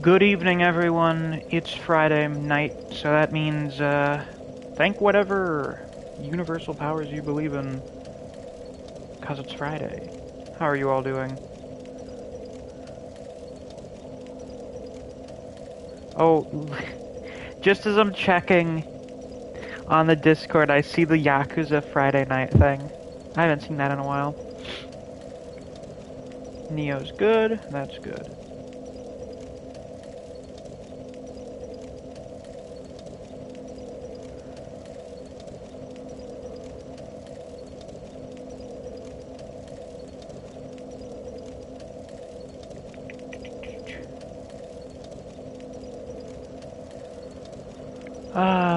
Good evening, everyone. It's Friday night, so that means, thank whatever universal powers you believe in, because it's Friday. How are you all doing? Oh, just as I'm checking on the Discord, I see the Yakuza Friday night thing. I haven't seen that in a while. Neo's good. That's good.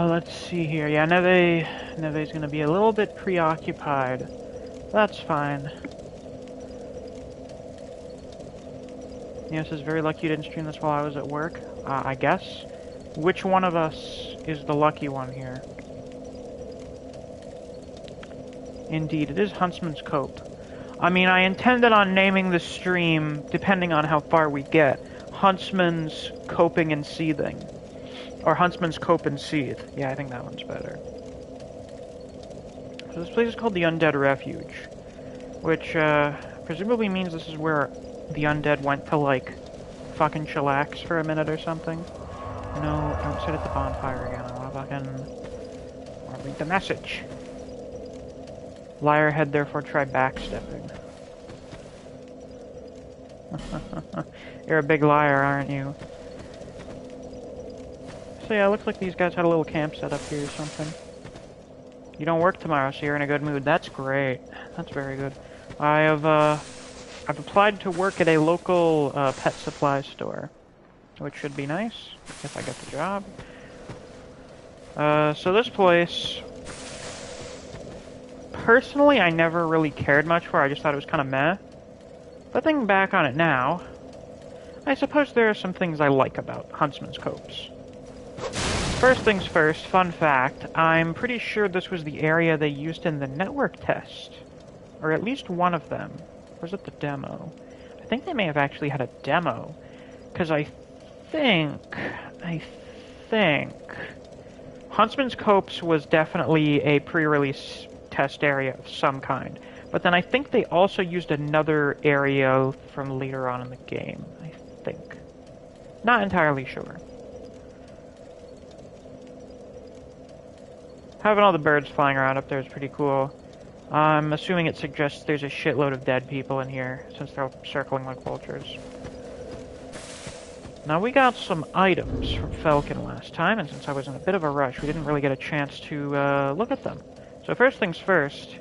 Let's see here. Yeah, Neve's gonna be a little bit preoccupied. That's fine. Neo says, very lucky you didn't stream this while I was at work. I guess. Which one of us is the lucky one here? Indeed, it is Huntsman's Cope. I mean, I intended on naming the stream, depending on how far we get, Huntsman's Coping and Seething. Or Huntsman's Cope and Seethe. Yeah, I think that one's better. So this place is called the Undead Refuge, which presumably means this is where the undead went to, like, fucking chillax for a minute or something. No, don't sit at the bonfire again. I wanna read the message. Liarhead therefore try backstepping. You're a big liar, aren't you? So yeah, it looks like these guys had a little camp set up here or something. You don't work tomorrow, so you're in a good mood. That's great. That's very good. I've applied to work at a local pet supply store, which should be nice if I get the job. So this place, personally, I never really cared much for. I just thought it was kind of meh. But thinking back on it now, I suppose there are some things I like about Huntsman's Copes. First things first, fun fact, I'm pretty sure this was the area they used in the network test. Or at least one of them. Or was it the demo? I think they may have actually had a demo. Because I think... Huntsman's Copes was definitely a pre-release test area of some kind. But then I think they also used another area from later on in the game. I think. Not entirely sure. Having all the birds flying around up there is pretty cool. I'm assuming it suggests there's a shitload of dead people in here, since they're circling like vultures. Now we got some items from Falcon last time, and since I was in a bit of a rush, we didn't really get a chance to look at them. So first things first,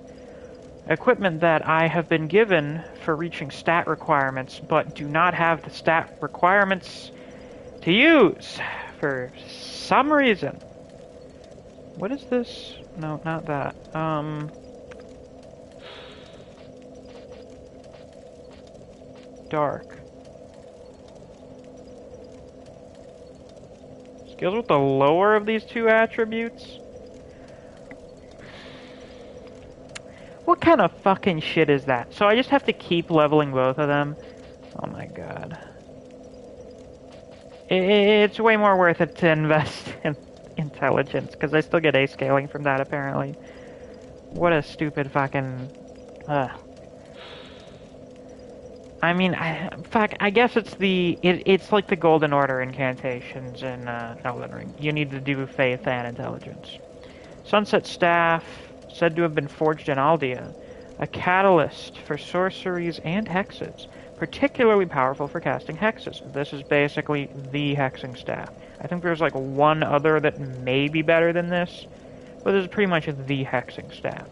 equipment that I have been given for reaching stat requirements, but do not have the stat requirements to use, for some reason. What is this? No, not that. Dark. Skills with the lower of these two attributes? What kind of fucking shit is that? So I just have to keep leveling both of them? Oh my god. It's way more worth it to invest in intelligence, because I still get A scaling from that, apparently. What a stupid fucking... I mean, I guess it's it's like the Golden Order incantations in Elden Ring. You need to do faith and intelligence. Sunset Staff, said to have been forged in Aldea. A catalyst for sorceries and hexes. Particularly powerful for casting hexes. This is basically the hexing staff. I think there's like one other that may be better than this, but this is pretty much the hexing staff.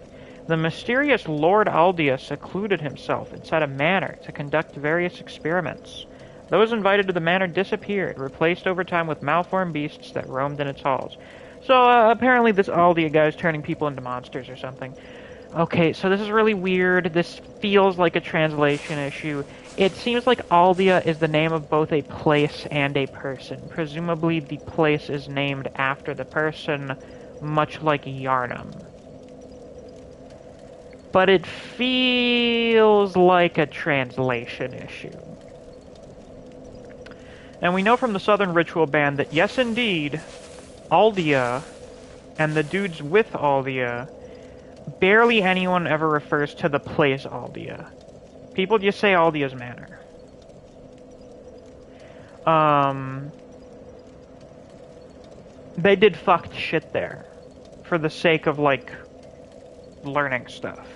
The mysterious Lord Aldea secluded himself inside a manor to conduct various experiments. Those invited to the manor disappeared, replaced over time with malformed beasts that roamed in its halls. So apparently this Aldea guy is turning people into monsters or something. Okay, so this is really weird. This feels like a translation issue. It seems like Aldea is the name of both a place and a person. Presumably the place is named after the person, much like Yarnum. But it feels like a translation issue. And we know from the Southern Ritual Band that, yes indeed, Aldia and the dudes with Aldia, barely anyone ever refers to the place Aldia. People just say Aldia's Manor. They did fucked shit there. For the sake of, like, learning stuff.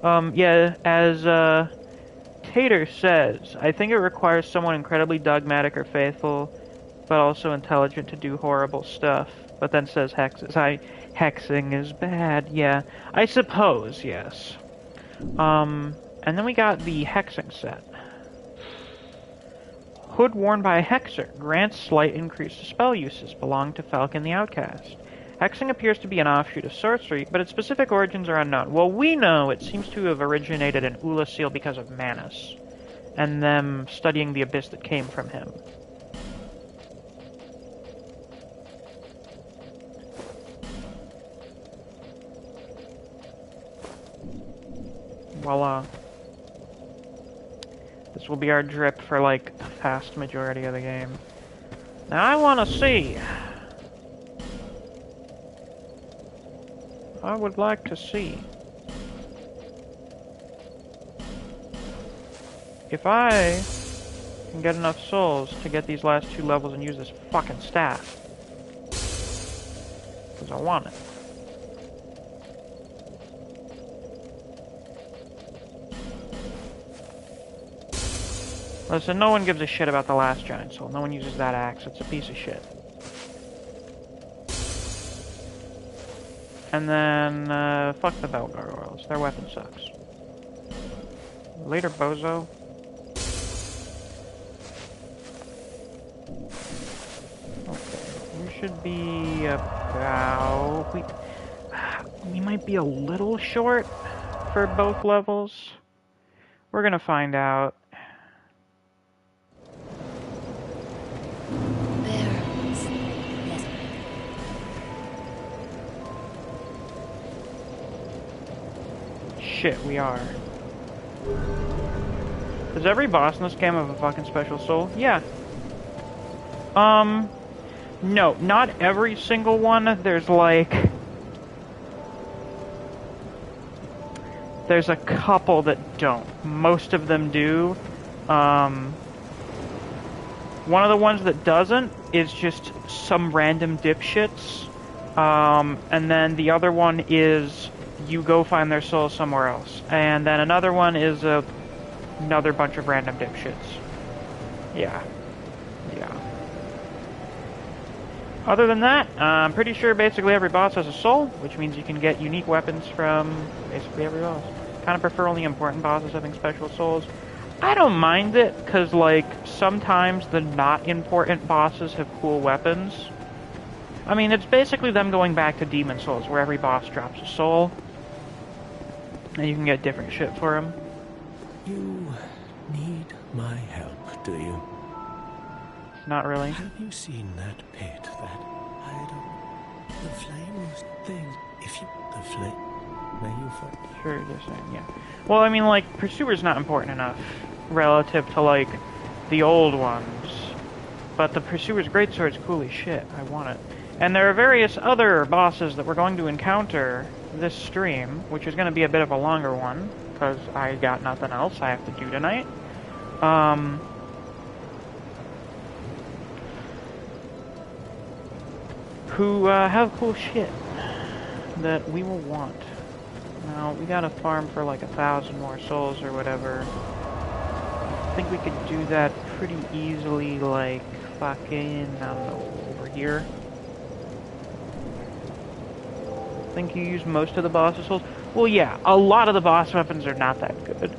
Yeah, as, Tater says, I think it requires someone incredibly dogmatic or faithful, but also intelligent to do horrible stuff. But then says hexing is bad. Yeah, I suppose, yes. And then we got the hexing set. Hood worn by a hexer grants slight increase to spell uses belong to Falcon the Outcast. Hexing appears to be an offshoot of sorcery, but its specific origins are unknown. Well, we know it seems to have originated in Ulasil because of Manus, and them studying the abyss that came from him. Voila. This will be our drip for, like, the vast majority of the game. Now I want to see... I would like to see if I can get enough souls to get these last 2 levels and use this fucking staff. Because I want it. Listen, no one gives a shit about the last giant soul. No one uses that axe. It's a piece of shit. And then, fuck the bell gargoyles. Their weapon sucks. Later, bozo. Okay, we should be about... We might be a little short for both levels. We're gonna find out. Shit, we are. Does every boss in this game have a fucking special soul? Yeah. No, not every single one. There's like... There's a couple that don't. Most of them do. One of the ones that doesn't is just some random dipshits. And then the other one is... you go find their soul somewhere else. And then another one is another bunch of random dipshits. Yeah. Yeah. Other than that, I'm pretty sure basically every boss has a soul, which means you can get unique weapons from basically every boss. Kind of prefer only important bosses having special souls. I don't mind it, because, like, sometimes the not important bosses have cool weapons. I mean, it's basically them going back to Demon Souls, where every boss drops a soul. And you can get different shit for them. You need my help, do you? Not really. Have you seen that pit, that idol? The flames thing. If you... the flame... May you find... Sure, you're saying, yeah. Well, I mean, like, Pursuer's not important enough relative to, like, the old ones. But the Pursuer's Greatsword's cool as shit. I want it. And there are various other bosses that we're going to encounter this stream, which is going to be a bit of a longer one, because I got nothing else I have to do tonight. Who have cool shit that we will want. Now, we gotta farm for like 1,000 more souls or whatever. I think we could do that pretty easily, like, fucking, I don't know, over here. I think you use most of the boss's souls. Well, yeah, a lot of the boss weapons are not that good.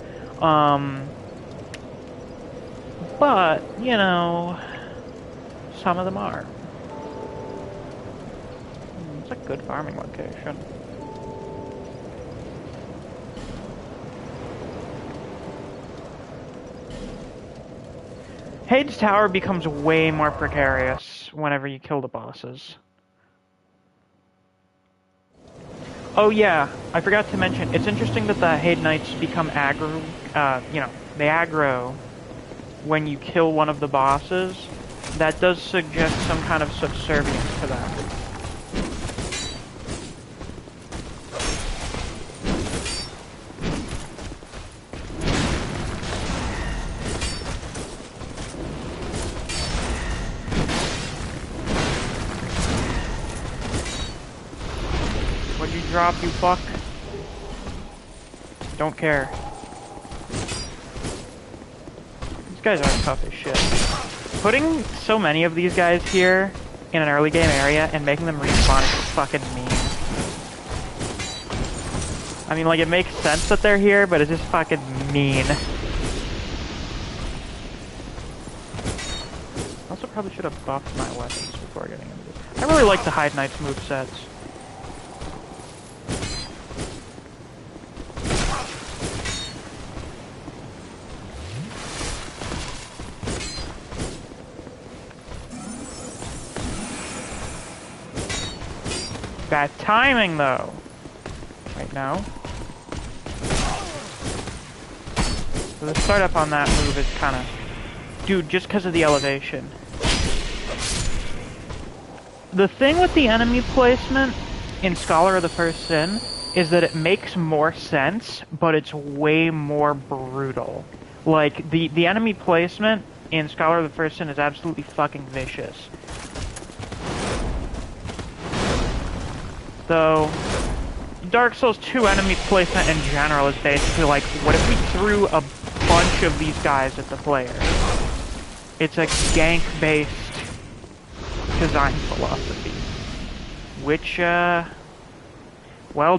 But, you know, some of them are. It's a good farming location. Hades Tower becomes way more precarious whenever you kill the bosses. Oh yeah, I forgot to mention, it's interesting that the Hade Knights become aggro, you know, they aggro when you kill one of the bosses, that does suggest some kind of subservience to that. What'd you drop, you fuck? Don't care. These guys are tough as shit. Putting so many of these guys here in an early game area and making them respawn is fucking mean. I mean, like, it makes sense that they're here, but it's just fucking mean. Also probably should have buffed my weapons before getting into this. I really like the Hide Knight's movesets. Bad timing, though. Right now. So the startup on that move is kind of... Dude, just because of the elevation. The thing with the enemy placement in Scholar of the First Sin is that it makes more sense, but it's way more brutal. Like, the enemy placement in Scholar of the First Sin is absolutely fucking vicious. Though, Dark Souls 2 enemy placement in general is basically like, what if we threw a bunch of these guys at the player? It's a gank-based design philosophy. Which, well,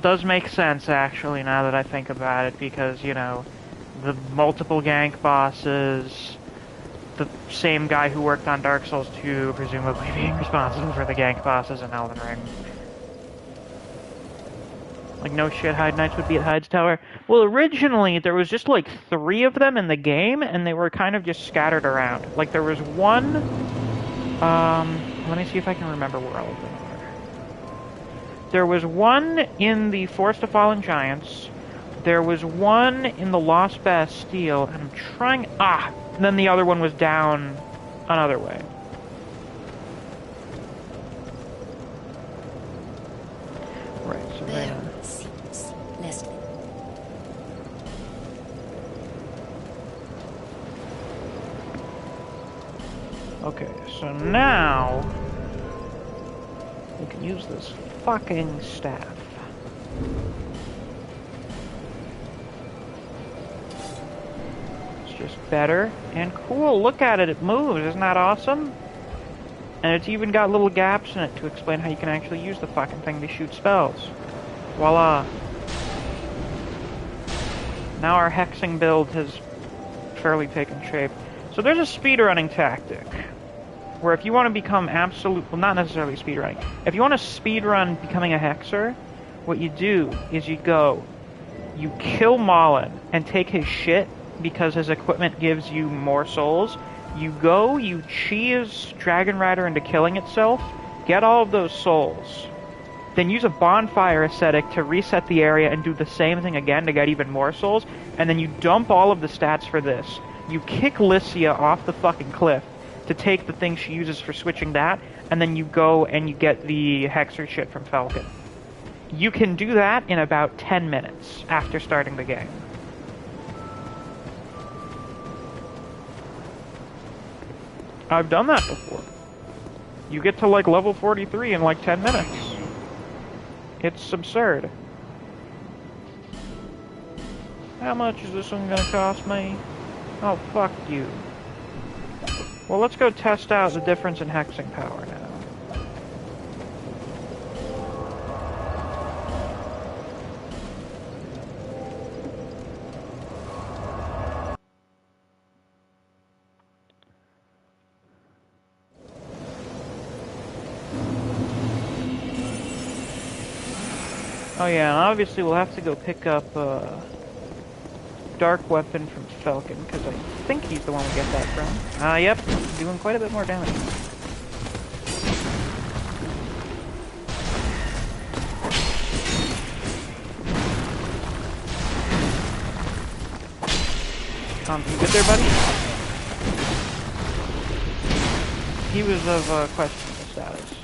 does make sense, actually, now that I think about it, because, you know, the multiple gank bosses, the same guy who worked on Dark Souls 2, presumably being responsible for the gank bosses in Elden Ring. Like, no shit, Hide Knights would be at Hyde's Tower. Well, originally, there was just, like, 3 of them in the game, and they were kind of just scattered around. Like, there was one... let me see if I can remember where all of them are. There was one in the Forest of Fallen Giants. There was one in the Lost Bastille, and I'm trying... And then the other one was down another way. Right, so there... Okay, so now we can use this fucking staff. It's just better and cool. Look at it, it moves. Isn't that awesome? And it's even got little gaps in it to explain how you can actually use the fucking thing to shoot spells. Voila. Now our hexing build has fairly taken shape. So there's a speedrunning tactic, where if you want to become well, not necessarily speedrunning, if you want to speedrun becoming a hexer, what you do is you kill Mullen and take his shit because his equipment gives you more souls. You cheese Dragon Rider into killing itself, get all of those souls, then use a bonfire ascetic to reset the area and do the same thing again to get even more souls, and then you dump all of the stats for this. You kick Lycia off the fucking cliff to take the thing she uses for switching that, and then you go and you get the Hexer shit from Falcon. You can do that in about 10 minutes after starting the game. I've done that before. You get to like level 43 in like 10 minutes. It's absurd. How much is this one gonna cost me? Oh, fuck you. Well, let's go test out the difference in hexing power now. Oh yeah, and obviously we'll have to go pick up Dark Weapon from Falcon, because I think he's the one we get that from. Yep, doing quite a bit more damage. You good there, buddy? He was of questionable status.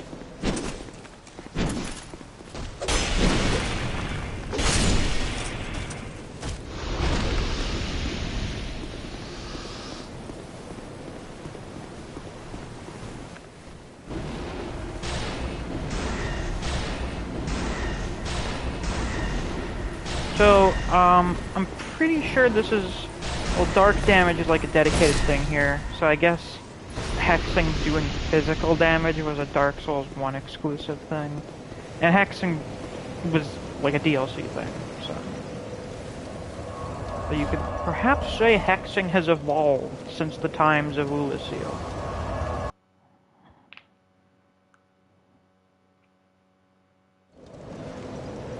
So, I'm pretty sure this is, well, dark damage is like a dedicated thing here, so I guess hexing doing physical damage was a Dark Souls 1 exclusive thing, and hexing was like a DLC thing, so you could perhaps say hexing has evolved since the times of Ulysses.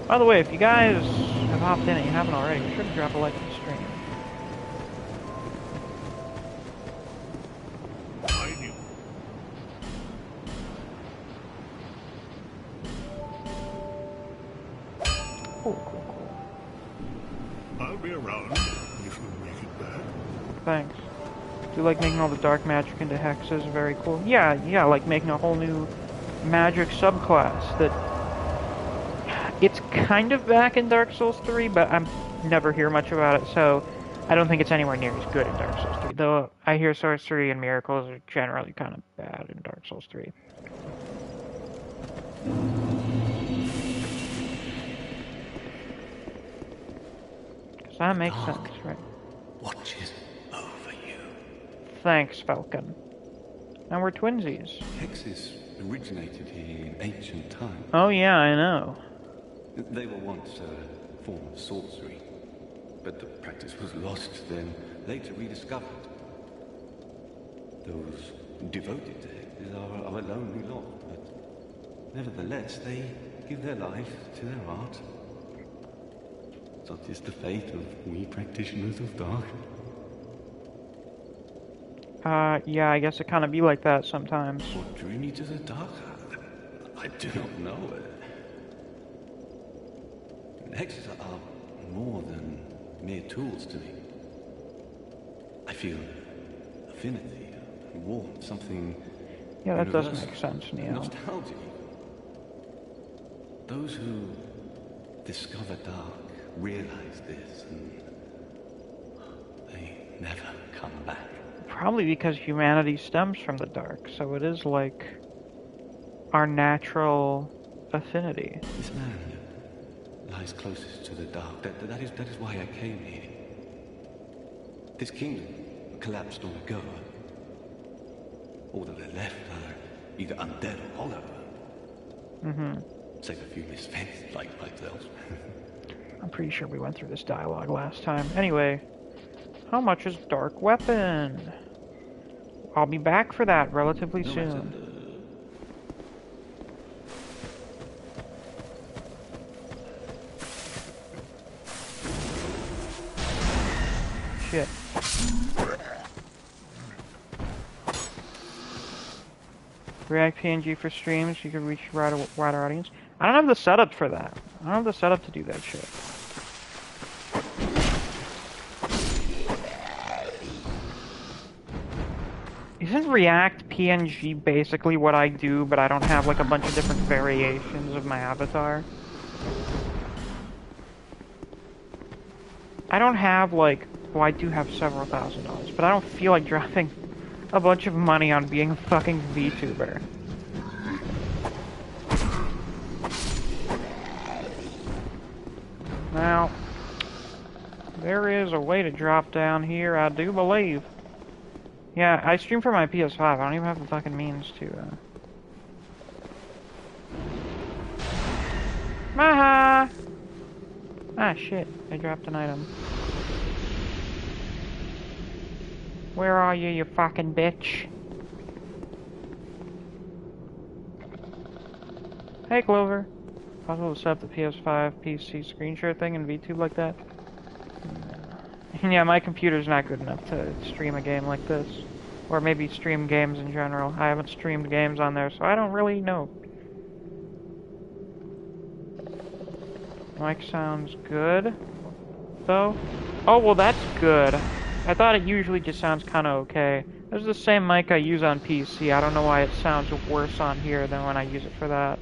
By the way, if you guys have hopped in and you haven't already, be sure to drop a like on the stream. Cool. I'll be around if you make it back. Thanks. Do you like making all the dark magic into hexes? Very cool. Yeah, like making a whole new magic subclass that... It's kind of back in Dark Souls 3, but I never hear much about it, so I don't think it's anywhere near as good in Dark Souls 3. Though I hear sorcery and miracles are generally kind of bad in Dark Souls 3. Because that makes sense, right? Watches over you. Thanks, Falcon. And we're twinsies. Hexes originated here in ancient times. Oh yeah, I know. They were once a form of sorcery, but the practice was lost, then later rediscovered. Those devoted to hexes are a lonely lot, but nevertheless they give their life to their art. Such is the fate of we practitioners of dark. Yeah, I guess it kind of be like that sometimes. What drew me to the dark? I do not know. Hexes are more than mere tools to me. I feel affinity, warmth, something. Yeah, that does universal, make sense, Neo. Nostalgia. Those who discover dark realize this, and they never come back. Probably because humanity stems from the dark, so it is like our natural affinity. This man lies closest to the dark. That is why I came here. This kingdom collapsed long ago. All that are left are either undead or hollow. Save a few misfits like myself. I'm pretty sure we went through this dialogue last time. Anyway, how much is Dark Weapon? I'll be back for that relatively soon. Shit. React PNG for streams, you can reach a wider audience. I don't have the setup for that. I don't have the setup to do that shit. Isn't React PNG basically what I do, but I don't have like a bunch of different variations of my avatar? I don't have like, well, I do have several $1,000s, but I don't feel like dropping a bunch of money on being a fucking VTuber. Now, there is a way to drop down here, I do believe. Yeah, I stream from my PS5. I don't even have the fucking means to, Maha! Ah, shit. I dropped an item. Where are you, you fucking bitch? Hey, Clover. Possible to set up the PS5 PC screen share thing in VTube like that? No. Yeah, my computer's not good enough to stream a game like this. Or maybe stream games in general. I haven't streamed games on there, so I don't really know. Mic sounds good, though. Oh, well, that's good. I thought it usually just sounds kind of okay. This is the same mic I use on PC. I don't know why it sounds worse on here than when I use it for that.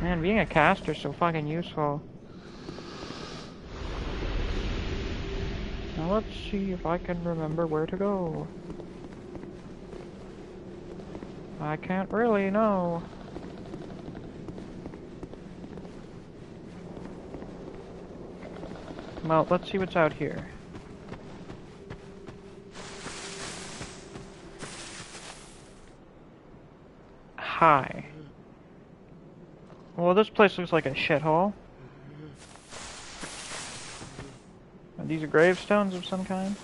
Man, being a caster is so fucking useful. Now let's see if I can remember where to go. I can't really know. Well, let's see what's out here. Hi. Well, this place looks like a shithole. These are gravestones of some kind?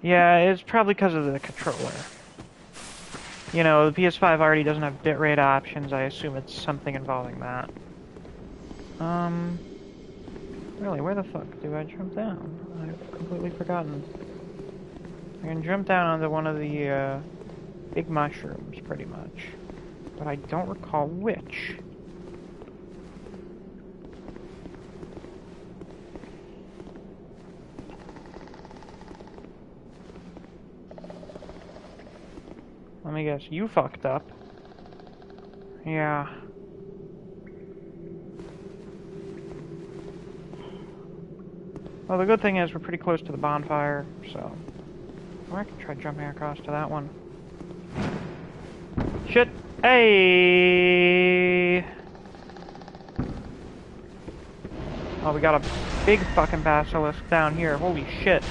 Yeah, it's probably because of the controller. You know, the PS5 already doesn't have bitrate options. I assume it's something involving that. Really, where the fuck do I jump down? I've completely forgotten. I can jump down onto one of the, big mushrooms, pretty much. But I don't recall which. Let me guess, you fucked up. Yeah. Well, the good thing is we're pretty close to the bonfire, so... Or I can try jumping across to that one. Shit! Hey! Oh, we got a big fucking basilisk down here. Holy shit.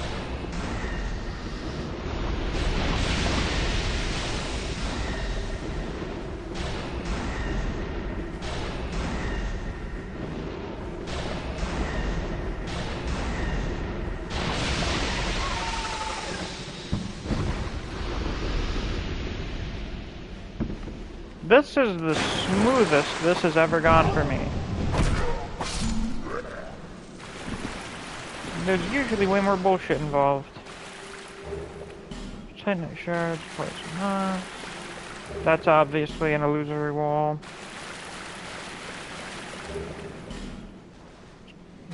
This is the smoothest this has ever gone for me. There's usually way more bullshit involved. Titanite shards, poison moss. That's obviously an illusory wall.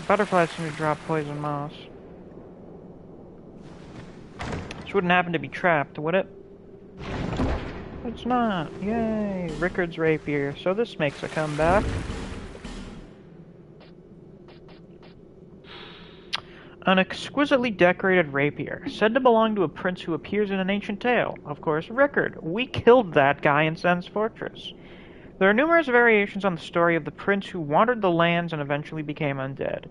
Butterflies seem to drop poison moss. This wouldn't happen to be trapped, would it? It's not. Yay! Rickard's rapier. So this makes a comeback. An exquisitely decorated rapier, said to belong to a prince who appears in an ancient tale. Of course, Rickard. We killed that guy in Sen's fortress. There are numerous variations on the story of the prince who wandered the lands and eventually became undead.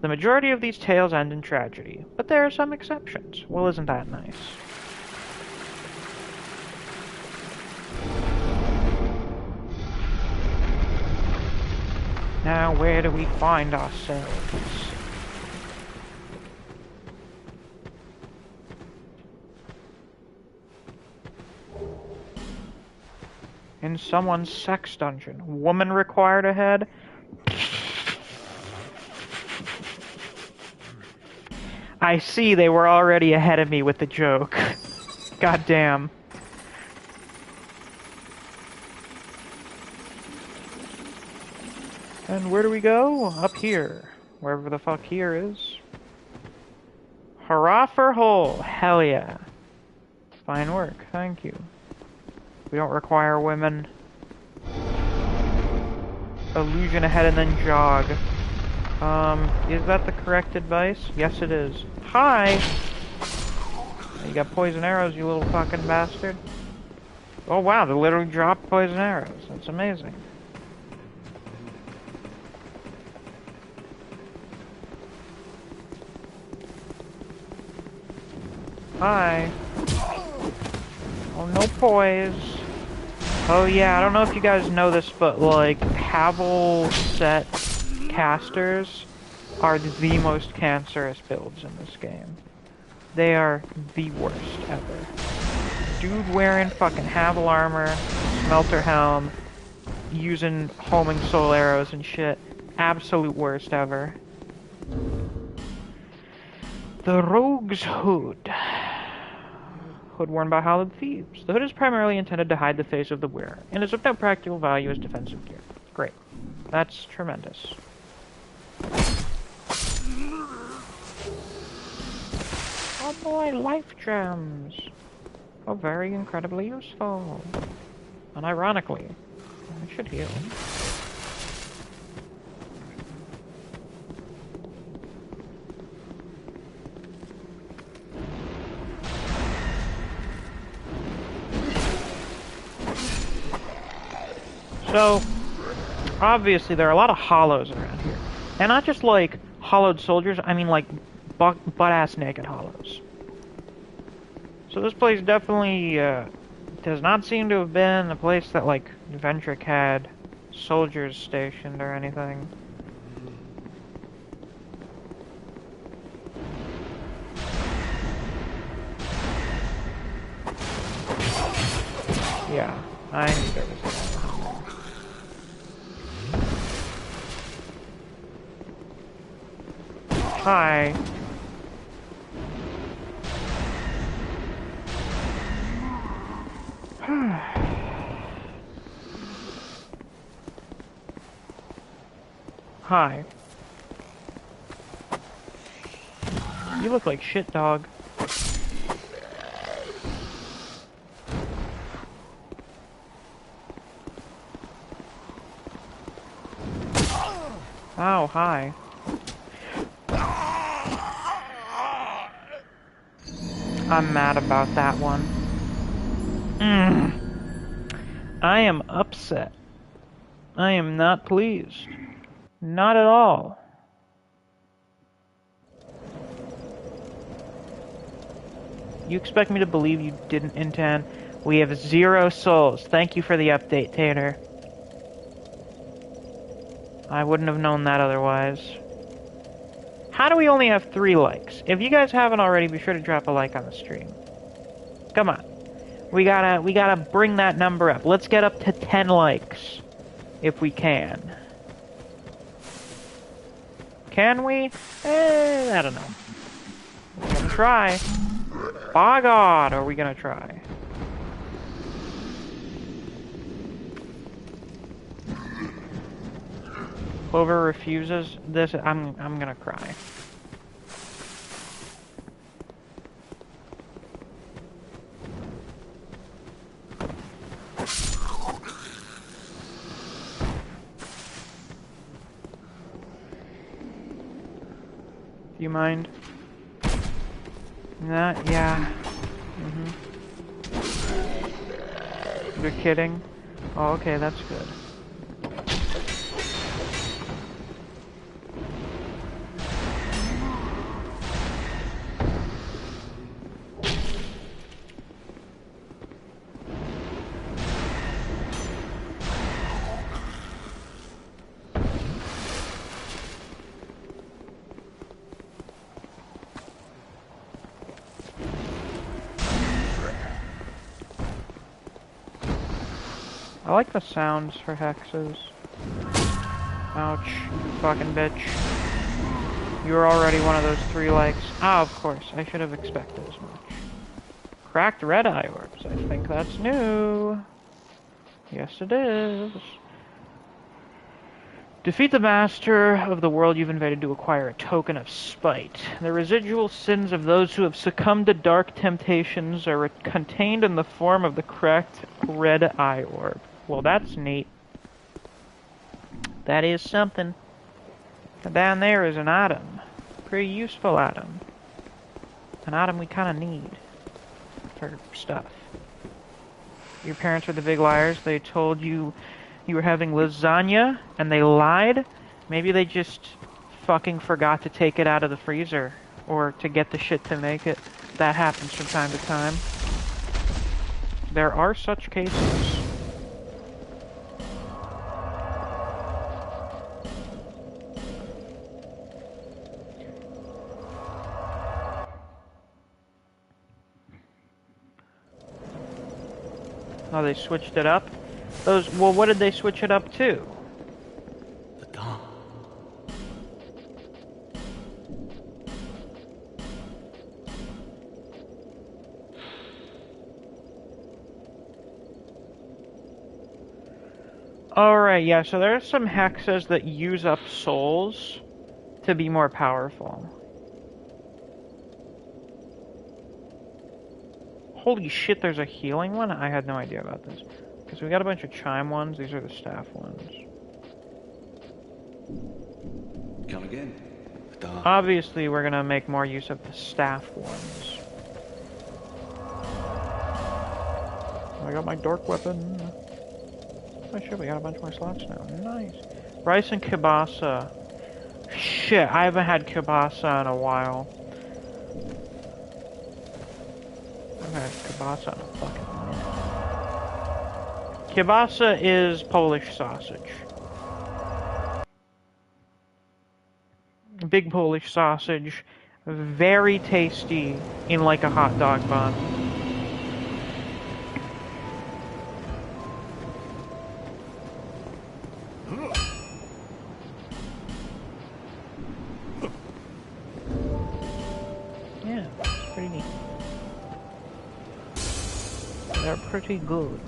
The majority of these tales end in tragedy, but there are some exceptions. Well, isn't that nice? Now, where do we find ourselves? In someone's sex dungeon. Woman required ahead? I see they were already ahead of me with the joke. God damn. And where do we go? Up here. Wherever the fuck here is. Hurrah for hole. Hell yeah. Fine work. Thank you. We don't require women. Illusion ahead and then jog. Is that the correct advice? Yes, it is. Hi! You got poison arrows, you little fucking bastard. Oh wow, they literally dropped poison arrows. That's amazing. Hi. Oh, no poise. Oh yeah, I don't know if you guys know this, but like, Alva Set casters are the most cancerous builds in this game. They are the worst ever. Dude wearing fucking Havel armor, Smelter Helm, using homing soul arrows and shit. Absolute worst ever. The Rogue's Hood. Hood worn by hollowed thieves. The hood is primarily intended to hide the face of the wearer, and is of no practical value as defensive gear. Great. That's tremendous. Oh boy, life gems. Oh, very incredibly useful. Unironically, I should heal. So, obviously there are a lot of hollows around here. And not just like hollowed soldiers, I mean like butt-ass naked hollows. So this place definitely does not seem to have been a place that like Ventric had soldiers stationed or anything. Yeah, I knew there was a Hi. Hi. You look like shit, dog. Oh, hi. I'm mad about that one. I am upset. I am not pleased. Not at all. You expect me to believe you didn't intend? We have 0 souls. Thank you for the update, Tater. I wouldn't have known that otherwise. How do we only have 3 likes? If you guys haven't already, be sure to drop a like on the stream. Come on. We gotta bring that number up. Let's get up to 10 likes. If we can. Can we? I don't know. We're gonna try. By God, are we gonna try? Clover refuses this. I'm gonna cry. Do you mind? Nah, yeah. You're kidding? Oh, okay, that's good. I like the sounds for hexes. Ouch, you fucking bitch. You were already one of those 3 likes. Ah, of course, I should have expected as much. Cracked red eye orbs, I think that's new. Yes, it is. Defeat the master of the world you've invaded to acquire a token of spite. The residual sins of those who have succumbed to dark temptations are contained in the form of the cracked red eye orb. Well, that's neat. That is something. Down there is an item. Pretty useful item. An item we kind of need for stuff. Your parents were the big liars. They told you you were having lasagna, and they lied. Maybe they just fucking forgot to take it out of the freezer, or to get the shit to make it. That happens from time to time. There are such cases. Oh, they switched it up? Well, what did they switch it up to? The dark. Alright, yeah, so there are some hexes that use up souls. to be more powerful. Holy shit, there's a healing one? I had no idea about this. Because we got a bunch of chime ones. These are the staff ones. Come again. Obviously, we're gonna make more use of the staff ones. I got my dork weapon. Oh shit, we got a bunch more slots now. Nice. Rice and kielbasa. Shit, I haven't had kielbasa in a while. I've had kielbasa in a fucking minute. Kielbasa is Polish sausage. Big Polish sausage. Very tasty in like a hot dog bun. Yeah, it's pretty neat. They're pretty good.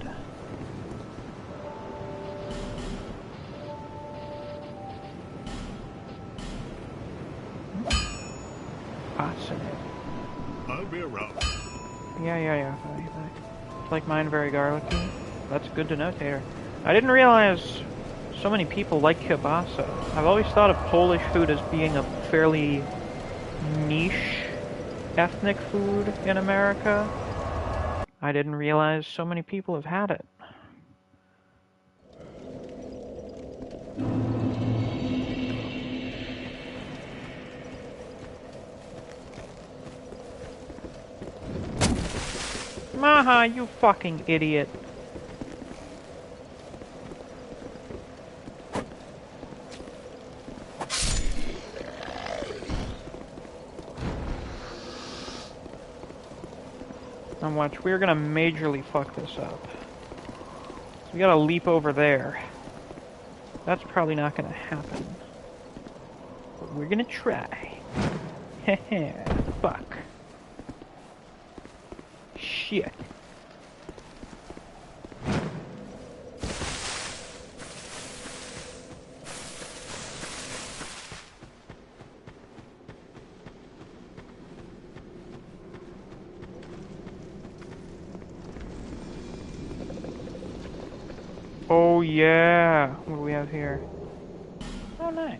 I'll be around. Yeah. It's like mine, very garlicky. That's good to know, Tater. I didn't realize so many people like kielbasa. I've always thought of Polish food as being a fairly niche ethnic food in America. I didn't realize so many people have had it. Maha, you fucking idiot. And watch, we're gonna majorly fuck this up. We gotta leap over there. That's probably not gonna happen. But we're gonna try. Heh. Fuck. Shit. Oh yeah. What do we have here? Oh nice.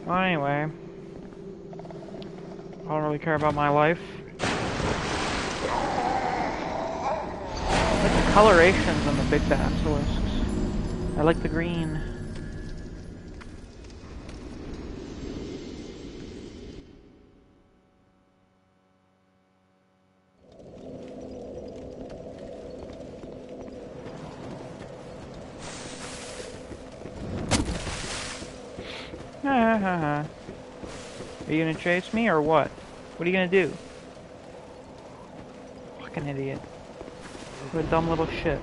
Well anyway. I don't really care about my life. I like the colorations on the big basilisks. I like the green. Are you gonna chase me or what? What are you gonna do? Fucking idiot. What a dumb little shit.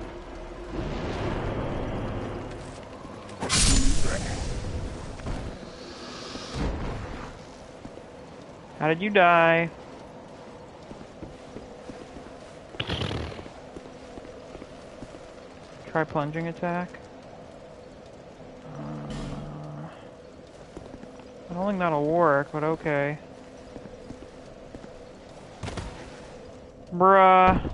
How did you die? Try plunging attack. I don't think that'll work, but okay. Bruh.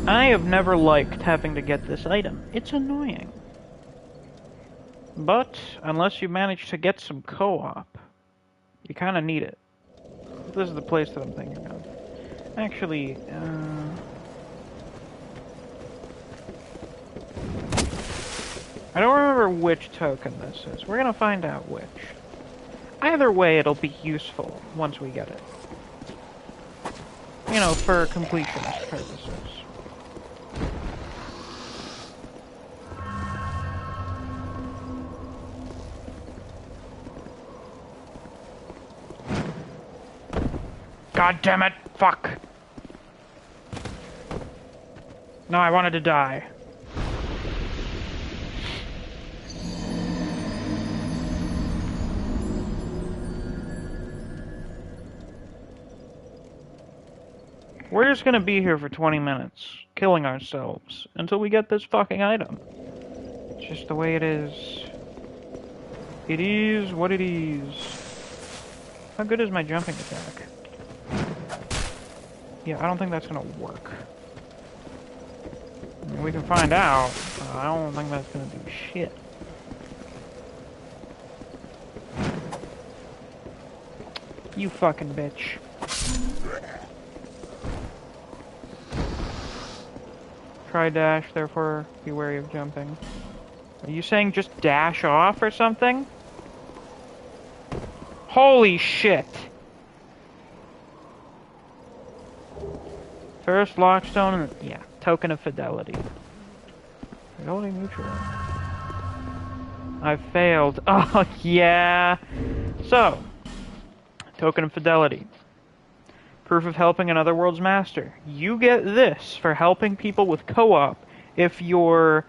I have never liked having to get this item. It's annoying. But, unless you manage to get some co-op, you kinda need it. This is the place that I'm thinking of. Actually, I don't remember which token this is. We're gonna find out which. Either way, it'll be useful once we get it. You know, for completionist purposes. God damn it! Fuck! No, I wanted to die. We're just gonna be here for 20 minutes, killing ourselves, until we get this fucking item. It's just the way it is. It is what it is. How good is my jumping attack? Yeah, I don't think that's gonna work. I mean, we can find out, but I don't think that's gonna do shit. You fucking bitch. Try dash, therefore be wary of jumping. Are you saying just dash off or something? Holy shit! First lockstone and yeah, token of fidelity. Fidelity neutral. I failed. Oh yeah. So, token of fidelity. Proof of helping another world's master. You get this for helping people with co-op if you're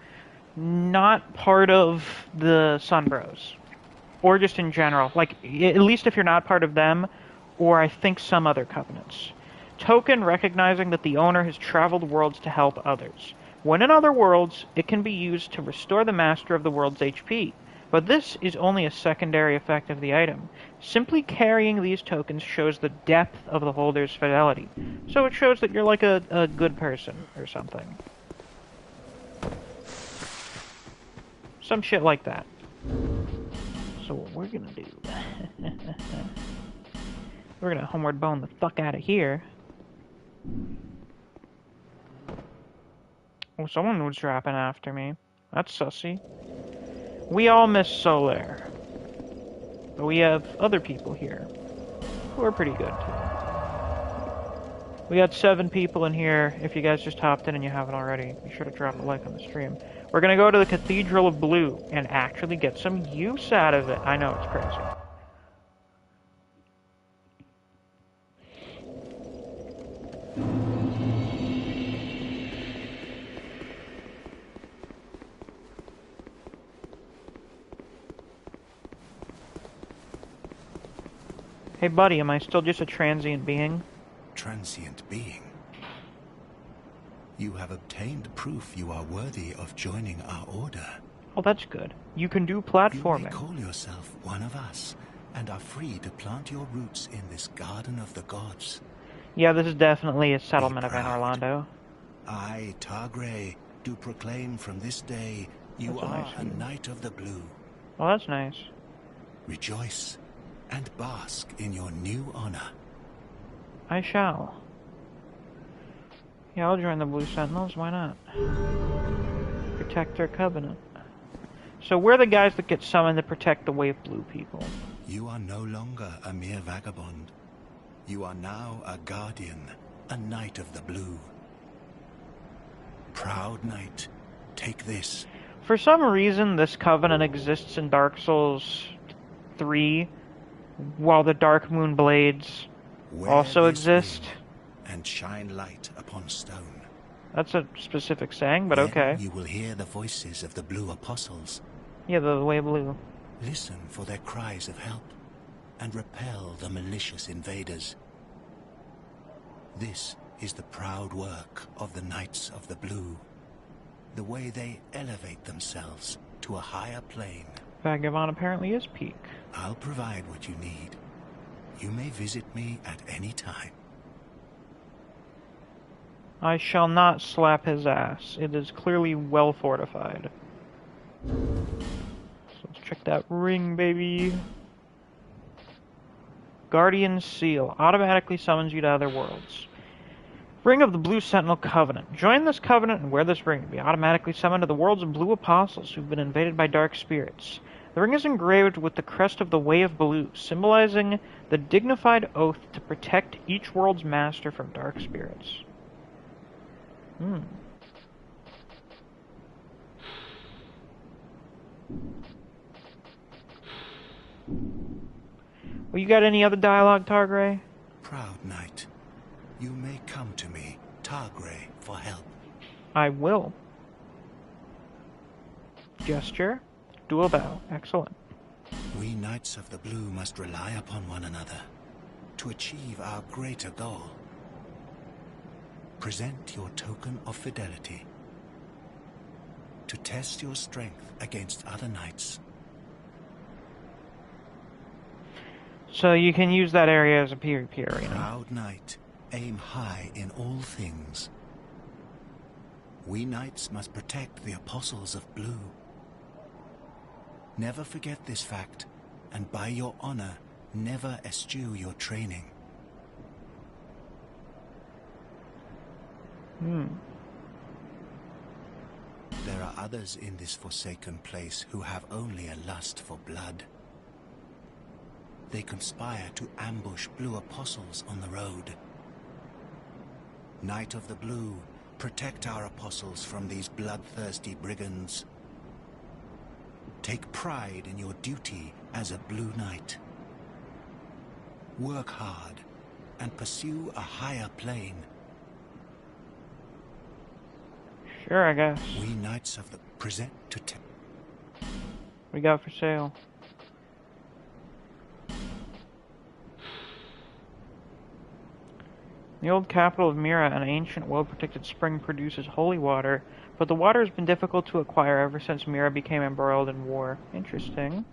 not part of the Sunbros. Or just in general. Like, at least if you're not part of them, or I think some other covenants. Token recognizing that the owner has traveled worlds to help others. When in other worlds, it can be used to restore the master of the world's HP. But this is only a secondary effect of the item. Simply carrying these tokens shows the depth of the holder's fidelity. So it shows that you're like a good person or something. Some shit like that. So what we're gonna do... we're gonna homeward bone the fuck out of here. Oh, someone was dropping after me. That's sussy. We all miss Solaire. But we have other people here who are pretty good, too. We got 7 people in here. If you guys just hopped in and you haven't already, be sure to drop a like on the stream. We're gonna go to the Cathedral of Blue and actually get some use out of it. I know, it's crazy. Hey buddy, am I still just a transient being? Transient being? You have obtained proof you are worthy of joining our order. Oh, that's good. You can do You platforming. may call yourself one of us, and are free to plant your roots in this garden of the gods. Yeah, this is definitely a settlement Be event, proud. Orlando. I, Targray, do proclaim from this day you That's a are nice a view. knight of the blue. Oh, that's nice. Rejoice and bask in your new honor. I shall. Yeah, I'll join the Blue Sentinels, why not? Protect their covenant. So we're the guys that get summoned to protect the Wave Blue people. You are no longer a mere vagabond. You are now a guardian, a knight of the blue. Proud knight, take this. For some reason, this covenant exists in Dark Souls 3, while the Dark Moon Blades Wear also this exist. ring and shine light upon stone. That's a specific saying, but Then okay. you will hear the voices of the blue apostles. Yeah, the Way Blue. Listen for their cries of help and repel the malicious invaders. This is the proud work of the Knights of the Blue. The way they elevate themselves to a higher plane. Vagabond apparently is peak. I'll provide what you need. You may visit me at any time. I shall not slap his ass. It is clearly well fortified. So let's check that ring, baby. Guardian Seal. Automatically summons you to other worlds. Ring of the Blue Sentinel Covenant. Join this covenant and wear this ring to be automatically summoned to the worlds of Blue Apostles who've been invaded by dark spirits. The ring is engraved with the crest of the Way of Blue, symbolizing the dignified oath to protect each world's master from dark spirits. Well, you got any other dialogue, Targray? Proud knight, you may come to me, Targray, for help. I will. Gesture. Dual bow. Excellent. We Knights of the Blue must rely upon one another to achieve our greater goal. present your token of fidelity to test your strength against other knights. So you can use that area as a PvP arena. Proud knight, aim high in all things. We knights must protect the apostles of blue. Never forget this fact, and by your honor, never eschew your training. There are others in this forsaken place who have only a lust for blood. They conspire to ambush blue apostles on the road. Knight of the Blue, protect our apostles from these bloodthirsty brigands. Take pride in your duty as a blue knight. Work hard and pursue a higher plane. Sure, I guess. We knights of the present to What we got for sale? The old capital of Mira, an ancient, well-protected spring, produces holy water, but the water has been difficult to acquire ever since Mira became embroiled in war. Interesting.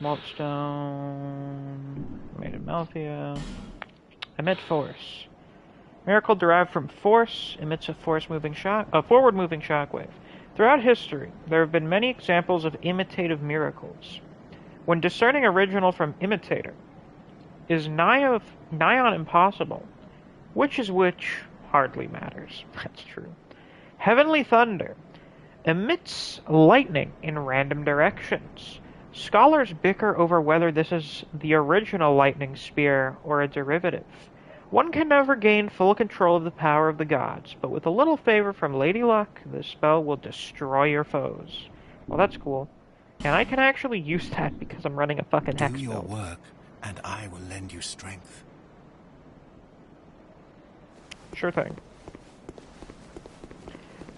Maltstone, made in Malthea. Emit force. Miracle derived from force, emits a forward-moving shockwave. Throughout history, there have been many examples of imitative miracles. When discerning original from imitator, is nigh on impossible. Which is which hardly matters. That's true. Heavenly thunder emits lightning in random directions. Scholars bicker over whether this is the original lightning spear or a derivative. One can never gain full control of the power of the gods, but with a little favor from Lady Luck, this spell will destroy your foes. Well, that's cool. And I can actually use that because I'm running a fucking hex do your build. work, and I will lend you strength. Sure thing.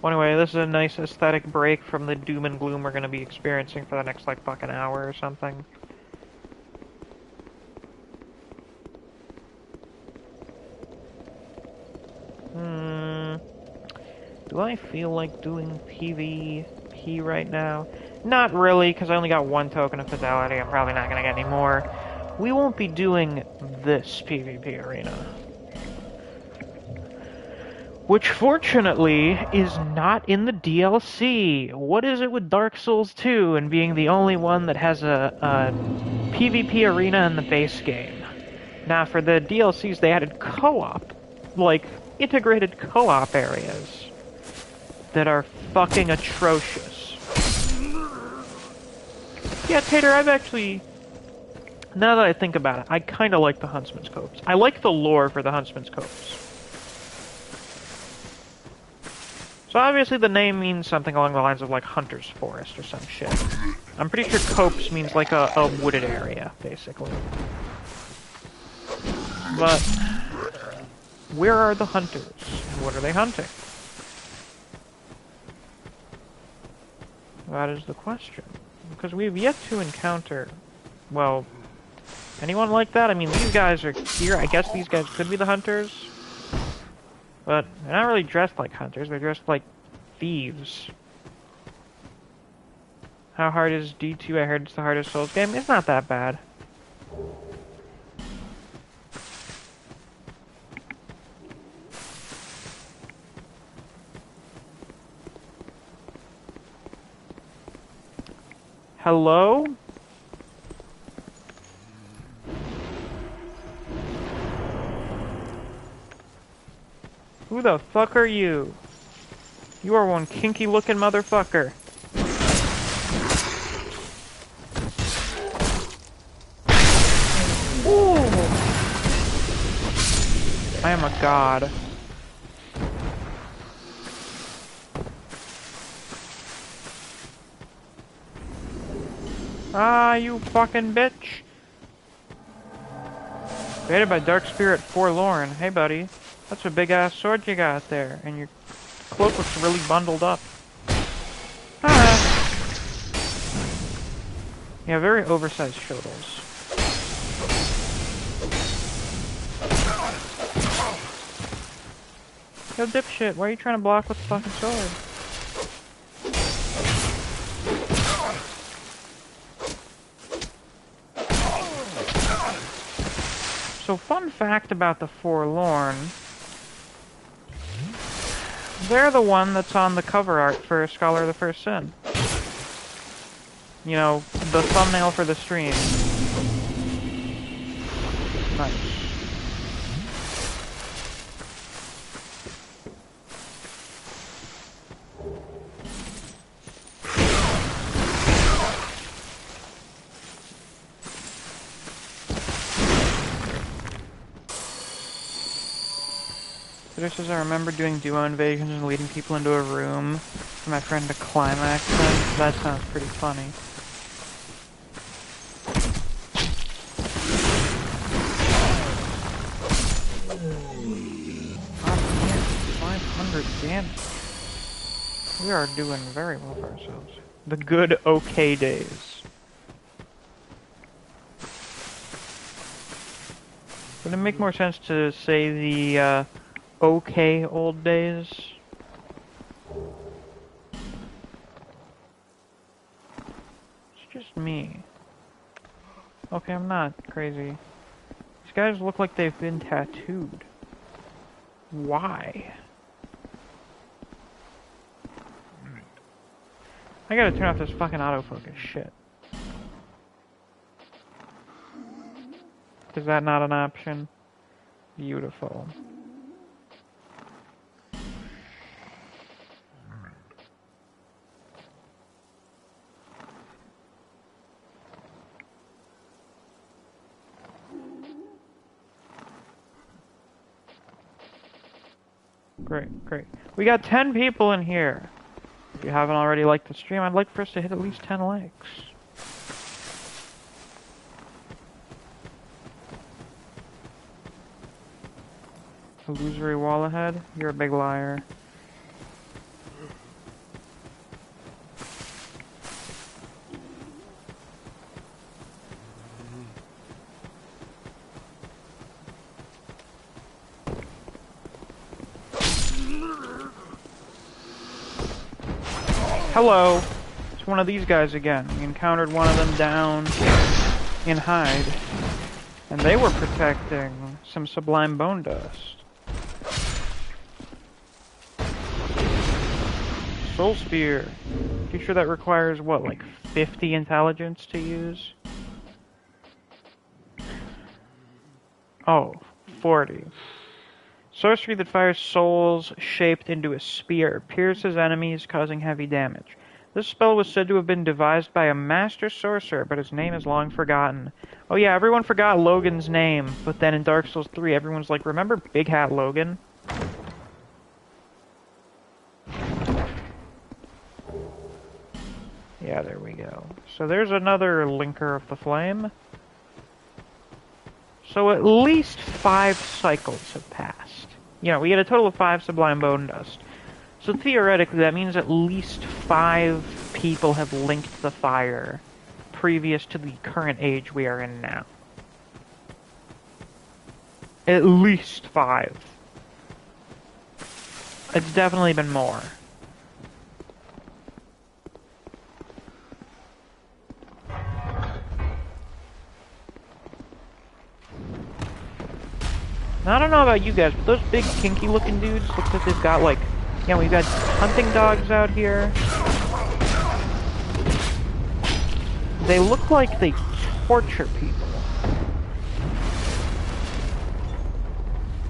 Well, anyway, this is a nice aesthetic break from the doom and gloom we're going to be experiencing for the next, like, fucking hour or something. Do I feel like doing PvP right now? Not really, because I only got one token of Fidelity. I'm probably not going to get any more. We won't be doing this PvP arena. Which, fortunately, is not in the DLC. What is it with Dark Souls 2 and being the only one that has a PvP arena in the base game? Now, for the DLCs, they added co-op, like, integrated co-op areas that are fucking atrocious. Yeah, Tater, I've actually... Now that I think about it, I kind of like the Huntsman's Copes. I like the lore for the Huntsman's Copes. So obviously the name means something along the lines of, like, Hunter's Forest or some shit. I'm pretty sure copse means, like, a wooded area, basically. But where are the hunters? And what are they hunting? That is the question. Because we've yet to encounter... Well, anyone like that? I mean, these guys are here. I guess these guys could be the hunters. But they're not really dressed like hunters, they're dressed like thieves. How hard is D2? I heard it's the hardest Souls game. It's not that bad. Hello? Who the fuck are you? You are one kinky looking motherfucker. Ooh. I am a god. Ah, you fucking bitch. Created by Dark Spirit Forlorn. Hey, buddy. That's a big-ass sword you got there, and your cloak looks really bundled up. Ah. Yeah, very oversized shoulders. Yo, dipshit, why are you trying to block with the fucking sword? So, fun fact about the Forlorn. They're the one that's on the cover art for Scholar of the First Sin. You know, the thumbnail for the stream. Nice. Just as I remember doing duo invasions and leading people into a room for my friend to climax them. That sounds pretty funny. Oh, 500 damage. We are doing very well for ourselves. The good okay days. Would it make more sense to say the okay old days? It's just me. Okay, I'm not crazy. These guys look like they've been tattooed. Why? I gotta turn off this fucking autofocus shit. Is that not an option? Beautiful. Great, great. We got 10 people in here. If you haven't already liked the stream, I'd like for us to hit at least 10 likes. Illusory wall ahead? You're a big liar. Hello! It's one of these guys again. We encountered one of them down in Hyde. And they were protecting some sublime bone dust. Soul Spear. You sure that requires, what, like 50 intelligence to use? Oh, 40. Sorcery that fires souls shaped into a spear, pierces enemies, causing heavy damage. This spell was said to have been devised by a master sorcerer, but his name is long forgotten. Oh yeah, everyone forgot Logan's name, but then in Dark Souls 3, everyone's like, remember Big Hat Logan? Yeah, there we go. So there's another Linker of the Flame. So at least 5 cycles have passed. You know, we get a total of 5 Sublime Bone Dust. So theoretically, that means at least 5 people have linked the fire previous to the current age we are in now. At least 5. It's definitely been more. Now, I don't know about you guys, but those big kinky looking dudes look like they've got like, yeah, we've got hunting dogs out here. They look like they torture people.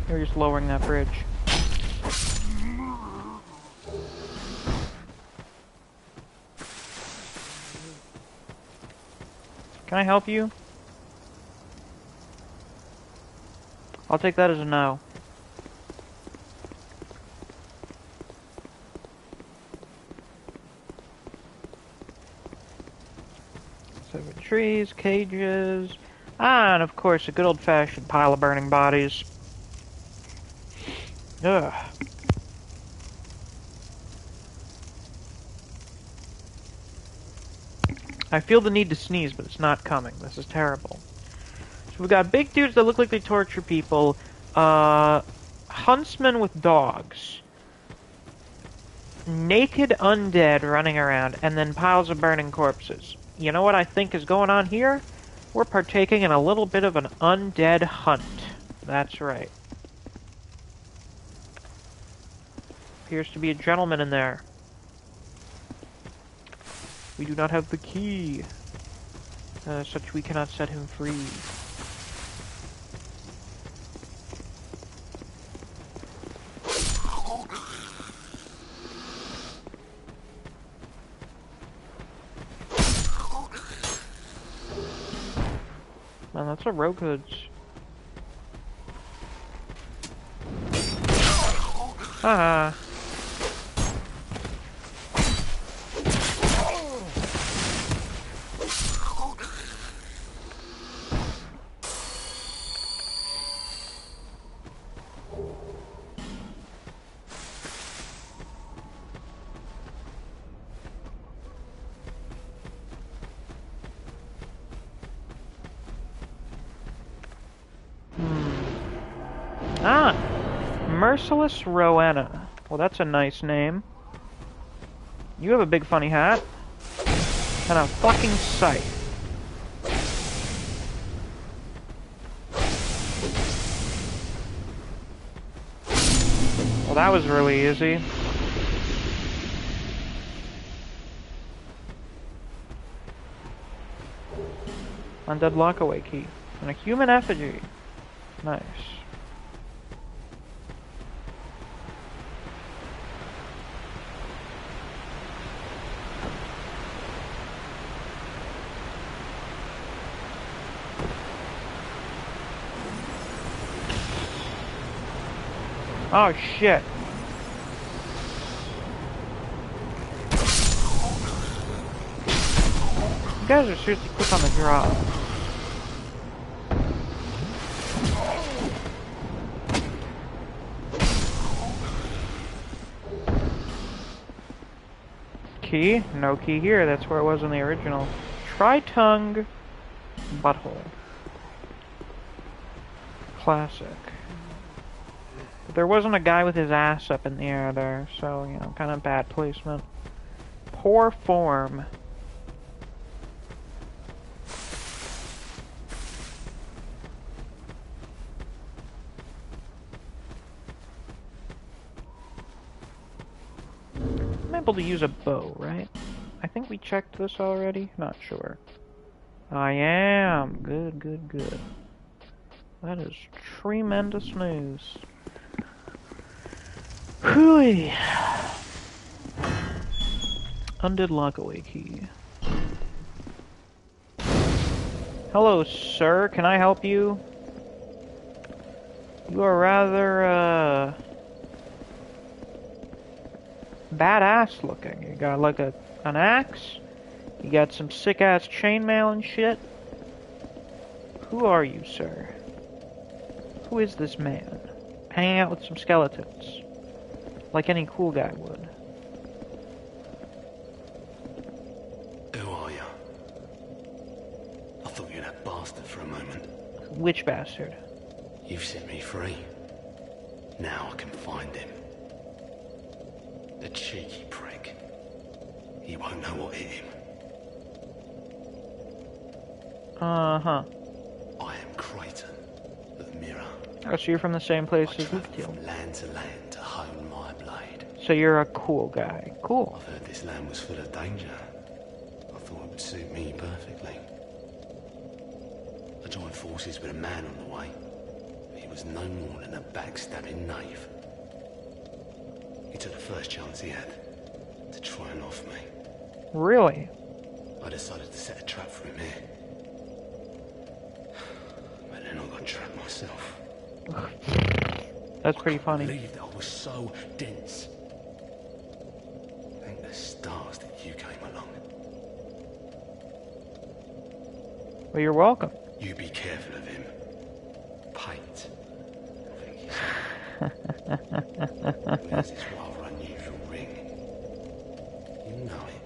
They're just lowering that bridge. Can I help you? I'll take that as a no. Seven trees, cages, and of course a good old-fashioned pile of burning bodies. Ugh. I feel the need to sneeze, but it's not coming. This is terrible. So we've got big dudes that look like they torture people. huntsmen with dogs, naked undead running around, and then piles of burning corpses. You know what I think is going on here? We're partaking in a little bit of an undead hunt. That's right. Appears to be a gentleman in there. We do not have the key. Such we cannot set him free. Man, that's a rogue hoods. Ah. Ah, Merciless Rowena. Well, that's a nice name. You have a big funny hat. And a fucking scythe. Well, that was really easy. Undead lockaway key. And a human effigy. Nice. Oh shit. You guys are seriously quick on the draw. Key? No key here. That's where it was in the original. Tri-tongue butthole. Classic. But there wasn't a guy with his ass up in the air there, so, you know, kind of bad placement. Poor form. I'm able to use a bow, right? I think we checked this already. Not sure. I am. Good, good, good. That is tremendous news. Hooey. Undead lockaway key. Hello, sir. Can I help you? You are rather, badass looking. You got like an axe. You got some sick-ass chainmail and shit. Who are you, sir? Who is this man? Hanging out with some skeletons. Like any cool guy would. Who are you? I thought you were that bastard for a moment. Which bastard? You've set me free. Now I can find him. The cheeky prick. He won't know what hit him. Uh-huh. I am Creighton of Mirror. Oh, so you're from the same place I as travel Luke from land to land to hone my blade. So you're a cool guy. Cool. I've heard this land was full of danger. I thought it would suit me perfectly. I joined forces with a man on the way. He was no more than a backstabbing knave. He took the first chance he had to try and off me. Really? I decided to set a trap for him here. But then I got trapped myself. That's pretty I funny. believed I was so dense. Thank the stars that you came along. Well, you're welcome. You be careful of him. Pate. Wears this rather unusual ring. You know it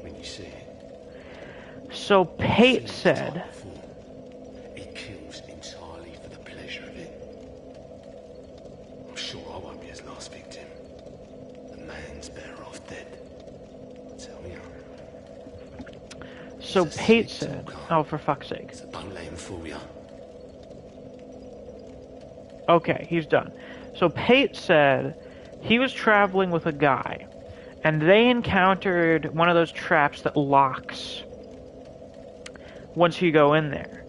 when you see it. So Pate said, He kills entirely for the pleasure of it. So He's a Pate slick said, talker, oh, for fuck's sake. so don't let him fool you. Okay, he's done. So Pate said he was traveling with a guy, and they encountered one of those traps that locks once you go in there.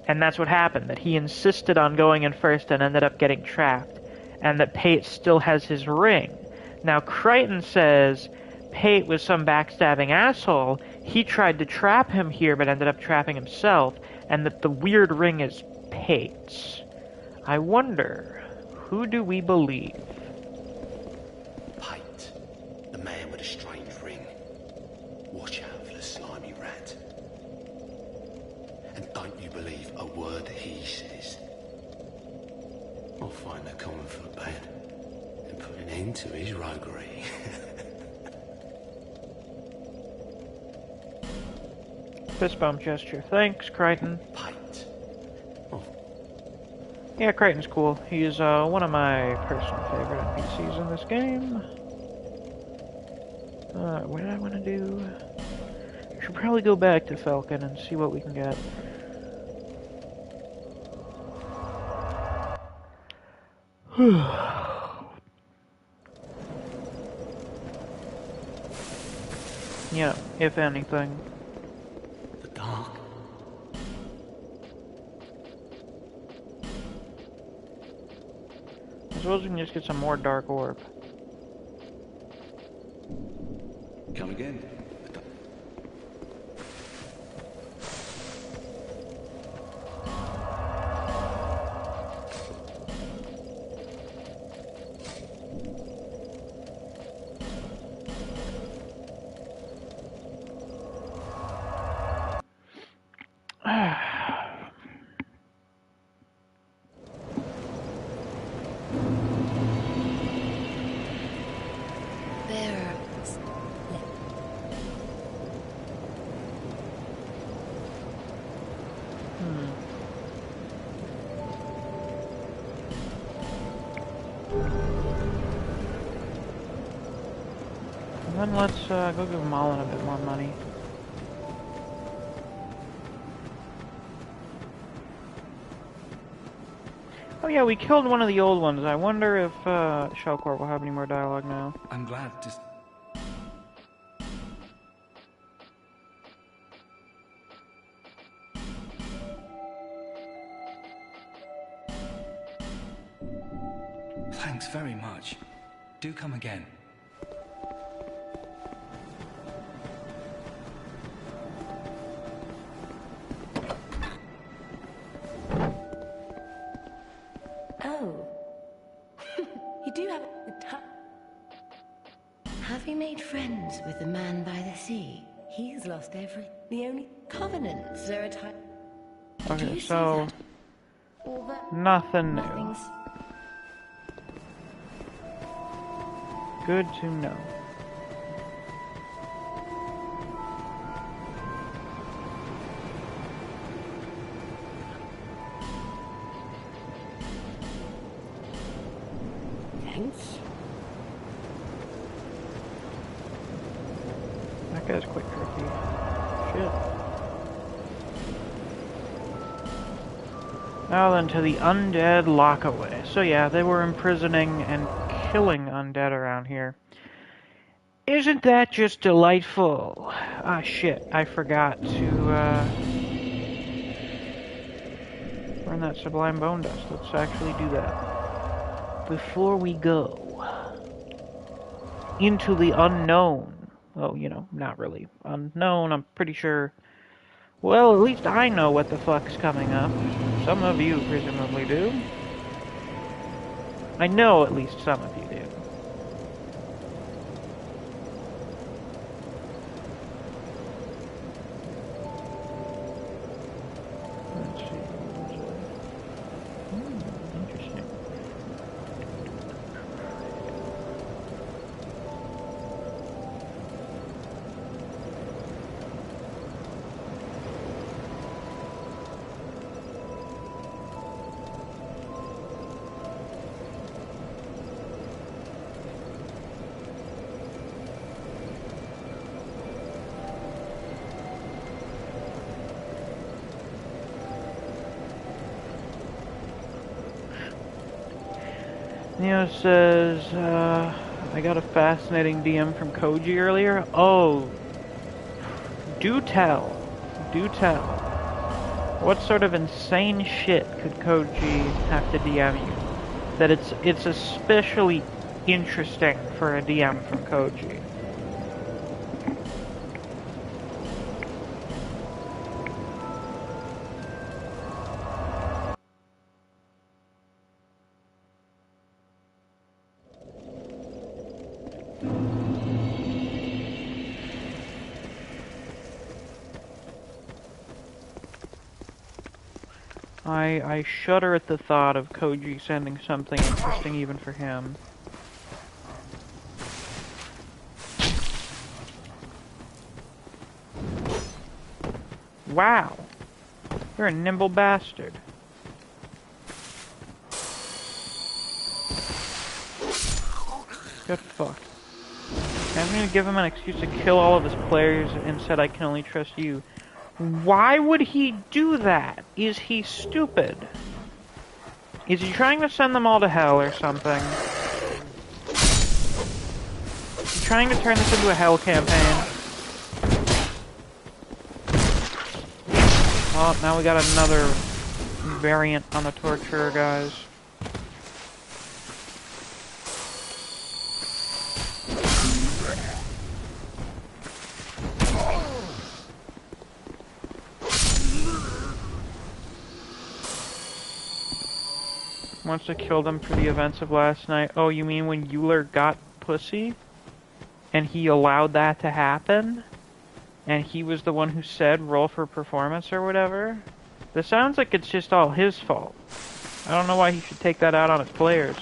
And that's what happened, that he insisted on going in first and ended up getting trapped, and that Pate still has his ring. Now, Crichton says Pate was some backstabbing asshole. He tried to trap him here, but ended up trapping himself, and that the weird ring is Pate's. I wonder, who do we believe? Pate, the man with a strange ring. Watch out for the slimy rat. And don't you believe a word he says. I'll find the common for bad and put an end to his roguery. Fist bump gesture. Thanks, Crichton. Pate. Yeah, Crichton's cool. He's one of my personal favorite NPCs in this game. What did I want to do? I should probably go back to Falcon and see what we can get. Yeah, if anything. The dark. I suppose we can just get some more dark orb. Come again. Then let's go give Malin a bit more money. Oh yeah, we killed one of the old ones. I wonder if Shellcore will have any more dialogue now. I'm glad to... Thanks very much. Do come again. Oh. You do have a... Have you made friends with the man by the sea? He's lost every... The only covenants are a type... Okay, so... Nothing new. Nothing's... Good to know. Thanks. That guy's quite tricky. Shit. Now then to the Undead Lockaway. So yeah, they were imprisoning and killing undead around here. Isn't that just delightful? Ah shit, I forgot to burn that Sublime Bone Dust. Let's actually do that. Before we go into the unknown. Well, you know, not really unknown, I'm pretty sure. Well, at least I know what the fuck's coming up. Some of you presumably do. I know at least some of you do. Let's see. Interesting. Neo says, I got a fascinating DM from Koji earlier. Oh, do tell. Do tell. What sort of insane shit could Koji have to DM you? That it's especially interesting for a DM from Koji. I shudder at the thought of Koji sending something interesting even for him. Wow! You're a nimble bastard. Get fucked. I'm gonna give him an excuse to kill all of his players and said I can only trust you. Why would he do that? Is he stupid? Is he trying to send them all to hell or something? Is he trying to turn this into a hell campaign? Oh, now we got another variant on the torture, guys. Wants to kill them for the events of last night. Oh, you mean when Euler got pussy? And he allowed that to happen? And he was the one who said roll for performance or whatever? This sounds like it's just all his fault. I don't know why he should take that out on his players.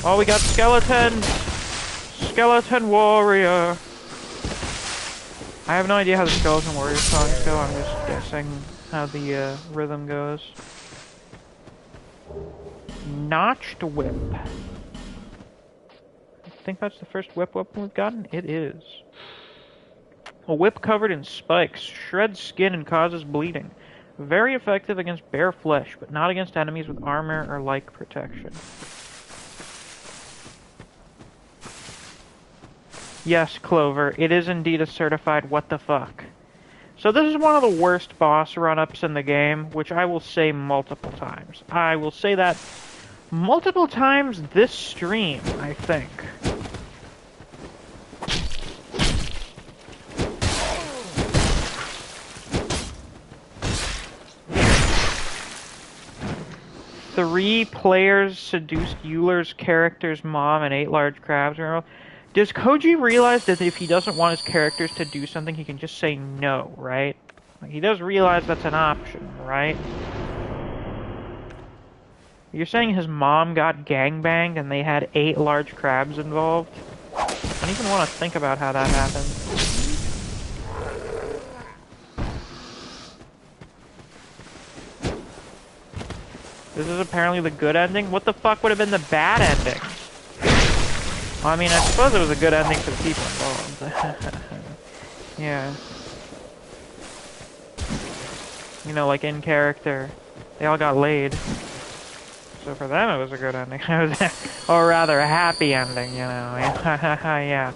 Oh, we got skeletons! Skeleton warrior! I have no idea how the skeleton warrior songs go. I'm just guessing how the rhythm goes. Notched whip. I think that's the first whip weapon we've gotten. It is. A whip covered in spikes, shreds skin and causes bleeding. Very effective against bare flesh, but not against enemies with armor or like protection. Yes, Clover, it is indeed a certified what the fuck. So this is one of the worst boss run-ups in the game, which I will say multiple times. I will say that multiple times this stream, I think. Three players seduced Euler's character's mom and ate large crabs. Does Koji realize that if he doesn't want his characters to do something, he can just say no, right? He does realize that's an option, right? You're saying his mom got gangbanged and they had 8 large crabs involved? I don't even want to think about how that happened. This is apparently the good ending? What the fuck would have been the bad ending? Well, I mean, I suppose it was a good ending for the people involved. Yeah. You know, like in character, they all got laid. So for them, it was a good ending. Or rather, a happy ending, you know. Yeah.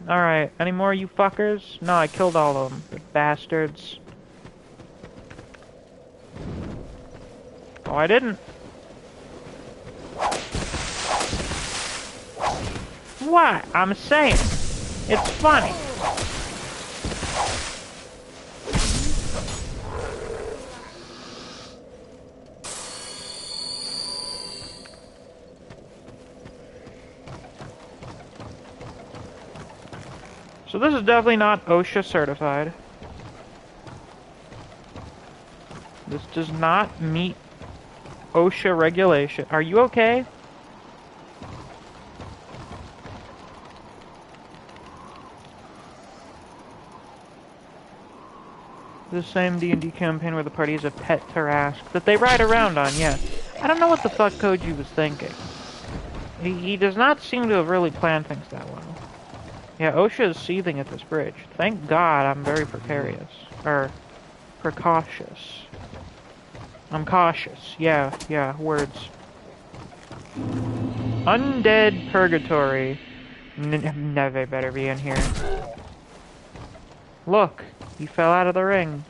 Alright, any more you fuckers? No, I killed all of them. The bastards. Oh, I didn't. What? I'm saying. It's funny. So this is definitely not OSHA certified. This does not meet OSHA regulation. Are you okay? The same D&D campaign where the party is a pet Tarrasque that they ride around on, yeah. I don't know what the fuck Koji was thinking. He does not seem to have really planned things that well. Yeah, OSHA is seething at this bridge. Thank God I'm very precarious. Precautious. I'm cautious. Yeah, words. Undead Purgatory. Never better be in here. Look, he fell out of the ring.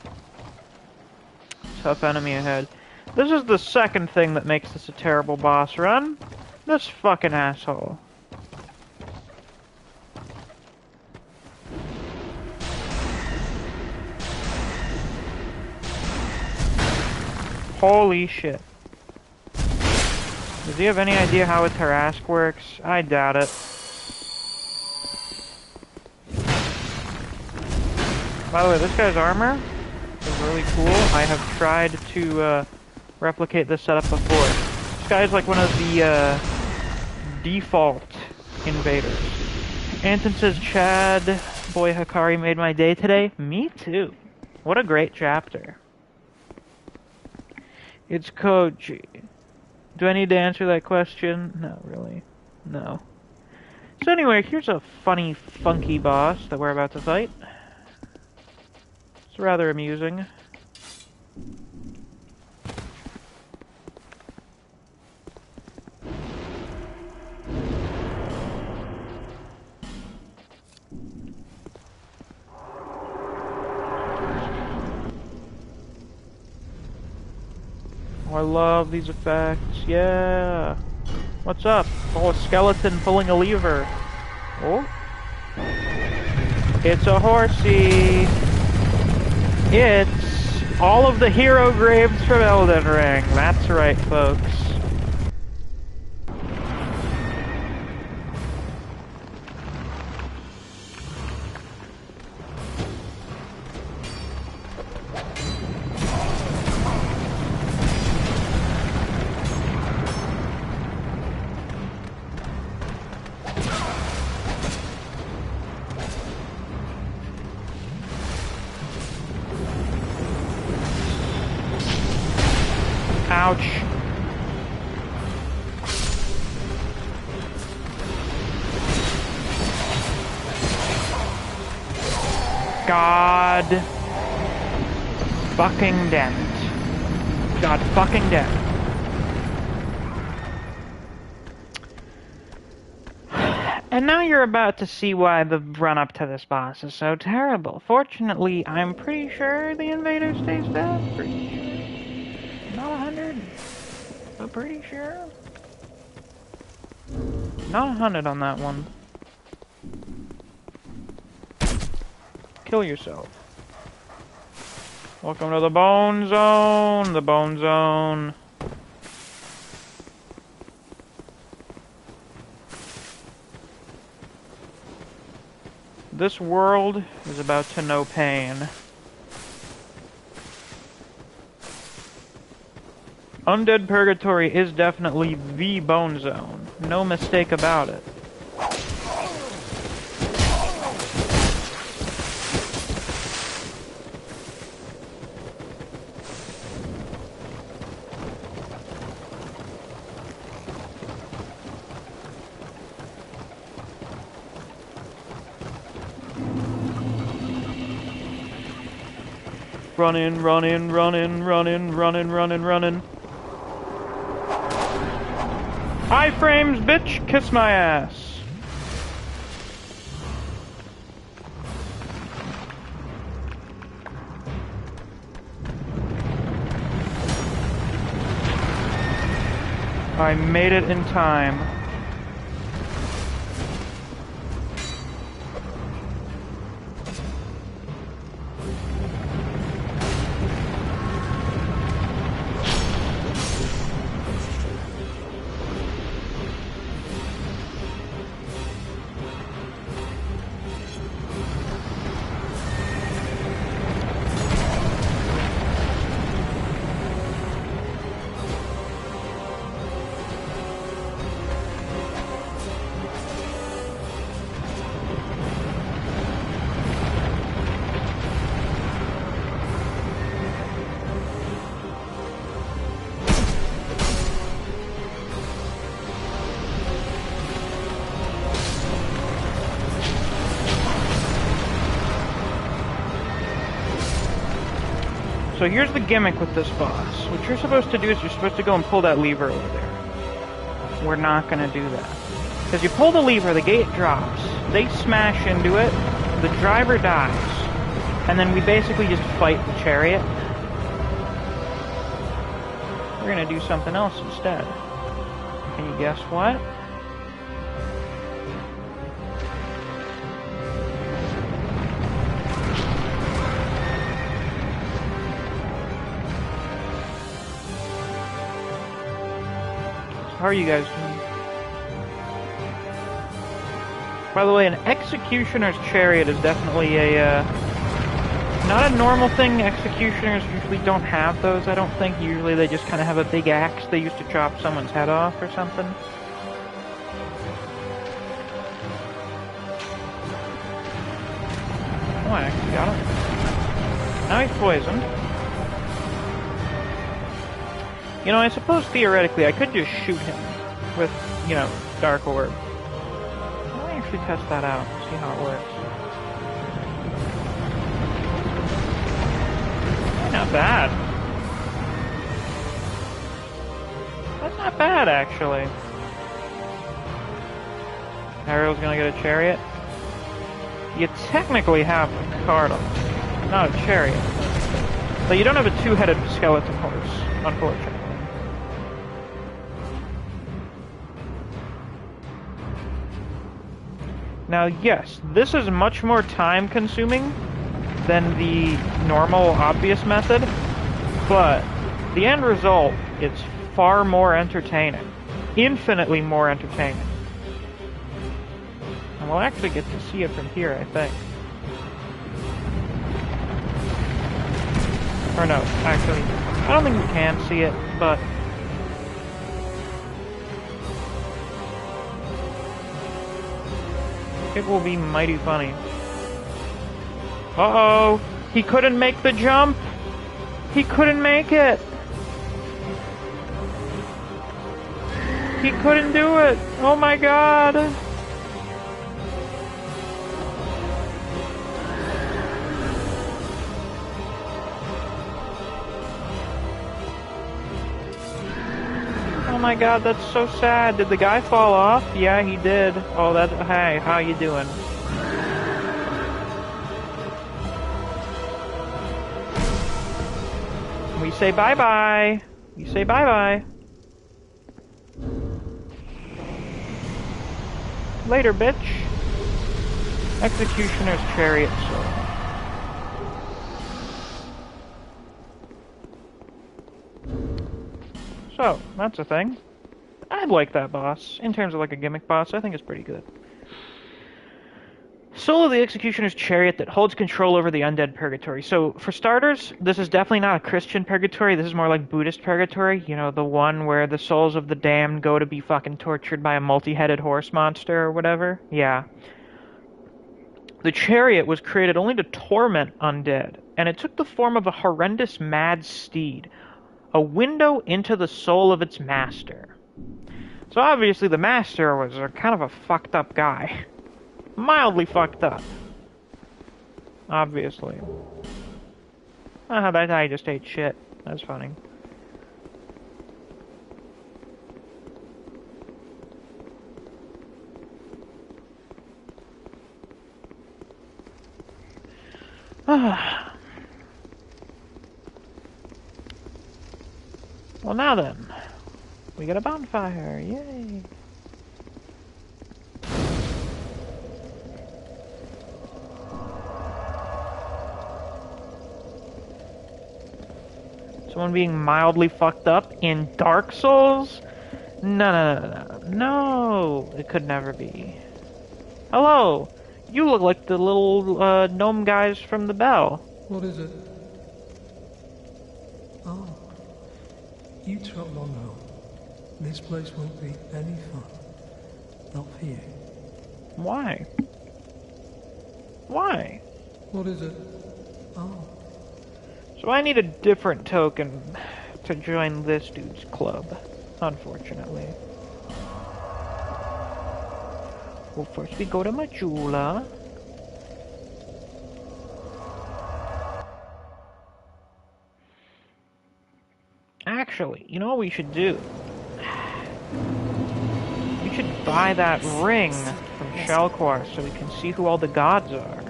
Tough enemy ahead. This is the second thing that makes this a terrible boss run. This fucking asshole. Holy shit. Does he have any idea how a Tarrasque works? I doubt it. By the way, this guy's armor is really cool. I have tried to replicate this setup before. This guy's like one of the default invaders. Anton says, Chad, boy Hikari made my day today. Me too. What a great chapter. It's Koji. Do I need to answer that question? Not really. No. So anyway, here's a funny, funky boss that we're about to fight. It's rather amusing. Oh, I love these effects. Yeah. What's up? Oh, a skeleton pulling a lever. Oh. It's a horsey. It's all of the hero graves from Elden Ring. That's right, folks. Ouch. God fucking damn it. God fucking damn it. And now you're about to see why the run-up to this boss is so terrible. Fortunately, I'm pretty sure the invader stays dead. Pretty sure. Not 100, but pretty sure. Not 100 on that one. Kill yourself. Welcome to the Bone Zone. The Bone Zone. This world is about to know pain. Undead Purgatory is definitely the Bone Zone. No mistake about it. Running, running, running, running, running, running, running. Iframes, bitch! Kiss my ass. I made it in time. So here's the gimmick with this boss. What you're supposed to do is you're supposed to go and pull that lever over there. We're not gonna do that. Because you pull the lever, the gate drops, they smash into it, the driver dies, and then we basically just fight the chariot. We're gonna do something else instead. Can you guess what? How are you guys doing? By the way, an executioner's chariot is definitely a, not a normal thing. Executioners usually don't have those, I don't think. Usually they just kind of have a big axe they used to chop someone's head off or something. Oh, I actually got him. Now he's poisoned. You know, I suppose theoretically I could just shoot him with, you know, Dark Orb. Let me actually test that out, see how it works. Not bad. That's not bad, actually. Ariel's gonna get a chariot. You technically have a card on it, not a chariot. But you don't have a two-headed skeleton horse, unfortunately. Now, yes, this is much more time-consuming than the normal, obvious method, but the end result is far more entertaining. Infinitely more entertaining. And we'll actually get to see it from here, I think. Or no, actually, I don't think we can see it, but... it will be mighty funny. Uh-oh! He couldn't make the jump! He couldn't make it! He couldn't do it! Oh my god! Oh my god, that's so sad. Did the guy fall off? Yeah, he did. Oh, that. Hey, how you doing? We say bye-bye. We say bye-bye. Later, bitch. Executioner's Chariot Soul. So, that's a thing. I'd like that boss. In terms of like a gimmick boss, I think it's pretty good. Soul of the Executioner's Chariot that holds control over the undead purgatory. So, for starters, this is definitely not a Christian purgatory. This is more like Buddhist purgatory. You know, the one where the souls of the damned go to be fucking tortured by a multi-headed horse monster or whatever. Yeah. The chariot was created only to torment undead, and it took the form of a horrendous mad steed, a window into the soul of its master. So obviously the master was a kind of a fucked up guy. Mildly fucked up. Obviously. That guy just ate shit. That's funny. Well, now then, we got a bonfire, yay! Someone being mildly fucked up in Dark Souls? No, it could never be. Hello! You look like the little gnome guys from the bell. What is it? Oh. You trot along home. This place won't be any fun. Not for you. Why? Why? What is it? Oh. So I need a different token to join this dude's club, unfortunately. Well, first we go to Majula. Actually, you know what we should do? We should buy that ring from Shellcore so we can see who all the gods are.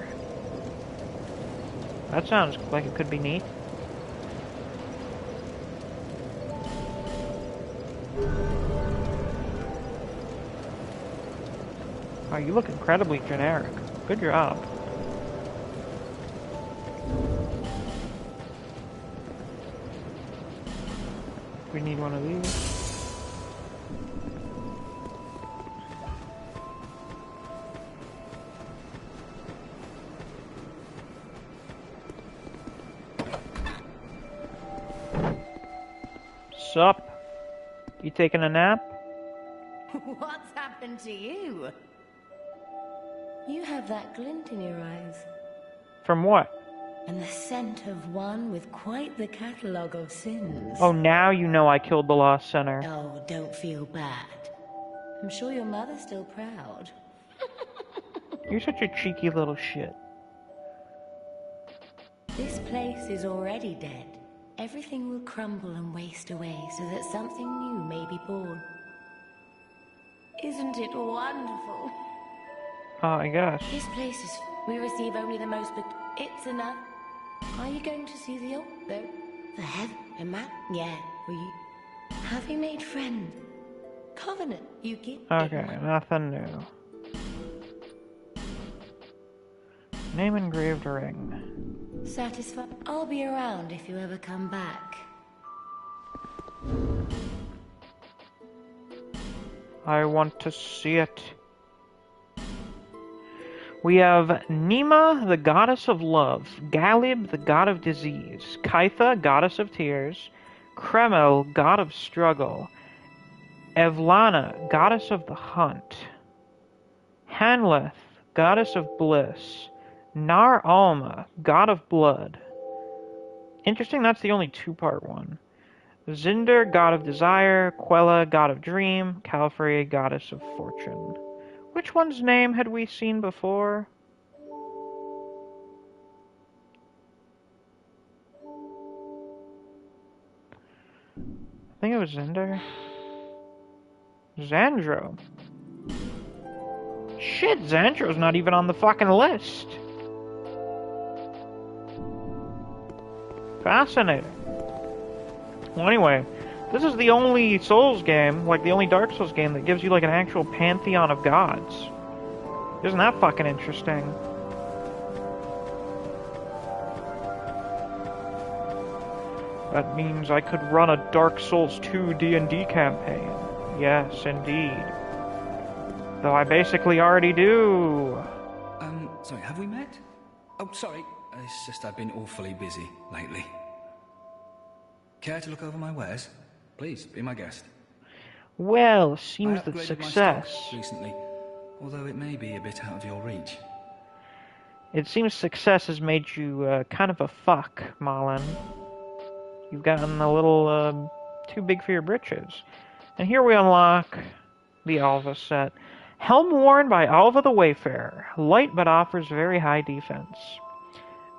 That sounds like it could be neat. Oh, you look incredibly generic. Good job. We need one of these. Sup? You taking a nap? What's happened to you? You have that glint in your eyes. From what? And the scent of one with quite the catalogue of sins. Oh, now you know I killed the Lost Center. Oh, don't feel bad. I'm sure your mother's still proud. You're such a cheeky little shit. This place is already dead. Everything will crumble and waste away so that something new may be born. Isn't it wonderful? I guess. This place is... We receive only the most, but it's enough. Are you going to see the old... the heaven and man? Yeah, will you? Have you made friends? Covenant, you get... Okay, nothing new. Name engraved ring. Satisfied? I'll be around if you ever come back. I want to see it. We have Nima, the goddess of love, Galib, the god of disease, Kaitha, goddess of tears, Kremel, god of struggle, Evlana, goddess of the hunt, Hanleth, goddess of bliss, Nar Alma, god of blood. Interesting, that's the only two-part one. Zinder, god of desire, Quella, god of dream, Calfrey, goddess of fortune. Which one's name had we seen before? I think it was Zinder. Xandro. Shit, Xandro's not even on the fucking list. Fascinating. Well, anyway, this is the only Souls game, like the only Dark Souls game that gives you like an actual pantheon of gods. Isn't that fucking interesting? That means I could run a Dark Souls 2 D&D campaign. Yes, indeed. Though I basically already do. Sorry, have we met? Oh, sorry. It's just I've been awfully busy lately. Care to look over my wares? Please, be my guest. Well, seems that I upgraded success... my stock recently, although it may be a bit out of your reach. It seems success has made you kind of a fuck, Malin. You've gotten a little too big for your britches. And here we unlock the Alva set. Helm worn by Alva the Wayfarer. Light but offers very high defense.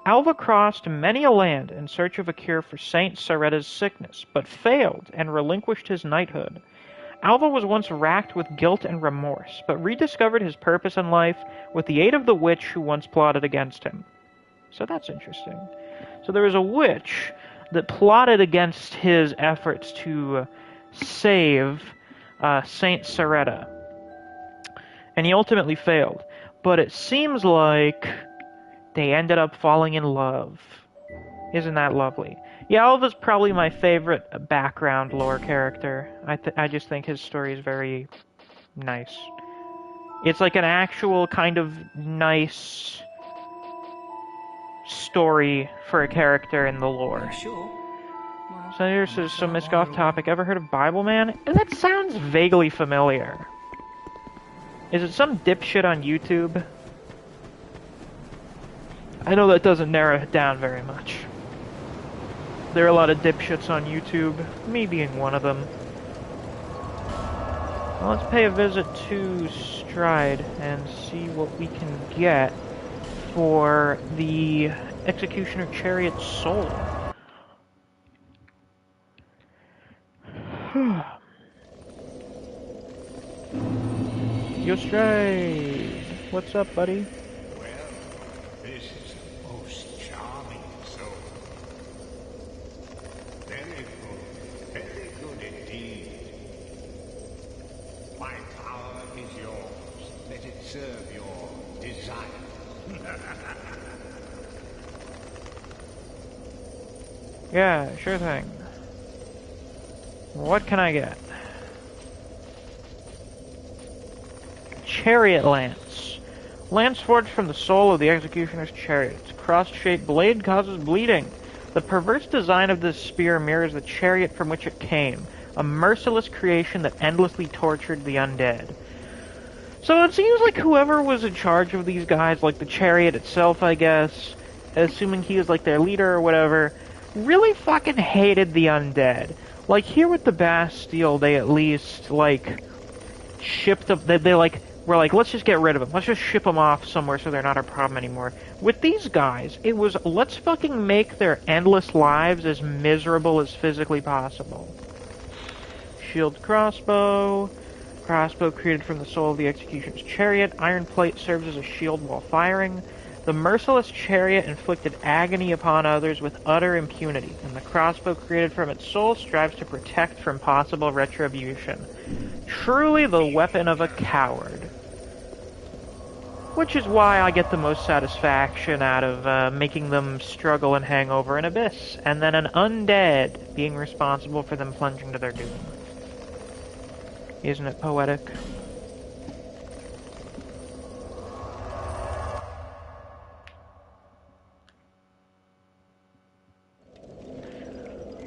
Alva crossed many a land in search of a cure for Saint Saretta's sickness, but failed and relinquished his knighthood. Alva was once racked with guilt and remorse, but rediscovered his purpose in life with the aid of the witch who once plotted against him. So that's interesting. So there was a witch that plotted against his efforts to save Saint Saretta. And he ultimately failed. But it seems like they ended up falling in love. Isn't that lovely? Yeah, Alva's probably my favorite background lore character. I just think his story is very nice. It's like an actual kind of nice story for a character in the lore. Sure. Well, So here's some Misc off topic. Ever heard of Bible Man? That sounds vaguely familiar. Is it some dipshit on YouTube? I know that doesn't narrow it down very much. There are a lot of dipshits on YouTube, me being one of them. Well, let's pay a visit to Stride and see what we can get for the Executioner Chariot Soul. You strayed. What's up, buddy? Well, this is a most charming soul. Very good indeed. My power is yours. Let it serve your desire. Yeah, sure thing. What can I get? Chariot Lance. Lance forged from the soul of the executioner's chariot. Its cross-shaped blade causes bleeding. The perverse design of this spear mirrors the chariot from which it came, a merciless creation that endlessly tortured the undead. So it seems like whoever was in charge of these guys, like the chariot itself, I guess, assuming he was like their leader or whatever, really fucking hated the undead. Like, here with the Bastille, they at least, like, shipped them, they like, were like, let's just get rid of them. Let's just ship them off somewhere so they're not a problem anymore. With these guys, it was, let's fucking make their endless lives as miserable as physically possible. Shield crossbow. Crossbow created from the soul of the executioner's chariot. Iron plate serves as a shield while firing. The merciless chariot inflicted agony upon others with utter impunity, and the crossbow created from its soul strives to protect from possible retribution. Truly the weapon of a coward. Which is why I get the most satisfaction out of making them struggle and hang over an abyss, and then an undead being responsible for them plunging to their doom. Isn't it poetic?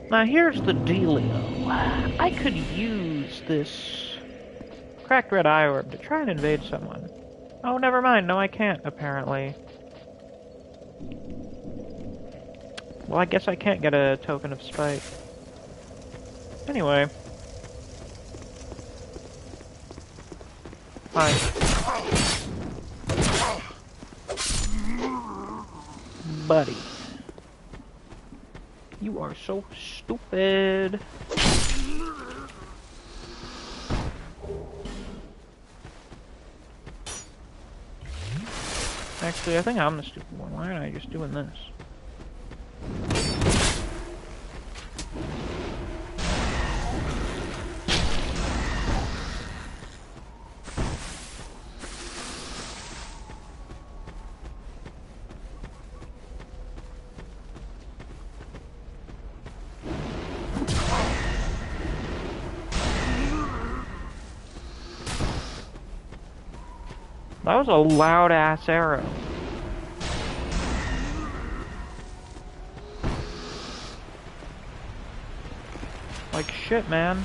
Now here's the dealio. I could use this cracked red eye orb to try and invade someone. Oh, never mind. No, I can't, apparently. Well, I guess I can't get a token of spite. Anyway. Fine. Buddy. You are so stupid. Actually, I think I'm the stupid one. Why aren't I just doing this? That was a loud-ass arrow. Like shit, man.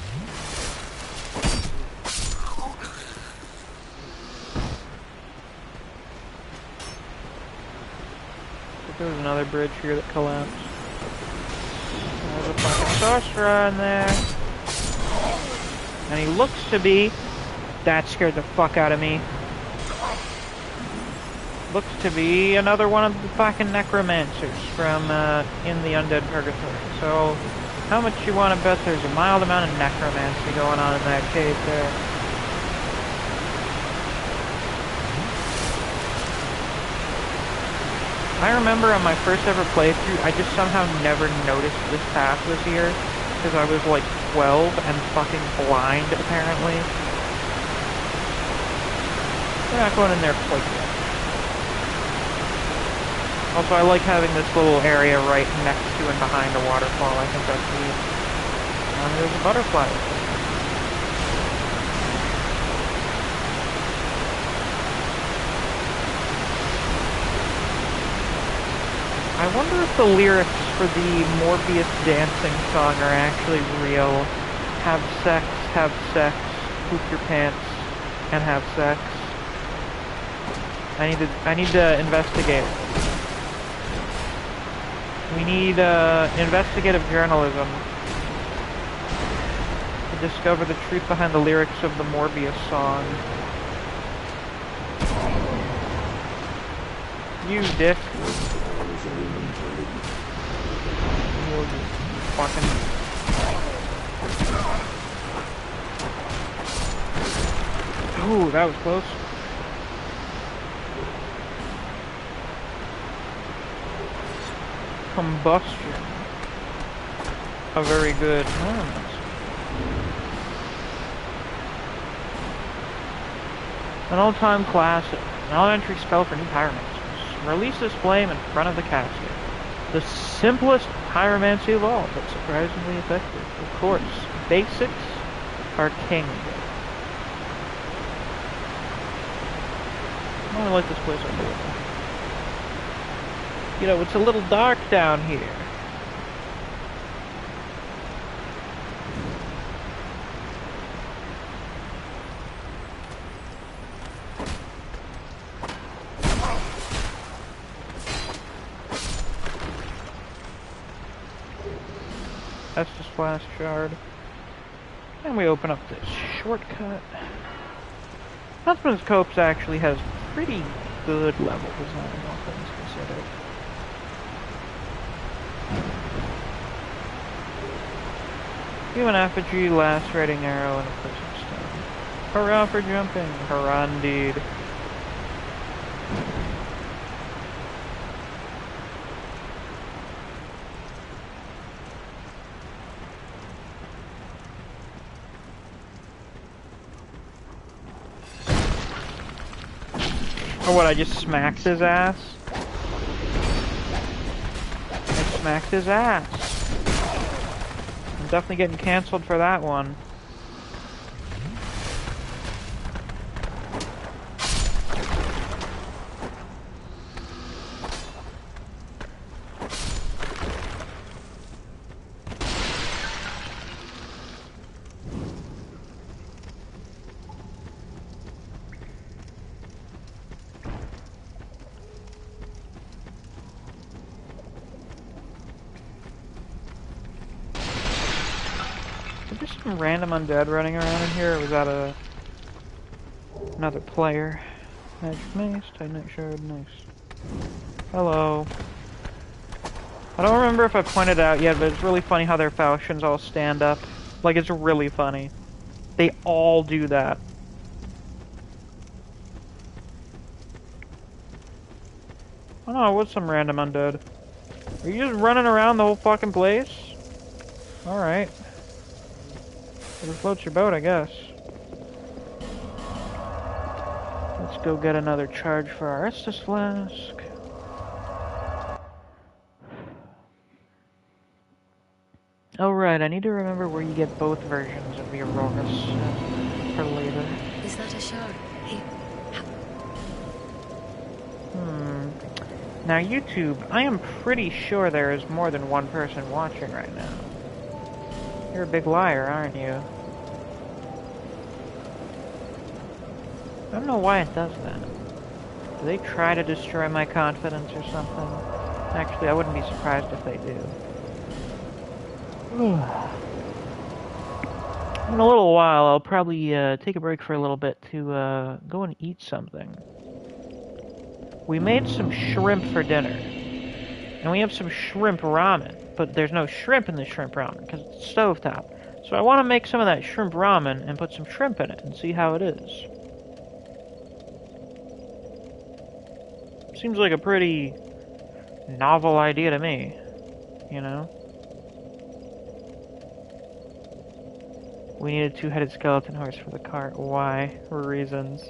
But there was another bridge here that collapsed. There's a fucking sorcerer in there. And he looks to be... That scared the fuck out of me. Looks to be another one of the fucking necromancers from in the Undead Purgatory. So, how much you want to bet there's a mild amount of necromancy going on in that cave there? I remember on my first ever playthrough, I just somehow never noticed this path was here, because I was like 12 and fucking blind, apparently. We're not going in there quite yet. Also, I like having this little area right next to and behind a waterfall. I think that's neat. There's a butterfly. I wonder if the lyrics for the Morbius dancing song are actually real. Have sex, poop your pants, and have sex. I need to investigate. We need investigative journalism to discover the truth behind the lyrics of the Morbius song. You dick. Fucking... Ooh, that was close. Combustion. A very good moment. An old-time classic. An elementary spell for new pyromancers. Release this flame in front of the casket. The simplest pyromancy of all, but surprisingly effective. Of course, basics are king. I want to light this place up a little. You know, it's a little dark down here. That's the splash shard. And we open up this shortcut. Huntsman's Copes actually has pretty good level design, all things considered. Human effigy, lacerating arrow, and a prison stone. Hurrah for jumping! Hurrah indeed. Or what, I just smacked his ass? I smacked his ass. I'm definitely getting cancelled for that one. Is there some random undead running around in here, or was that another player? Magic mace, titanite shard, nice. Hello. I don't remember if I pointed out yet, but it's really funny how their falchions all stand up. Like, it's really funny. They all do that. Oh no, what's some random undead? Are you just running around the whole fucking place? Alright. Whatever floats your boat, I guess. Let's go get another charge for our Estus Flask. Oh right, I need to remember where you get both versions of the Aurorus for later. Is that a shard? Now YouTube, I am pretty sure there is more than one person watching right now. You're a big liar, aren't you? I don't know why it does that. Do they try to destroy my confidence or something? Actually, I wouldn't be surprised if they do. In a little while, I'll probably take a break for a little bit to go and eat something. We made some shrimp for dinner. And we have some shrimp ramen. But there's no shrimp in the shrimp ramen because it's stovetop. So I want to make some of that shrimp ramen and put some shrimp in it and see how it is. Seems like a pretty novel idea to me, you know? We need a two-headed skeleton horse for the cart. Why? Reasons.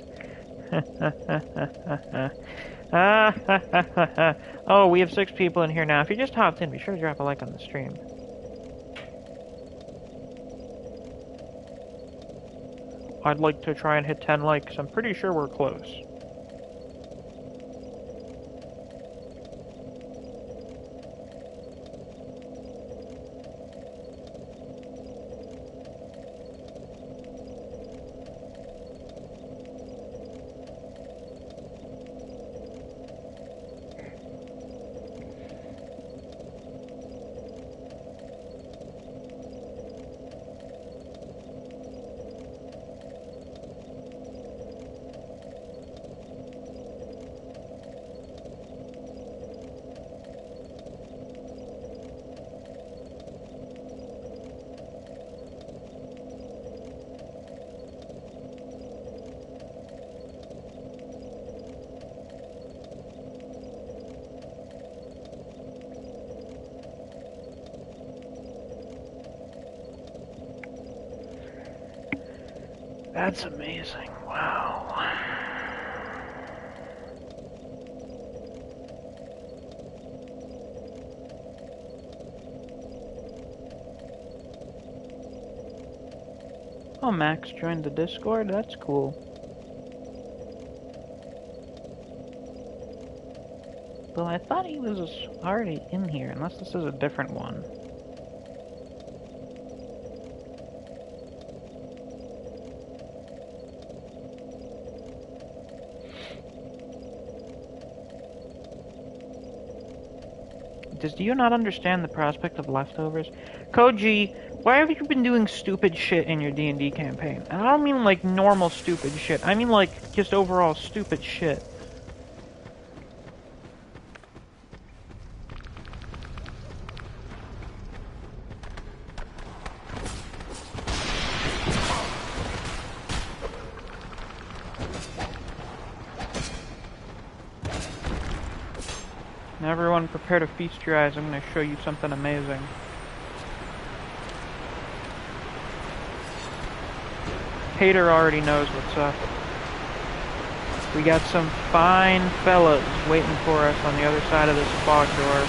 Oh, we have 6 people in here now. If you just hopped in, be sure to drop a like on the stream. I'd like to try and hit 10 likes. I'm pretty sure we're close. That's amazing. Wow. Oh, Max joined the Discord? That's cool. Well, I thought he was already in here, unless this is a different one. Do you not understand the prospect of leftovers? Koji, why have you been doing stupid shit in your D&D campaign? And I don't mean like normal stupid shit. I mean like just overall stupid shit. Everyone prepare to feast your eyes. I'm going to show you something amazing. Hater already knows what's up. We got some fine fellas waiting for us on the other side of this fog door.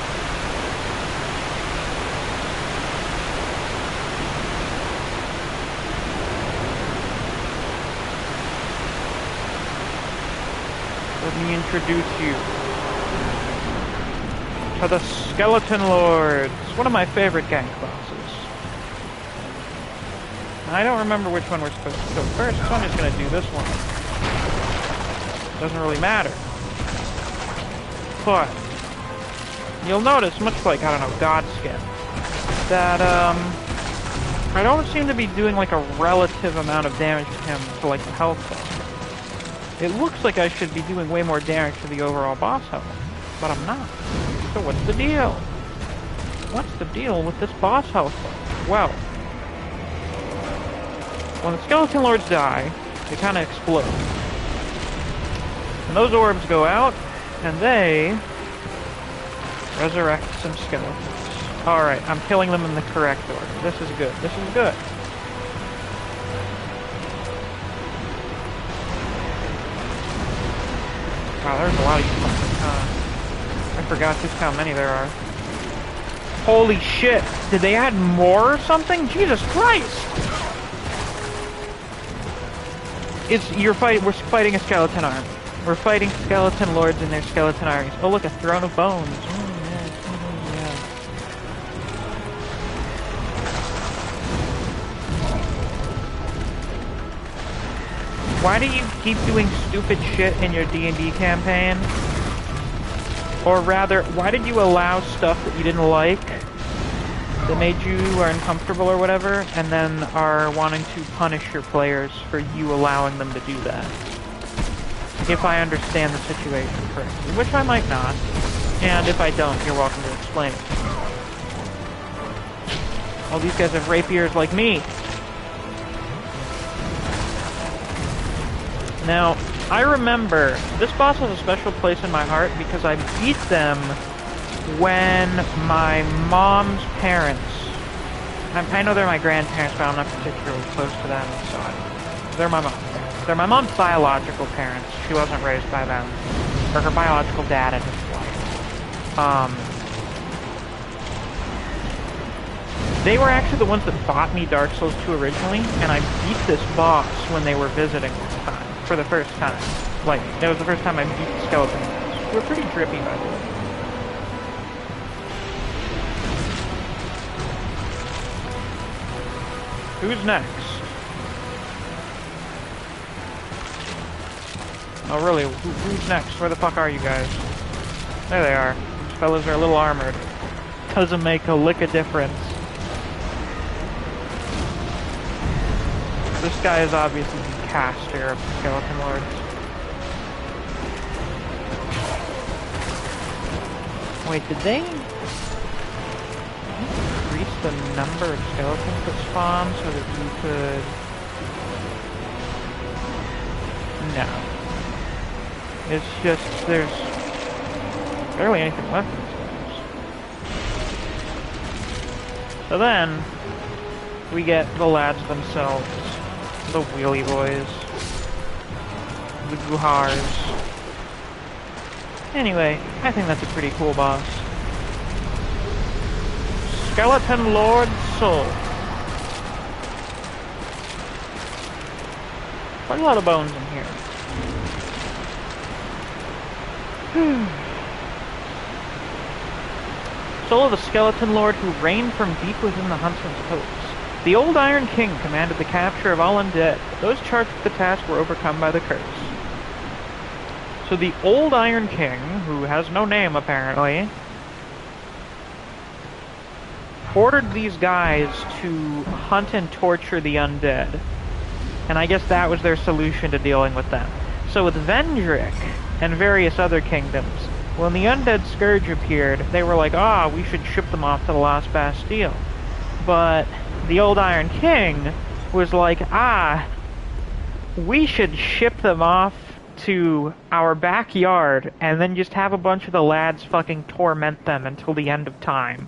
Let me introduce you to the Skeleton Lords, one of my favorite gank bosses. I don't remember which one we're supposed to go first, so I'm just going to do this one. Doesn't really matter. But you'll notice, much like, I don't know, Godskin, that I don't seem to be doing like a relative amount of damage to him for like the health buff. It looks like I should be doing way more damage to the overall boss health, but I'm not. So what's the deal? What's the deal with this boss health buff? Well, when the Skeleton Lords die, they kind of explode. And those orbs go out, and they resurrect some skeletons. Alright, I'm killing them in the correct order. This is good. This is good. Wow, there's a lot of you fucking, I forgot just how many there are. Holy shit! Did they add more or something? Jesus Christ! We're fighting a skeleton army. We're fighting skeleton lords and their skeleton armies. Oh look, a throne of bones. Yeah. Why do you keep doing stupid shit in your D&D campaign? Or rather, why did you allow stuff that you didn't like, that made you uncomfortable or whatever, and then are wanting to punish your players for you allowing them to do that? If I understand the situation correctly, which I might not, and if I don't, you're welcome to explain it. All these guys have rapiers like me. Now, I remember, this boss has a special place in my heart because I beat them when my mom's parents, I know they're my grandparents, but I'm not particularly close to them, so they're my mom's parents. They're my mom's biological parents. She wasn't raised by them. Or her biological dad and his wife. They were actually the ones that bought me Dark Souls 2 originally, and I beat this boss when they were visiting this time. For the first time. Like, it was the first time I beat the skeleton boss. We're pretty drippy, by the way. Who's next? Oh, really? Who's next? Where the fuck are you guys? There they are. These fellas are a little armored. Doesn't make a lick of difference. This guy is obviously the caster of the Skeleton Lords. Wait, did they increase the number of skeletons that spawn so that you could... No. It's just, there's barely anything left in these guys. So then, we get the lads themselves. The wheelie boys. The Guhars. Anyway, I think that's a pretty cool boss. Skeleton Lord Soul. Quite a lot of bones in here. Soul of the Skeleton Lord who reigned from deep within the Huntsman's hopes. The old Iron King commanded the capture of all undead, but those charged with the task were overcome by the curse. So the old Iron King, who has no name apparently, ordered these guys to hunt and torture the undead. And I guess that was their solution to dealing with them. So with Vendrick and various other kingdoms, when the Undead Scourge appeared, they were like, we should ship them off to the Lost Bastille. But the old Iron King was like, we should ship them off to our backyard and then just have a bunch of the lads fucking torment them until the end of time.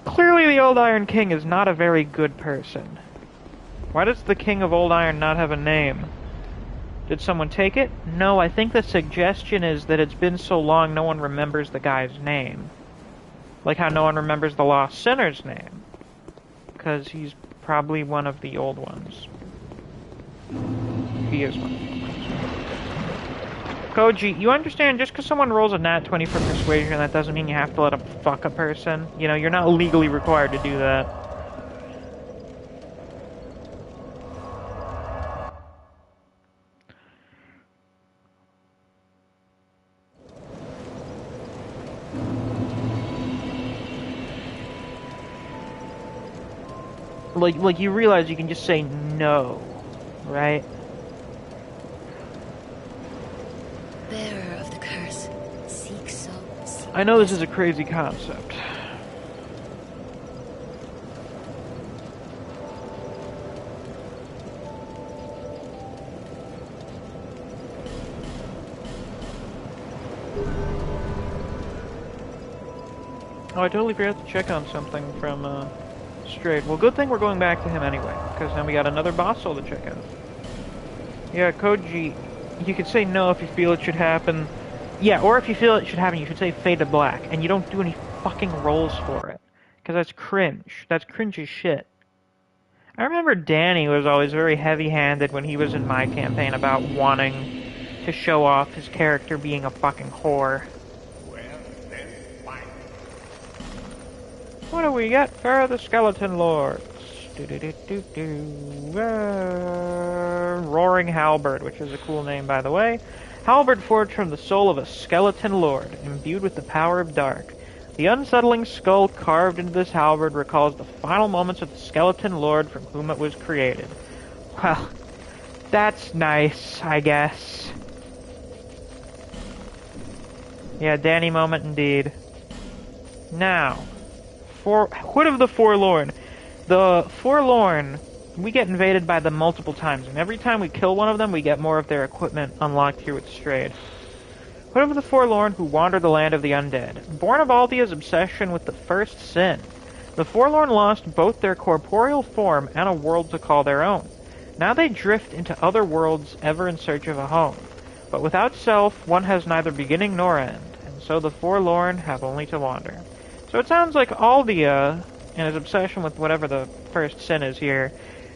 Clearly the old Iron King is not a very good person. Why does the King of Old Iron not have a name? Did someone take it? No, I think the suggestion is that it's been so long no one remembers the guy's name. Like how no one remembers the Lost Sinner's name. Because he's probably one of the old ones. He is one. Koji, you understand, just because someone rolls a nat 20 for persuasion, that doesn't mean you have to let them fuck a person. You know, you're not legally required to do that. Like you realize you can just say no, right? Bearer of the curse, seek souls. I know this is a crazy concept. Oh, I totally forgot to check on something from, Straight. Well, good thing we're going back to him anyway, because now we got another boss soul to check out. Yeah, Koji, you could say no if you feel it should happen. Yeah, or if you feel it should happen, you should say fade to black, and you don't do any fucking rolls for it. Because that's cringe. That's cringe as shit. I remember Danny was always very heavy-handed when he was in my campaign about wanting to show off his character being a fucking whore. What do we got for the Skeleton Lords? Roaring Halberd, which is a cool name, by the way. Halberd forged from the soul of a skeleton lord, imbued with the power of dark. The unsettling skull carved into this halberd recalls the final moments of the skeleton lord from whom it was created. Well, that's nice, I guess. Yeah, Danny moment indeed. Now, Hood of the Forlorn. The Forlorn, we get invaded by them multiple times, and every time we kill one of them, we get more of their equipment unlocked here with Strayed. Hood of the Forlorn who wander the land of the undead. Born of Aldia's obsession with the first sin, the Forlorn lost both their corporeal form and a world to call their own. Now they drift into other worlds, ever in search of a home. But without self, one has neither beginning nor end, and so the Forlorn have only to wander. So it sounds like Aldia, and his obsession with whatever the first sin is here,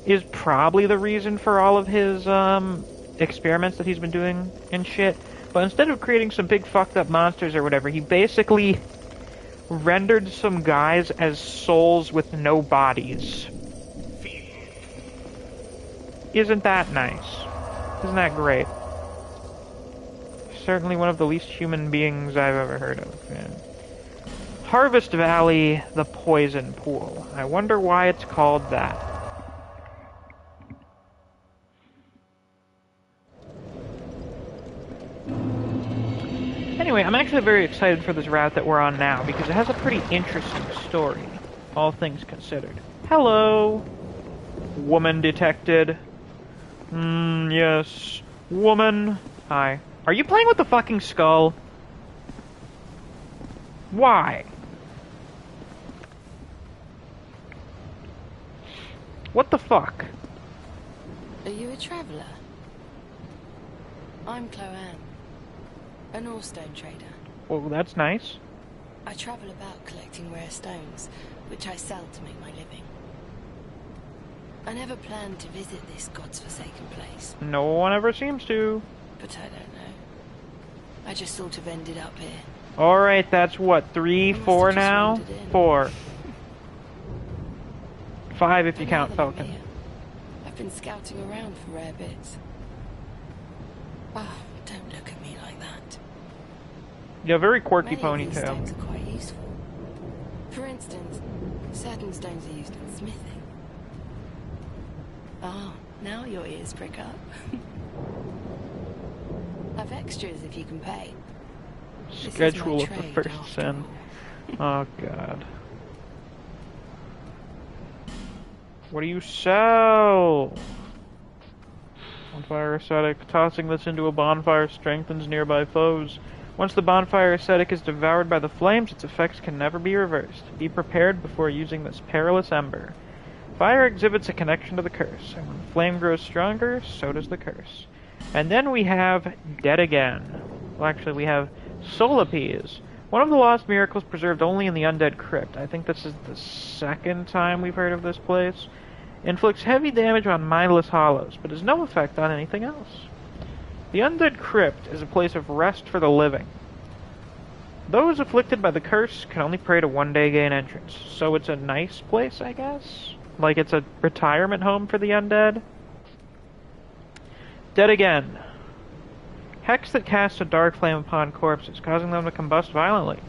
is probably the reason for all of his experiments that he's been doing and shit. But instead of creating some big fucked up monsters or whatever, he basically rendered some guys as souls with no bodies. Isn't that nice? Isn't that great? Certainly one of the least human beings I've ever heard of, yeah. Harvest Valley, the Poison Pool. I wonder why it's called that. Anyway, I'm actually very excited for this route that we're on now, because it has a pretty interesting story, all things considered. Hello! Woman detected. Yes. Woman. Hi. Are you playing with the fucking skull? Why? What the fuck? Are you a traveller? I'm Chloanne, an Orstone trader. Well, that's nice. I travel about collecting rare stones, which I sell to make my living. I never planned to visit this god's forsaken place. No one ever seems to. But I don't know. I just sort of ended up here. Alright, that's what, 3, 4 now? 4. 5 if you count Falcon. I've been scouting around for rare bits. Oh, don't look at me like that. Yeah, very quirky Many of these ponytail. stones are quite useful. For instance, certain stones are used in smithing. Oh, now your ears prick up. I've extras if you can pay. Schedule of the first sin. Oh god. What do you sell? Bonfire ascetic. Tossing this into a bonfire strengthens nearby foes. Once the bonfire ascetic is devoured by the flames, its effects can never be reversed. Be prepared before using this perilous ember. Fire exhibits a connection to the curse, and when the flame grows stronger, so does the curse. And then we have Dead Again. Well, actually, we have Solapes. One of the lost miracles preserved only in the Undead Crypt. I think this is the second time we've heard of this place. Inflicts heavy damage on mindless hollows, but has no effect on anything else. The Undead Crypt is a place of rest for the living. Those afflicted by the curse can only pray to one day gain entrance. So it's a nice place, I guess? Like it's a retirement home for the undead? Dead Again. Hex that casts a dark flame upon corpses, causing them to combust violently.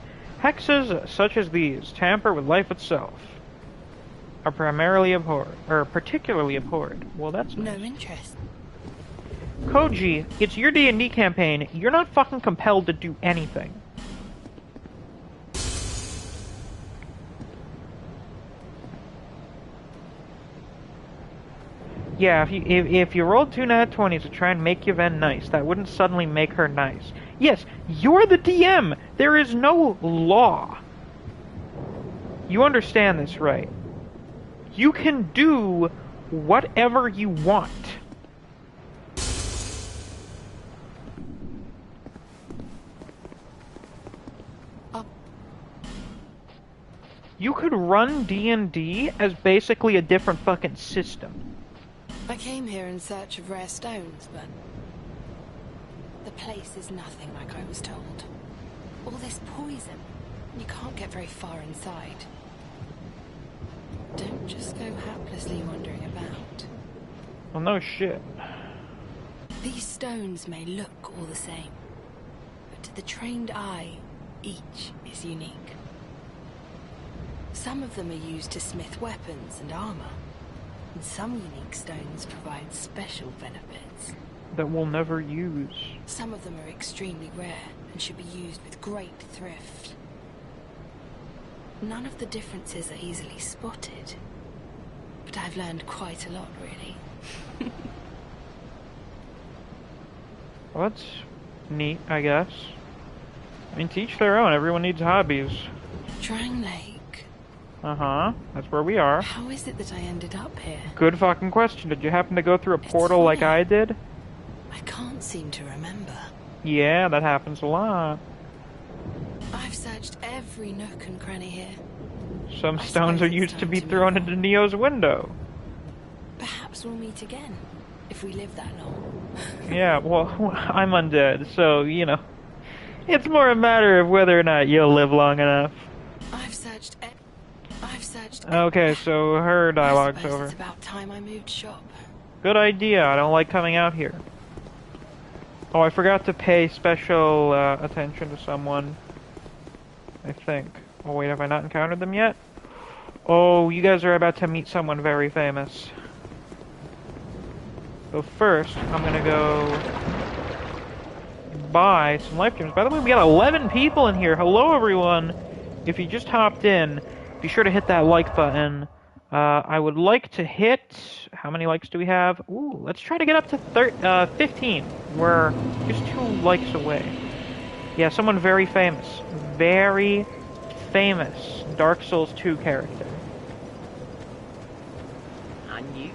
Hexes such as these tamper with life itself. Are primarily abhorred, or particularly abhorred. Well, that's nice. No interest. Koji, it's your D&D campaign. You're not fucking compelled to do anything. Yeah, if you rolled 2 nat 20s to try and make Yvonne nice, that wouldn't suddenly make her nice. Yes, you're the DM. There is no law. You understand this, right? You can do whatever you want. You could run D&D as basically a different fucking system. I came here in search of rare stones, but the place is nothing like I was told. All this poison, you can't get very far inside. Don't just go haplessly wandering about. Well, no shit. These stones may look all the same, but to the trained eye, each is unique. Some of them are used to smith weapons and armor, and some unique stones provide special benefits. That we'll never use. Some of them are extremely rare and should be used with great thrift. None of the differences are easily spotted, but I've learned quite a lot, really. Well, that's neat, I guess. I mean, to each their own. Everyone needs hobbies. Drang Lake. Uh-huh. That's where we are. How is it that I ended up here? Good fucking question. Did you happen to go through a portal like I did? I can't seem to remember. Yeah, that happens a lot. I've searched every nook and cranny here. Some stones are used to be thrown into Neo's window. Perhaps we'll meet again, if we live that long. Yeah, well, I'm undead, so, you know. It's more a matter of whether or not you'll live long enough. I've searched. Okay, so her dialogue's over. It's about time I moved shop. Good idea. I don't like coming out here. Oh, I forgot to pay special attention to someone. I think. Oh, wait, have I not encountered them yet? Oh, you guys are about to meet someone very famous. So first, I'm gonna go buy some life gems. By the way, we got 11 people in here. Hello, everyone. If you just hopped in, be sure to hit that like button. I would like to hit... How many likes do we have? Ooh, let's try to get up to 15. We're just 2 likes away. Yeah, someone very famous. Very famous Dark Souls 2 character. on you.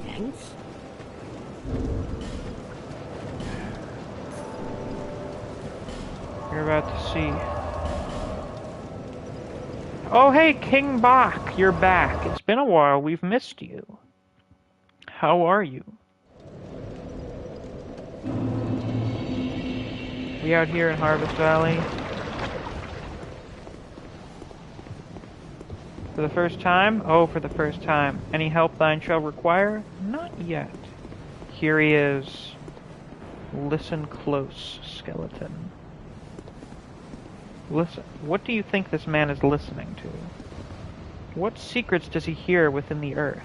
Thanks. You're about to see. Oh, hey, King Bach, you're back. It's been a while. We've missed you. How are you? We out here in Harvest Valley. For the first time? Oh, for the first time. Any help thine shall require? Not yet. Here he is. Listen close, skeleton. Listen. What do you think this man is listening to? What secrets does he hear within the earth?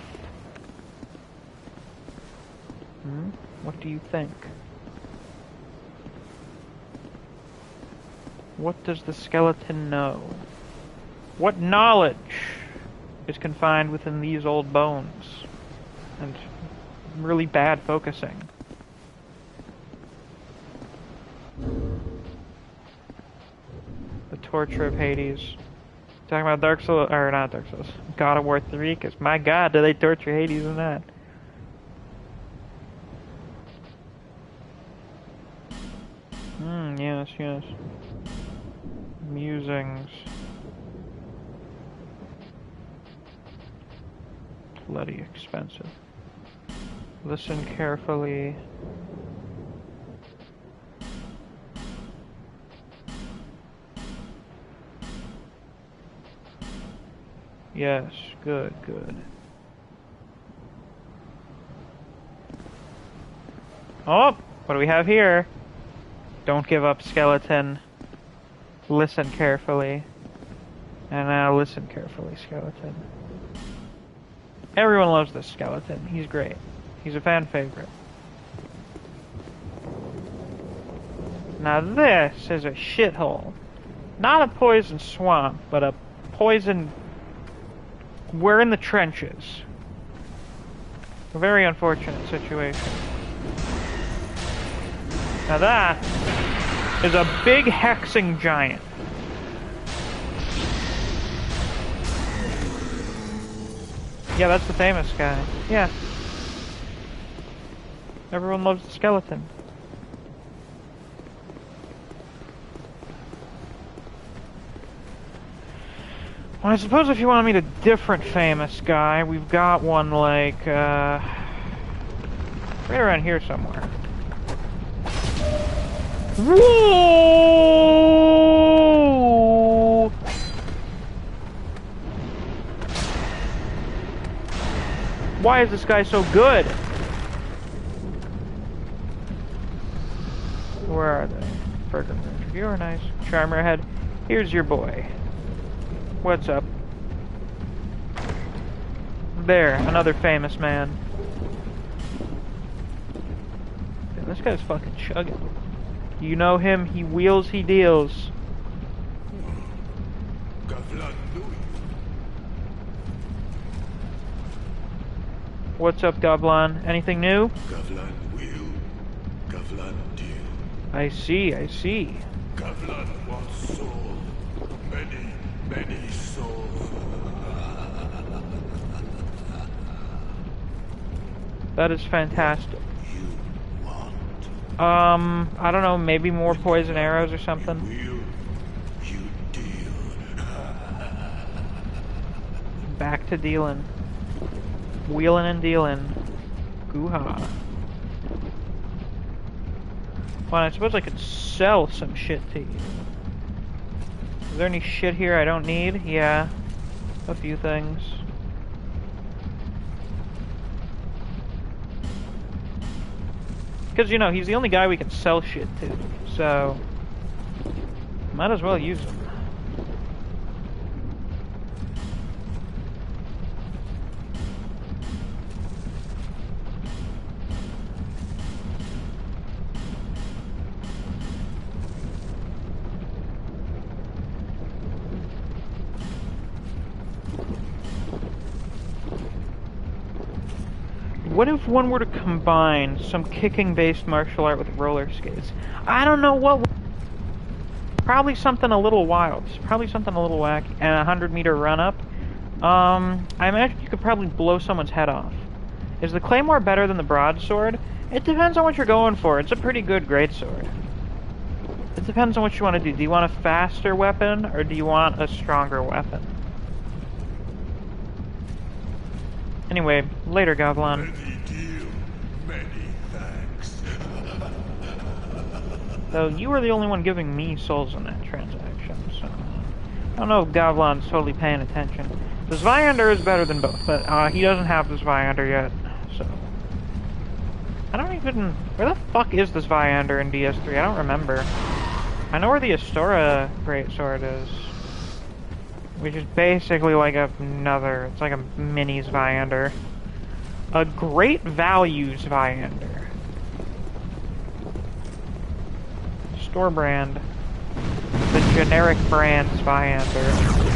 What do you think? What does the skeleton know? What knowledge is confined within these old bones? And really bad focusing. The torture of Hades. Talking about Dark Souls, or not Dark Souls, God of War 3, because my god, do they torture Hades in that. Yes, yes. Musings. Bloody expensive. Listen carefully. Yes, good, good. Oh, what do we have here? Don't give up, skeleton. Listen carefully. And now listen carefully, skeleton. Everyone loves this skeleton. He's great. He's a fan favorite. Now this is a shithole. Not a poison swamp, but a poison... We're in the trenches. A very unfortunate situation. Now that is a big hexing giant. Yeah, that's the famous guy. Yeah. Everyone loves the skeleton. Well, I suppose if you want to meet a different famous guy, we've got one like, right around here somewhere. Whoa! Why is this guy so good? Where are they? Fergus Reviewer, nice. Charmer ahead. Here's your boy. What's up? There, another famous man. Man, this guy's fucking chugging. You know him, he wheels, he deals. What's up, Goblin? Anything new? I see, I see. Gavlan wants soul. Many, many souls. That is fantastic. I don't know, maybe more poison arrows or something. Back to dealing. Wheeling and dealing. Goo-ha. Well, I suppose I could sell some shit to you. Is there any shit here I don't need? Yeah. A few things. Because, you know, he's the only guy we can sell shit to. So, might as well use him. What if one were to combine some kicking-based martial art with roller skates? I don't know what... probably something a little wild. It's probably something a little wacky. And a 100-meter run-up. I imagine you could probably blow someone's head off. Is the Claymore better than the Broadsword? It depends on what you're going for. It's a pretty good greatsword. It depends on what you want to do. Do you want a faster weapon, or do you want a stronger weapon? Anyway, later, Goblin. Many thanks. Though you were the only one giving me souls in that transaction, so... I don't know if Gavlon's totally paying attention. The Zweihander is better than both, but he doesn't have the Zweihander yet, so... I don't even... Where the fuck is the Zweihander in DS3? I don't remember. I know where the Astora Greatsword is. Which is basically like another... It's like a mini Zweihander. A great value Zweihander. Store brand. The generic brand Zweihander.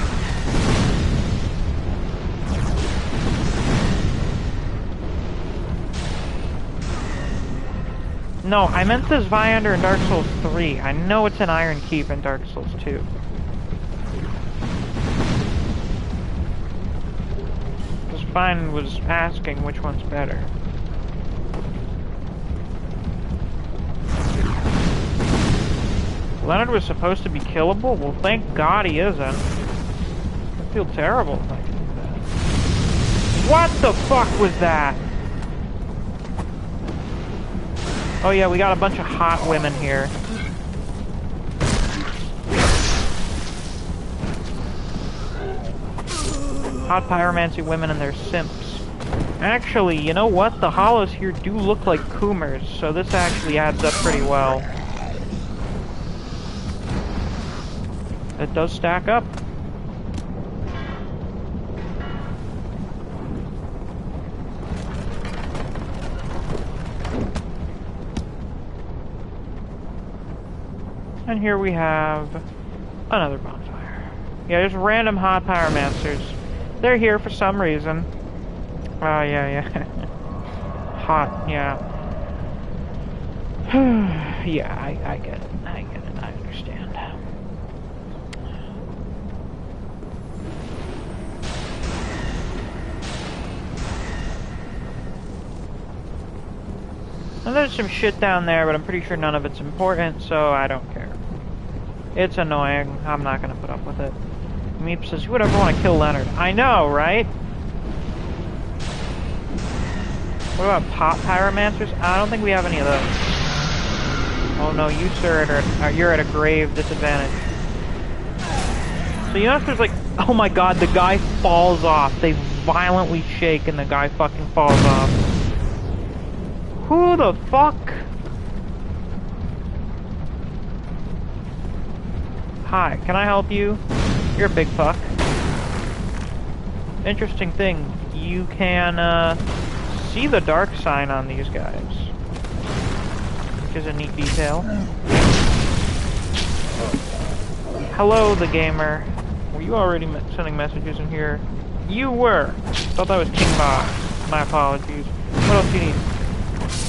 No, I meant the Zweihander in Dark Souls 3. I know it's an Iron Keep in Dark Souls 2. Spine was asking which one's better. Leonard was supposed to be killable? Well, thank God he isn't. I feel terrible thinking that. What the fuck was that? Oh yeah, we got a bunch of hot women here. Hot pyromancy women and their simps. Actually, you know what? The hollows here do look like Coomers, so this actually adds up pretty well. It does stack up. And here we have another bonfire. Yeah, there's random hot pyromancers. They're here for some reason. Oh, yeah. Hot, yeah. Yeah, I get it. I understand. And there's some shit down there, but I'm pretty sure none of it's important, so I don't care. It's annoying. I'm not gonna put up with it. Meep says, who would ever want to kill Leonard? I know, right? What about pop pyromancers? I don't think we have any of those. Oh no, you sir, you're at a grave disadvantage. So you notice there's like, oh my god, the guy falls off. They violently shake and the guy fucking falls off. Who the fuck? Hi, can I help you? You're a big fuck. Interesting thing, you can see the dark sign on these guys, which is a neat detail. Hello, the gamer. Were you already sending messages in here? You were. Thought that was King Boss. My apologies. What else do you need?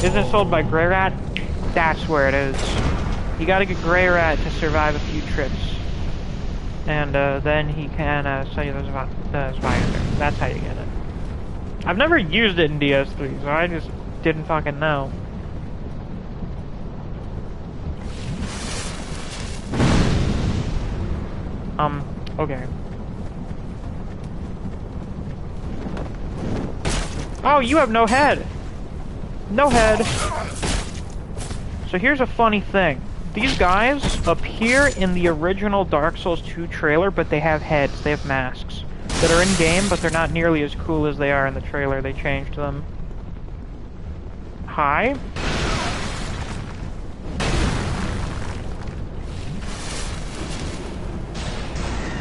Isn't it sold by Grey Rat? That's where it is. You gotta get Grey Rat to survive a few trips. And then he can sell you the Zweihander. That's how you get it. I've never used it in DS3, so I just didn't fucking know. Okay. Oh, you have no head! No head! So here's a funny thing. These guys appear in the original Dark Souls 2 trailer, but they have heads, they have masks. That are in-game, but they're not nearly as cool as they are in the trailer. They changed them. Hi?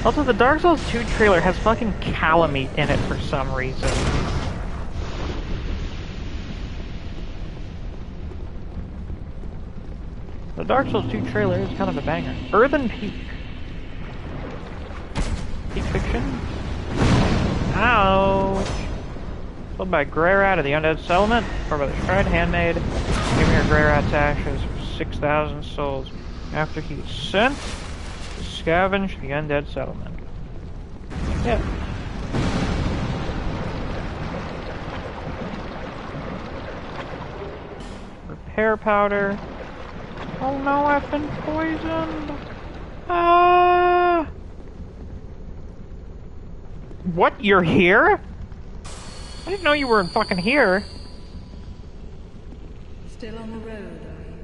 Also, the Dark Souls 2 trailer has fucking calamite in it for some reason. The Dark Souls 2 trailer is kind of a banger. Earthen Peak. Peak Fiction? Ouch! Sold by Grey Rat of the Undead Settlement, or by the Shrine Handmaid. Give me your Grey Rat's ashes for 6,000 souls. After he's sent, Scavenge the undead settlement. Yeah. Repair powder. Oh no, I've been poisoned. Ah! What? You're here? I didn't know you were fucking here. Still on the road, are you?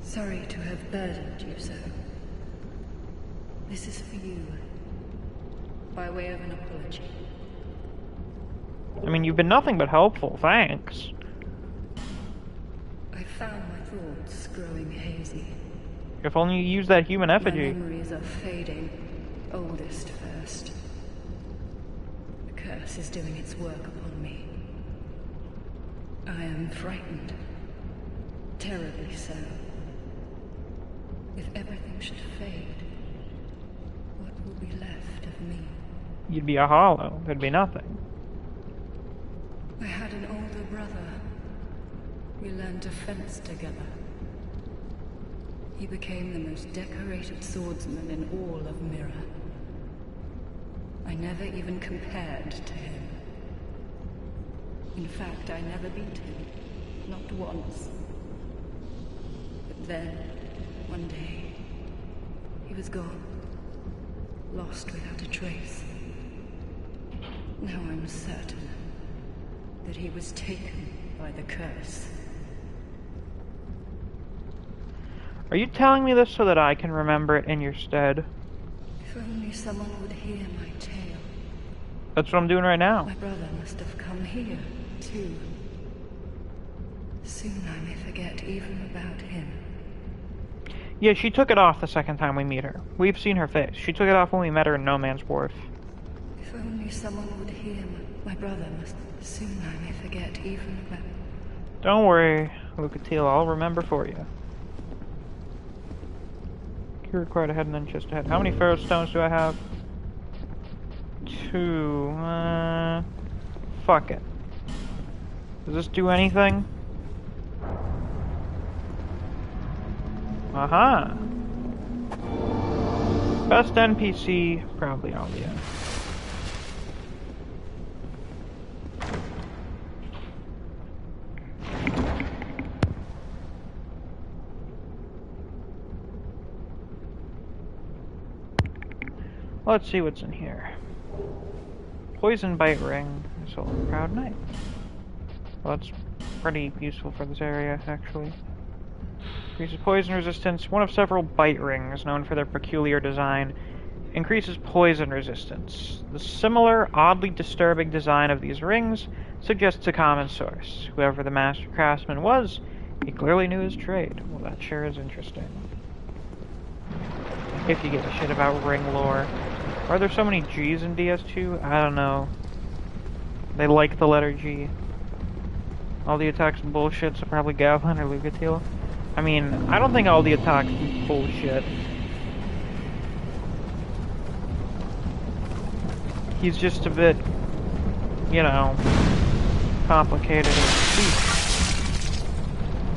Sorry to have burdened you so. This is for you, by way of an apology. I mean, you've been nothing but helpful, thanks. I found my thoughts growing hazy. If only you used that human effigy. My memories are fading, oldest first. The curse is doing its work upon me. I am frightened. Terribly so. If everything should fade, what will be left of me? You'd be a hollow. There'd be nothing. I had an older brother. We learned to fence together. He became the most decorated swordsman in all of Mirror. I never even compared to him. In fact, I never beat him. Not once. But then, one day, he was gone. Lost without a trace. Now I'm certain that he was taken by the curse. Are you telling me this so that I can remember it in your stead? If only someone would hear my tale. That's what I'm doing right now. My brother must have come here, too. Soon I may forget even about him. Yeah, she took it off the second time we meet her. We've seen her face. She took it off when we met her in No Man's Wharf. If only someone would hear my brother must... Soon I may forget even about... Don't worry, Lucatila, I'll remember for you. You required a head and then just a head. How many Pharaoh Stones do I have? 2. Fuck it. Does this do anything? Aha! Best NPC, probably Alia. Let's see what's in here. Poison Bite Ring. Soul of Proud Knight. Well, that's pretty useful for this area, actually. Increases poison resistance. One of several bite rings known for their peculiar design. Increases poison resistance. The similar, oddly disturbing design of these rings suggests a common source. Whoever the master craftsman was, he clearly knew his trade. Well, that sure is interesting. If you give a shit about ring lore. Are there so many G's in DS2? I don't know. They like the letter G. All the attacks bullshit, so probably Gavlin or Lucatila. I mean, I don't think all the attacks bullshit. He's just a bit, you know, complicated.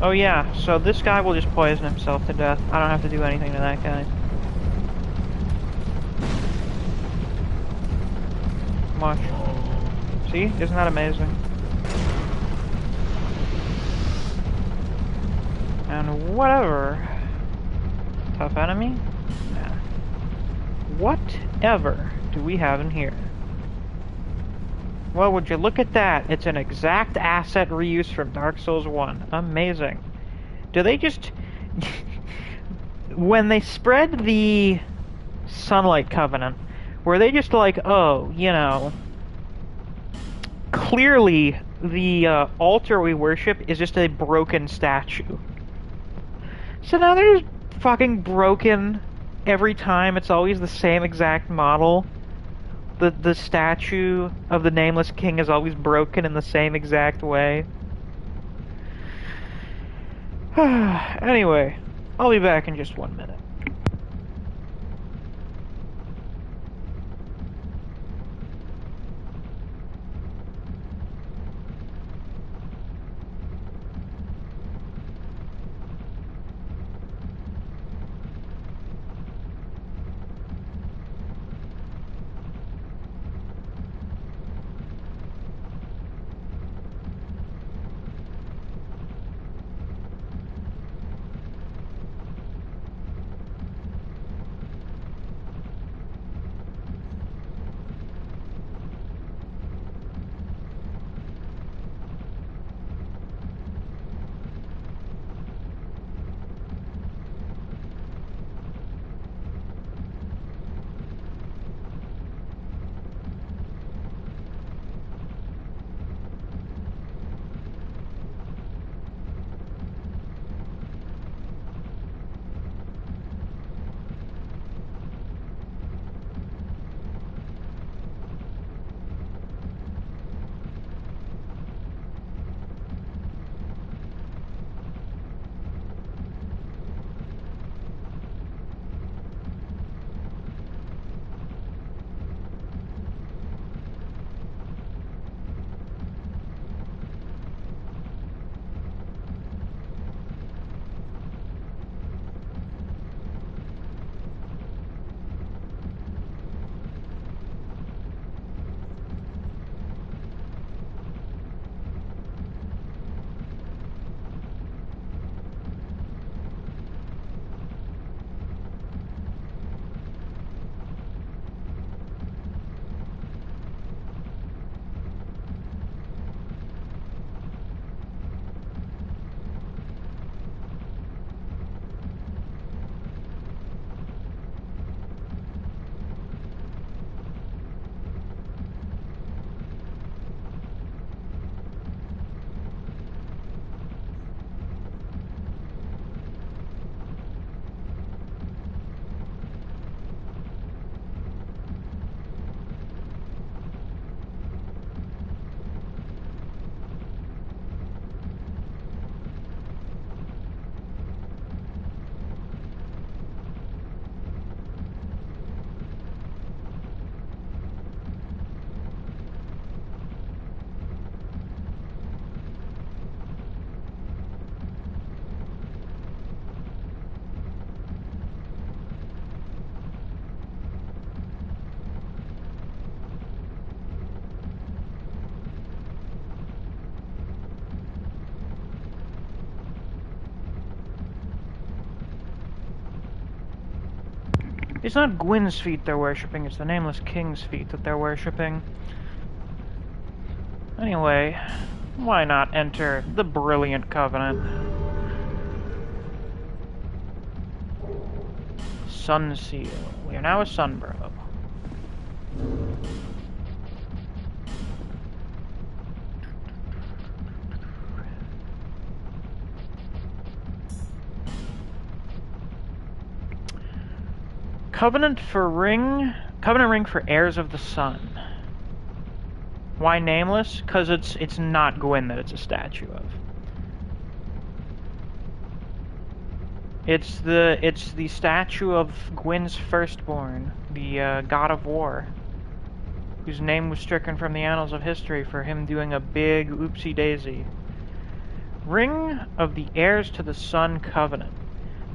Oh yeah, so this guy will just poison himself to death. I don't have to do anything to that guy. Watch. See? Isn't that amazing? And whatever. Tough enemy? Nah. Whatever do we have in here? Well, would you look at that? It's an exact asset reuse from Dark Souls 1. Amazing. Do they just... when they spread the Sunlight Covenant, were they just like, oh, you know... Clearly, the altar we worship is just a broken statue. So now they're just fucking broken every time. It's always the same exact model. The statue of the Nameless King is always broken in the same exact way. Anyway, I'll be back in just 1 minute. It's not Gwyn's feet they're worshipping, it's the Nameless King's feet that they're worshipping. Anyway, why not enter the brilliant Covenant? Sun Seal. We are now a Sunbro. Covenant ring for heirs of the sun. Why nameless? Because it's not Gwyn that it's a statue of. It's the statue of Gwyn's firstborn, the god of war, whose name was stricken from the annals of history for him doing a big oopsie daisy. Ring of the heirs to the sun covenant.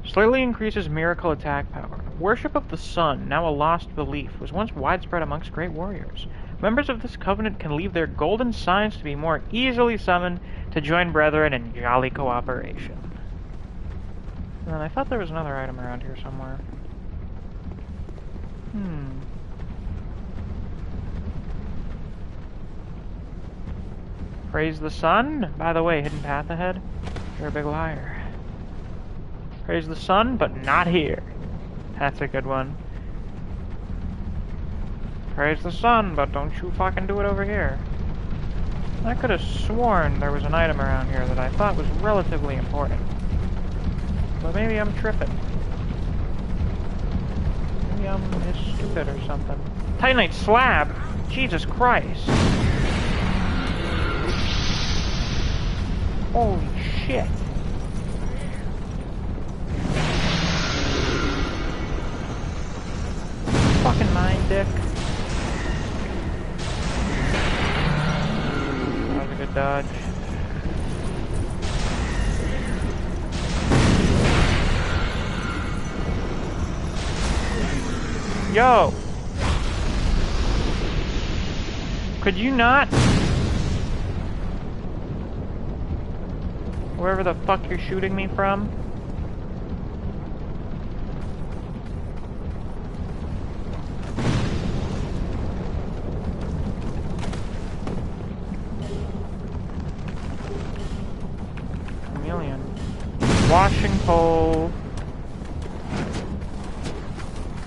Slowly increases miracle attack power. Worship of the sun, now a lost belief, was once widespread amongst great warriors. Members of this covenant can leave their golden signs to be more easily summoned to join brethren in jolly cooperation. And I thought there was another item around here somewhere. Praise the sun? By the way, hidden path ahead? You're a big liar. Praise the sun, but not here. That's a good one. Praise the sun, but don't you fucking do it over here. I could have sworn there was an item around here that I thought was relatively important. But maybe I'm tripping. Maybe I'm just stupid or something. Titanite slab? Jesus Christ. Holy shit. Fucking mine, dick. That was a good dodge. Yo! Could you not? Wherever the fuck you're shooting me from? Washing pole.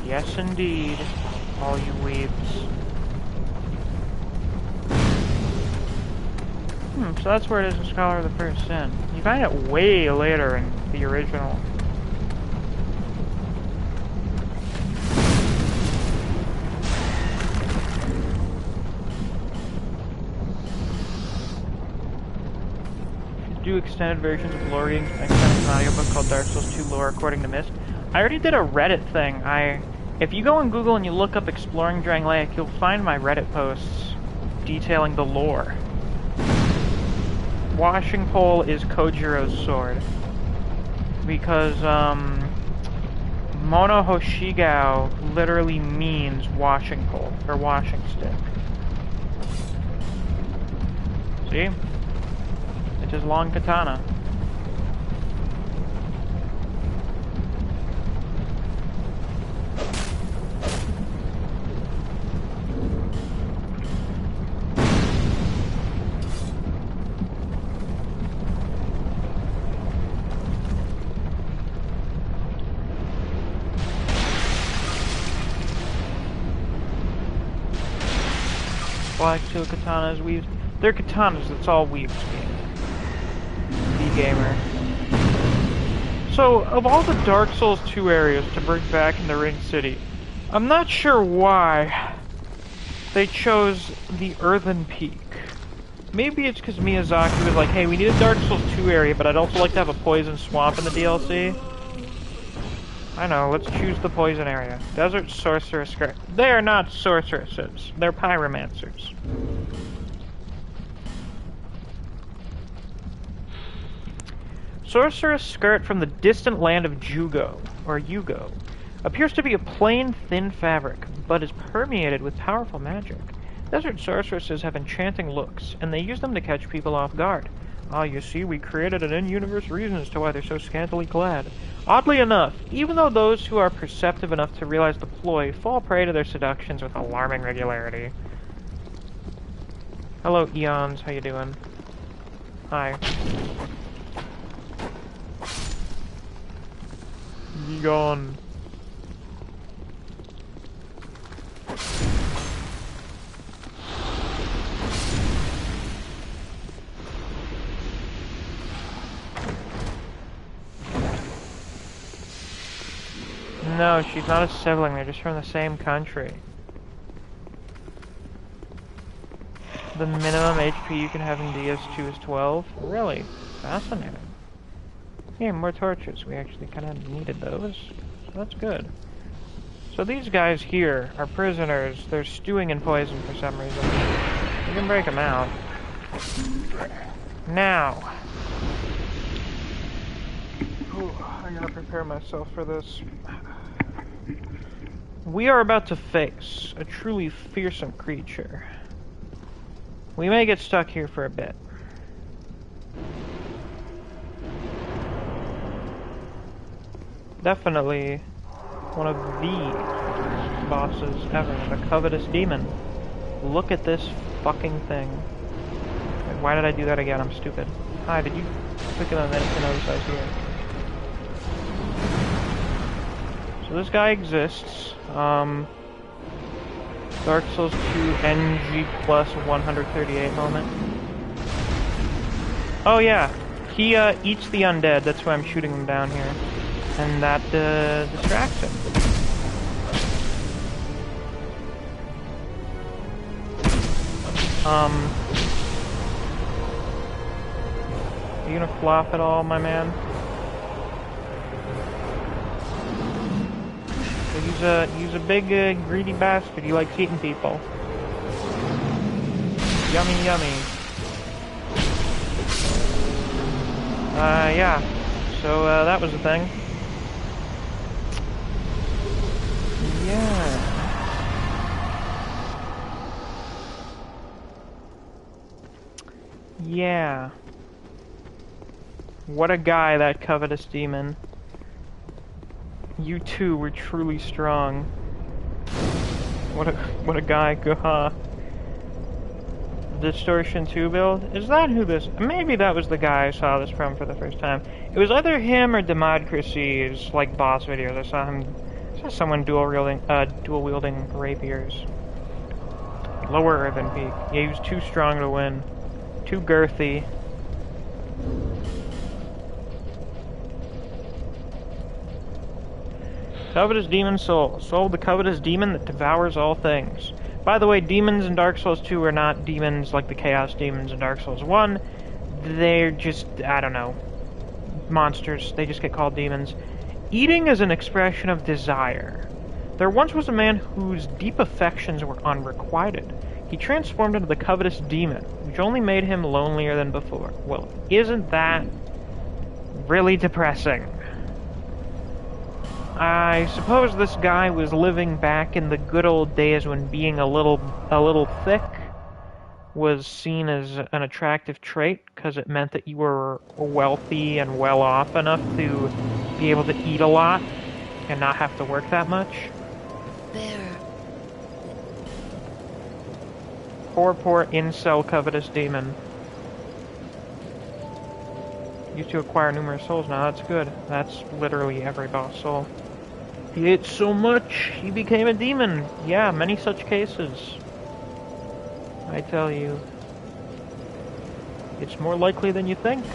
Yes, indeed, all you weebs. So that's where it is in Scholar of the First Sin. You find it way later in the original. Do extended versions of lore games. I found an audiobook called Dark Souls 2 Lore according to Misc. I already did a Reddit thing. If you go on Google and you look up Exploring Drangleic, you'll find my Reddit posts detailing the lore. Washing pole is Kojiro's sword. Because, Mono Hoshigao literally means washing pole, or washing stick. See? It's his long katana. Black steel katanas, weaves. They're katanas, that's all weaves game. Gamer. So, of all the Dark Souls 2 areas to bring back in the Ring City, I'm not sure why they chose the Earthen Peak. Maybe it's because Miyazaki was like, hey, we need a Dark Souls 2 area, but I'd also like to have a Poison Swamp in the DLC. I know, let's choose the Poison area. Desert Sorceress Skirt. They are not sorceresses, they're pyromancers. Sorceress Skirt from the distant land of Jugo, or Yugo, appears to be a plain, thin fabric, but is permeated with powerful magic. Desert sorceresses have enchanting looks, and they use them to catch people off guard. Ah, you see, we created an in-universe reason as to why they're so scantily clad. Oddly enough, even though those who are perceptive enough to realize the ploy fall prey to their seductions with alarming regularity. Hello, Eons. How you doing? Hi. Egon. No, she's not a sibling, they're just from the same country. The minimum HP you can have in DS2 is 12? Really? Fascinating. Yeah, more torches. We actually kind of needed those, so that's good. So these guys here are prisoners. They're stewing in poison for some reason. We can break them out. Now. Ooh, I gotta prepare myself for this. We are about to face a truly fearsome creature. We may get stuck here for a bit. Definitely one of the bosses ever, the Covetous Demon. Look at this fucking thing. Wait, why did I do that again? I'm stupid. Hi, did you click on that to notice I was here? So this guy exists. Dark Souls 2 NG plus 138 moment. Oh yeah, he eats the undead, that's why I'm shooting him down here. And that distracts him. Are you gonna flop at all, my man? He's a big greedy bastard. He likes eating people. Yummy, yummy. Yeah. So that was the thing. Yeah. Yeah. What a guy, that Covetous Demon. You two were truly strong. What a guy, gaha. Distortion 2 build? Is that who this... Maybe that was the guy I saw this from for the first time. It was either him or Democracy's, like, boss videos. I saw someone dual-wielding rapiers. Lower Earthen Peak. Yeah, he was too strong to win. Too girthy. Covetous Demon Soul. Soul, the Covetous Demon that devours all things. By the way, demons in Dark Souls 2 are not demons like the Chaos Demons in Dark Souls 1. They're just, I don't know, monsters. They just get called demons. Eating is an expression of desire. There once was a man whose deep affections were unrequited. He transformed into the Covetous Demon, which only made him lonelier than before. Well, isn't that really depressing? I suppose this guy was living back in the good old days when being a little thick was seen as an attractive trait, because it meant that you were wealthy and well off enough to be able to eat a lot and not have to work that much. There. Poor incel Covetous Demon. Used to acquire numerous souls now, that's good. That's literally every boss soul. He ate so much, he became a demon. Yeah, many such cases. I tell you. It's more likely than you think.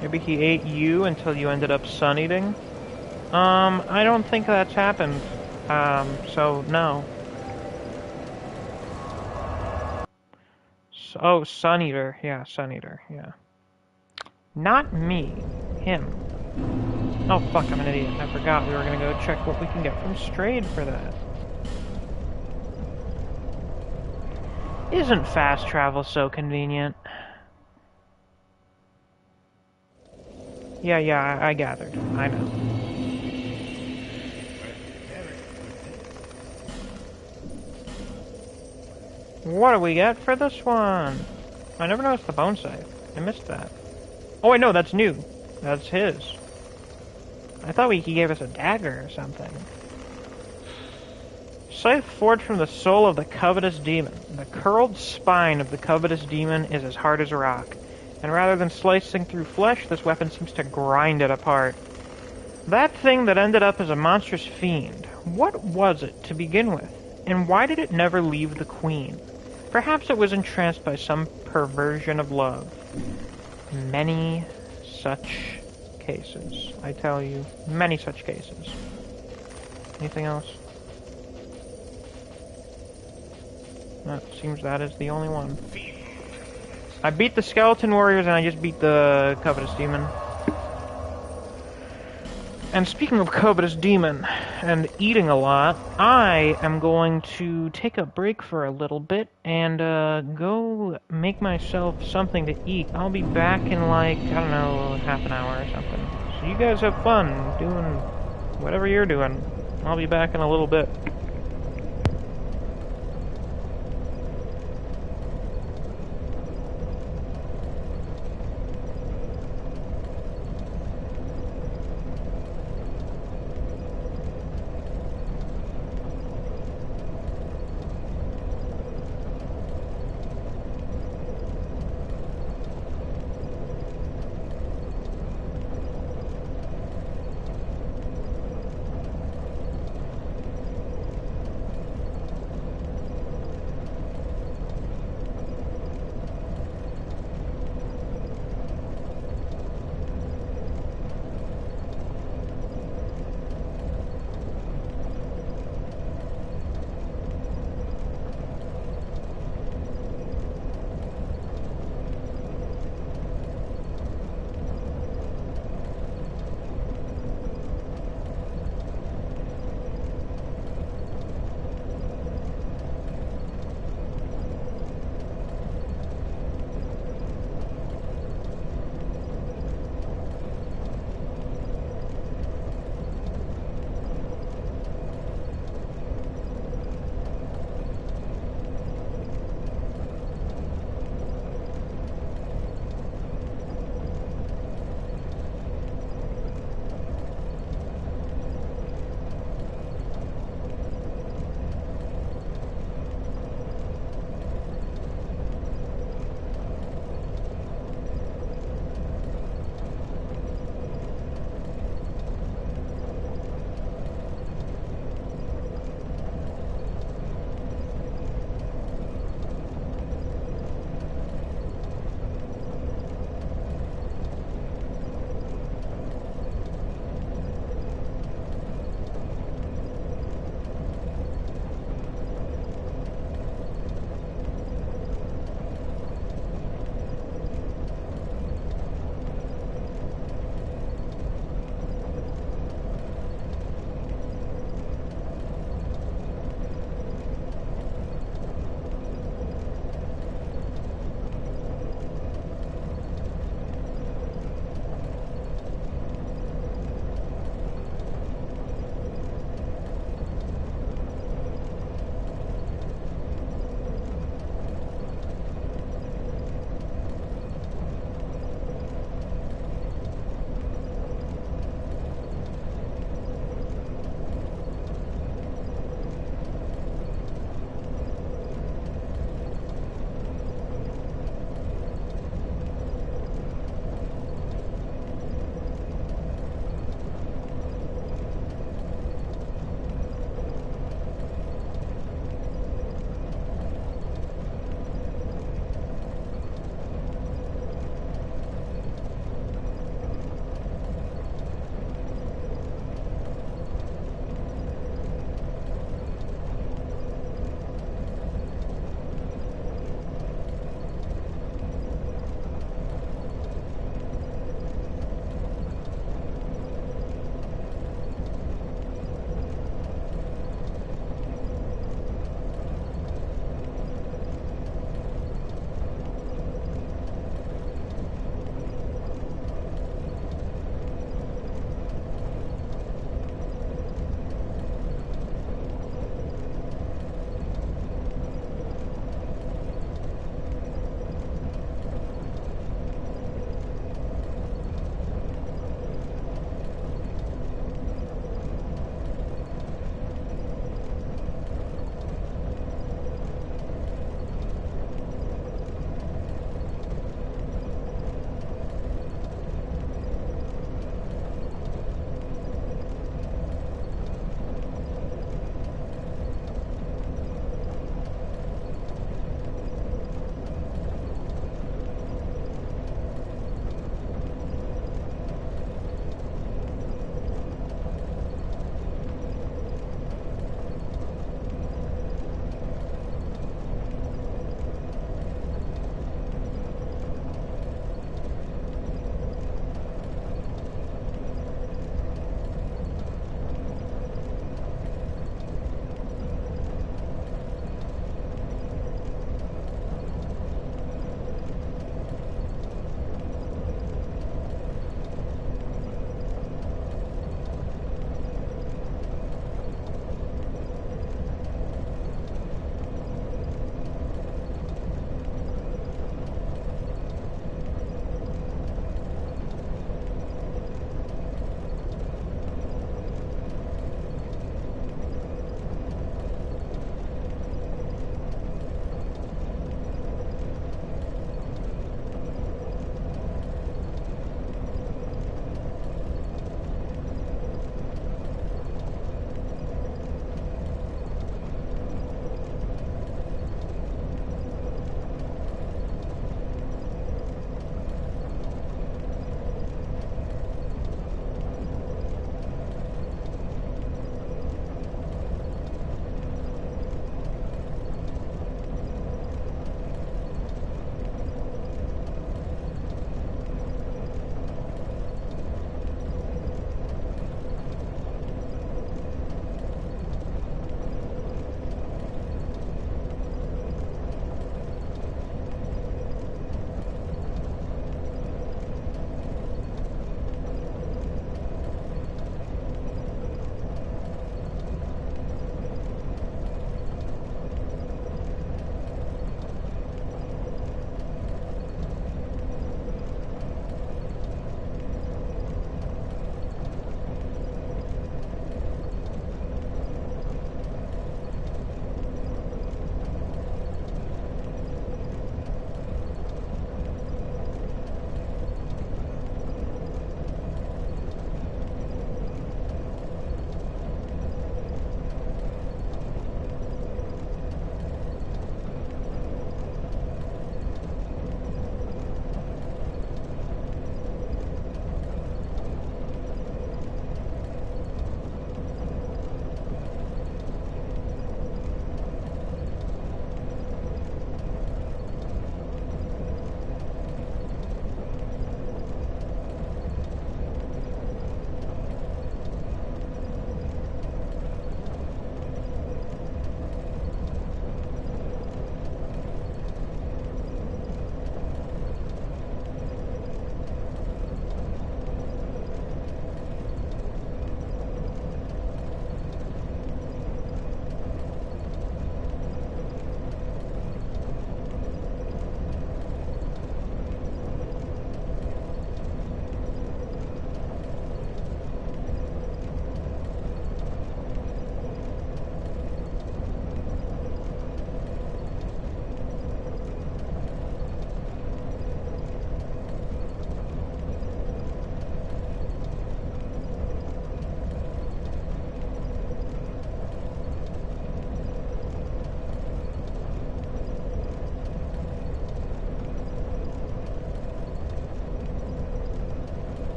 Maybe he ate you until you ended up sun-eating? I don't think that's happened. So, no. Oh, Sun Eater. Yeah, Sun Eater. Yeah. Not me. Him. Oh, fuck, I'm an idiot. I forgot we were gonna go check what we can get from Strayed for that. Isn't fast travel so convenient? Yeah, I gathered. I know. What do we get for this one? I never noticed the bone safe. I missed that. Oh wait, no, that's new. That's his. I thought he gave us a dagger or something. Scythe forged from the soul of the Covetous Demon. The curled spine of the Covetous Demon is as hard as rock, and rather than slicing through flesh, this weapon seems to grind it apart. That thing that ended up as a monstrous fiend, what was it to begin with? And why did it never leave the Queen? Perhaps it was entranced by some perversion of love. Many such cases. I tell you, many such cases. Anything else? No, it seems that is the only one. I beat the Skeleton Warriors and I just beat the Covetous Demon. And speaking of Covetous Demon and eating a lot, I am going to take a break for a little bit and go make myself something to eat. I'll be back in like, I don't know, half an hour or something. So you guys have fun doing whatever you're doing. I'll be back in a little bit.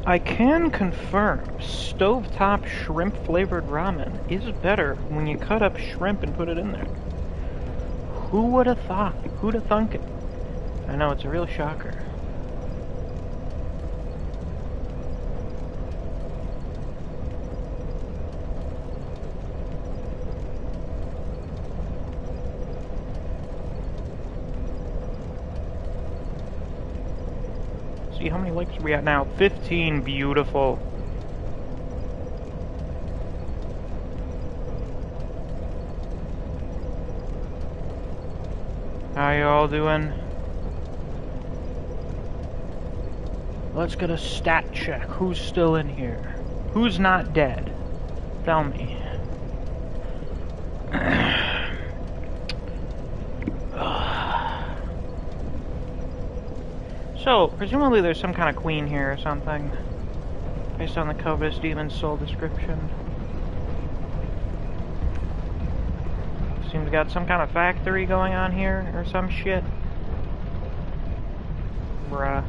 I can confirm stovetop shrimp flavored ramen is better when you cut up shrimp and put it in there. Who would have thought? Who'd have thunk it? I know, it's a real shocker. See, how many likes are we at now? 15, beautiful. How y'all doing? Let's get a stat check. Who's still in here? Who's not dead? Tell me. So, presumably there's some kind of queen here or something, based on the Covetous Demon's soul description. Seems got some kind of factory going on here, or some shit. Bruh.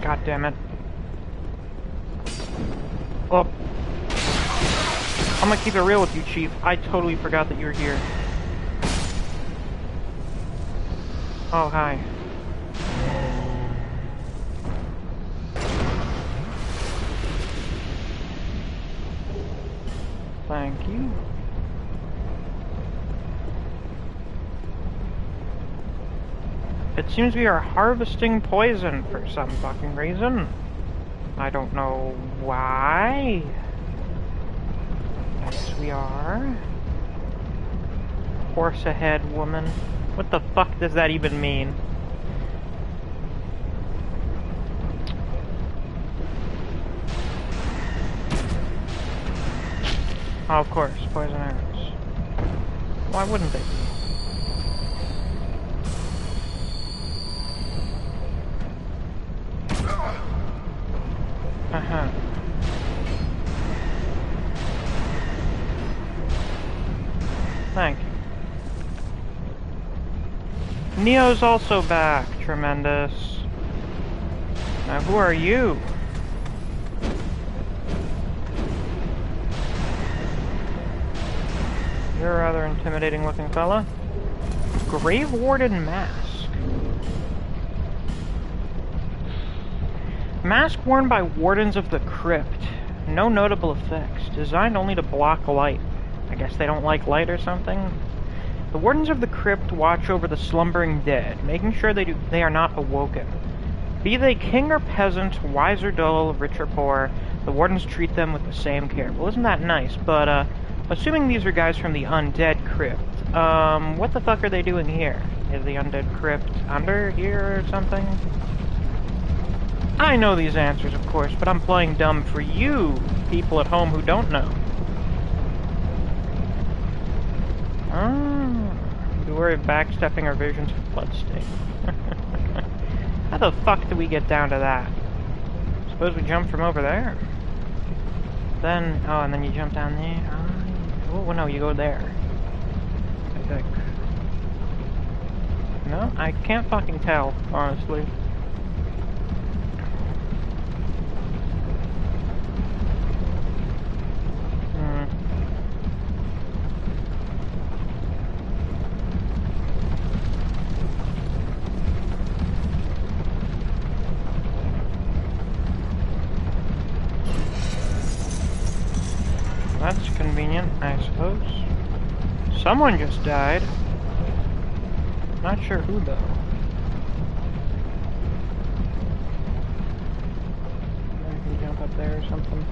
God damn it. Oh. I'm gonna keep it real with you, Chief. I totally forgot that you were here. Oh, hi. Thank you. It seems we are harvesting poison for some fucking reason. I don't know why. Yes, we are. Horse ahead, woman. What the fuck does that even mean? Oh, of course, poison arrows. Why wouldn't they be? Uh-huh. Thank you. Neo's also back. Tremendous. Now, who are you? You're a rather intimidating looking fella. Grave Warden Mask. Mask worn by Wardens of the Crypt. No notable effects. Designed only to block light. I guess they don't like light or something. The Wardens of the Crypt watch over the slumbering dead, making sure they are not awoken. Be they king or peasant, wise or dull, rich or poor, the Wardens treat them with the same care. Well, isn't that nice? But, assuming these are guys from the Undead Crypt, what the fuck are they doing here? Is the Undead Crypt under here or something? I know these answers, of course, but I'm playing dumb for you people at home who don't know. Do worry of backstepping our visions of bloodstain. How the fuck do we get down to that? Suppose we jump from over there? Then, oh, and then you jump down there? Oh, no, you go there. I think. No, I can't fucking tell, honestly. That's convenient, I suppose. Someone just died. Not sure who, though. Maybe I can jump up there or something.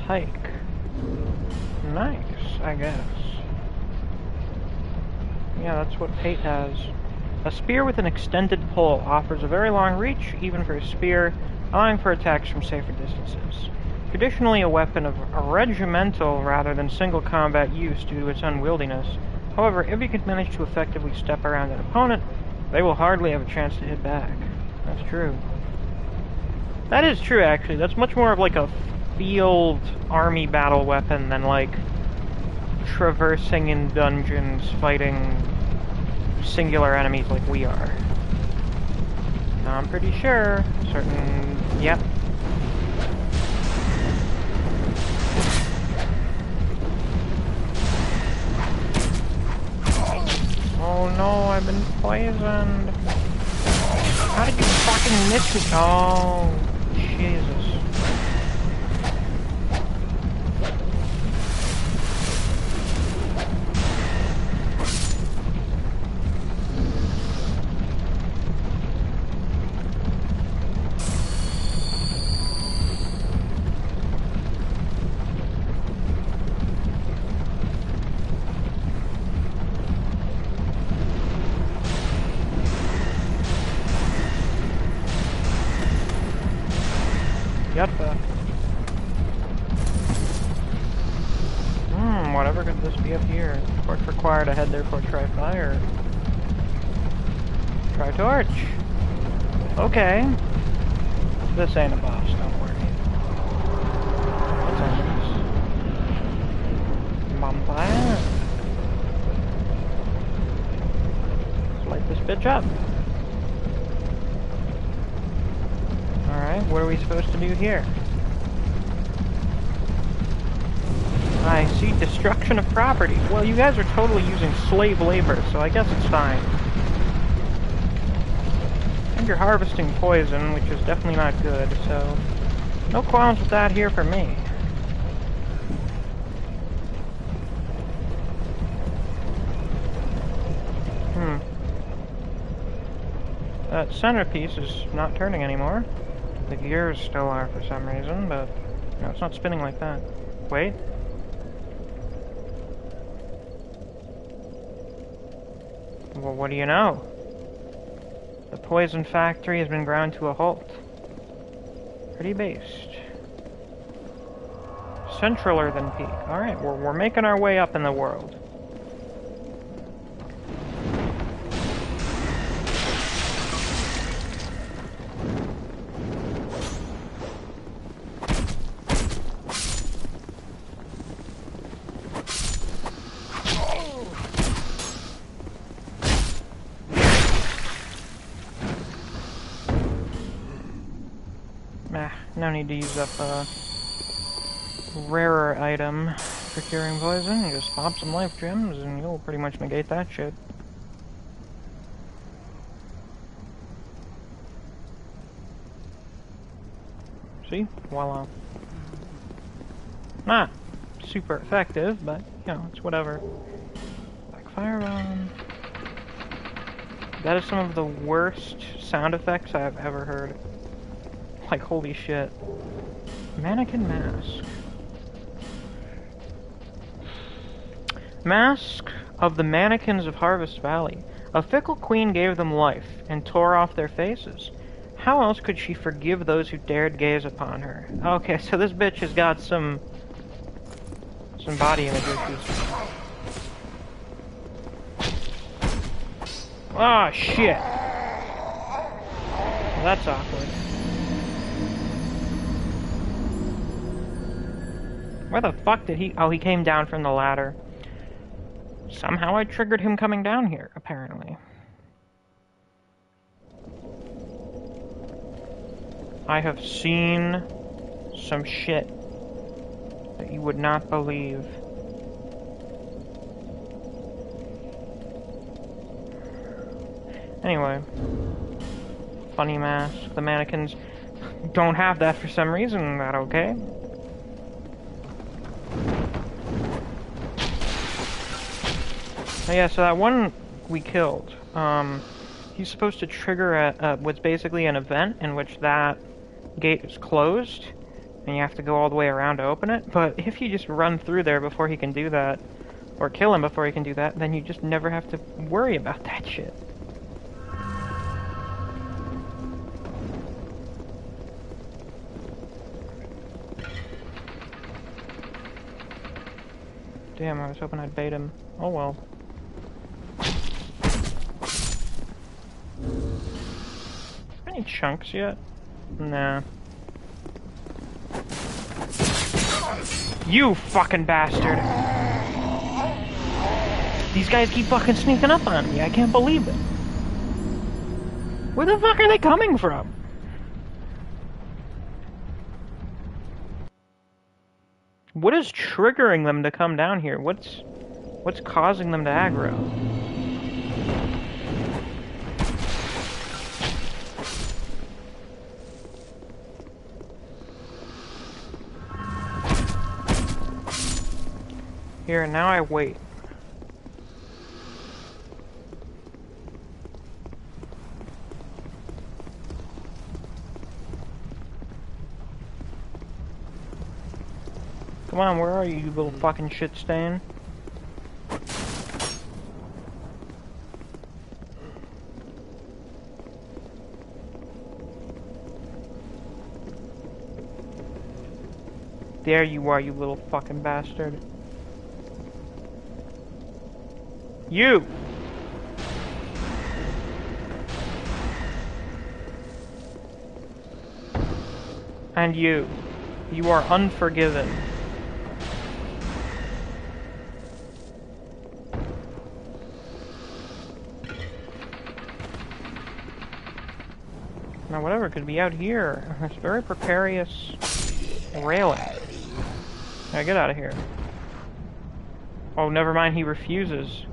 Pike. Nice, I guess. Yeah, that's what Pate has. A spear with an extended pole offers a very long reach, even for a spear, allowing for attacks from safer distances. Traditionally a weapon of a regimental rather than single combat use due to its unwieldiness. However, if you can manage to effectively step around an opponent, they will hardly have a chance to hit back. That's true. That is true, actually. That's much more of like a field army battle weapon than like traversing in dungeons fighting singular enemies like we are. I'm pretty sure. Yep. Oh no, I've been poisoned. How did you fucking miss me? Oh, Jesus. Whatever could this be up here? Torch required, ahead therefore try fire. Try torch. Okay. This ain't a boss, don't worry. What's on this? Bonfire. Let's light this bitch up. Alright, what are we supposed to do here? I see destruction of property. Well, you guys are totally using slave labor, so I guess it's fine. And you're harvesting poison, which is definitely not good, so no qualms with that here for me. That centerpiece is not turning anymore. The gears still are for some reason, but no, it's not spinning like that. Wait. Well, what do you know? The poison factory has been ground to a halt. Pretty based. Centraler than peak. Alright, we're making our way up in the world. No need to use up a rarer item for curing poison. Just pop some life gems and you'll pretty much negate that shit. See? Voila. Not super effective, but, you know, it's whatever. Backfire on. That is some of the worst sound effects I've ever heard. Like, holy shit. Mannequin mask. Mask of the mannequins of Harvest Valley. A fickle queen gave them life and tore off their faces. How else could she forgive those who dared gaze upon her? Okay, so this bitch has got some body image issues. Oh shit. Well, that's awkward. Where the fuck did he... Oh, he came down from the ladder. Somehow I triggered him coming down here, apparently. I have seen some shit that you would not believe. Anyway. Funny mask. The mannequins don't have that for some reason. That okay? Oh yeah, so that one we killed, he's supposed to trigger what's basically an event in which that gate is closed, and you have to go all the way around to open it, but if you just run through there before he can do that, or kill him before he can do that, then you just never have to worry about that shit. Damn, I was hoping I'd bait him. Oh well. Any chunks yet? Nah. You fucking bastard. These guys keep fucking sneaking up on me. I can't believe it. Where the fuck are they coming from? What is triggering them to come down here? What's causing them to aggro? Here, now I wait. Come on, where are you, you little fucking shit stain? There you are, you little fucking bastard. You! And you. You are unforgiven. Now whatever could be out here. It's very precarious railing. Now get out of here. Oh, never mind, he refuses.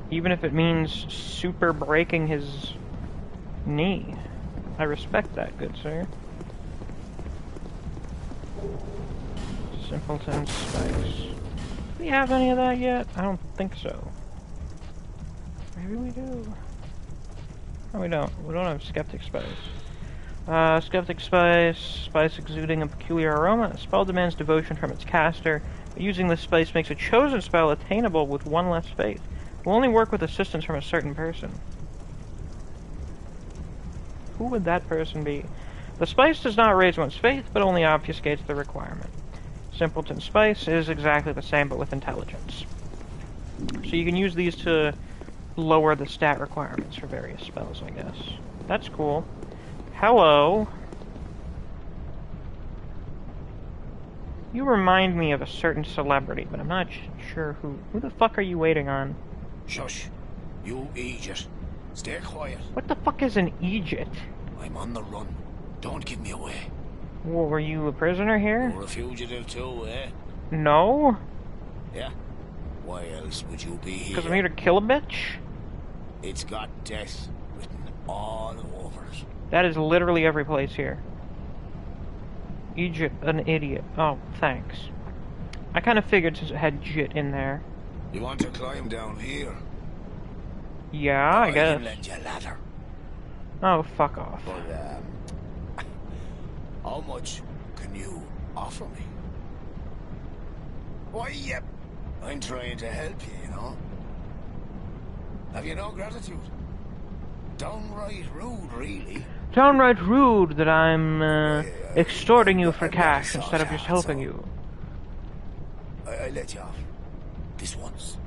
Even if it means super breaking his knee. I respect that, good sir. Simpleton Spice. Do we have any of that yet? I don't think so. Maybe we do. No, we don't. We don't have Skeptic Spice. Skeptic Spice. Spice exuding a peculiar aroma. A spell demands devotion from its caster. Using this spice makes a chosen spell attainable with one less faith. Will only work with assistance from a certain person. Who would that person be? The spice does not raise one's faith, but only obfuscates the requirement. Simpleton Spice is exactly the same, but with intelligence. So you can use these to lower the stat requirements for various spells, I guess. That's cool. Hello. You remind me of a certain celebrity, but I'm not sure who. Who the fuck are you waiting on? Shush. You idiot. Stay quiet. What the fuck is an Egypt? I'm on the run. Don't give me away. Well, were you a prisoner here? You're a fugitive too, eh? No. Yeah? Why else would you be here? Because I'm here to kill a bitch? It's got death written all over it. That is literally every place here. Egypt, an idiot. Oh, thanks. I kind of figured since it had jit in there. You want to climb down here? Yeah, I guess. I can lend you a ladder. Oh, fuck off. But, how much can you offer me? Why, yep. I'm trying to help you, you know. Have you no gratitude? Downright rude, really. Downright rude that I'm extorting you for cash instead of just helping you. I let you off. This once.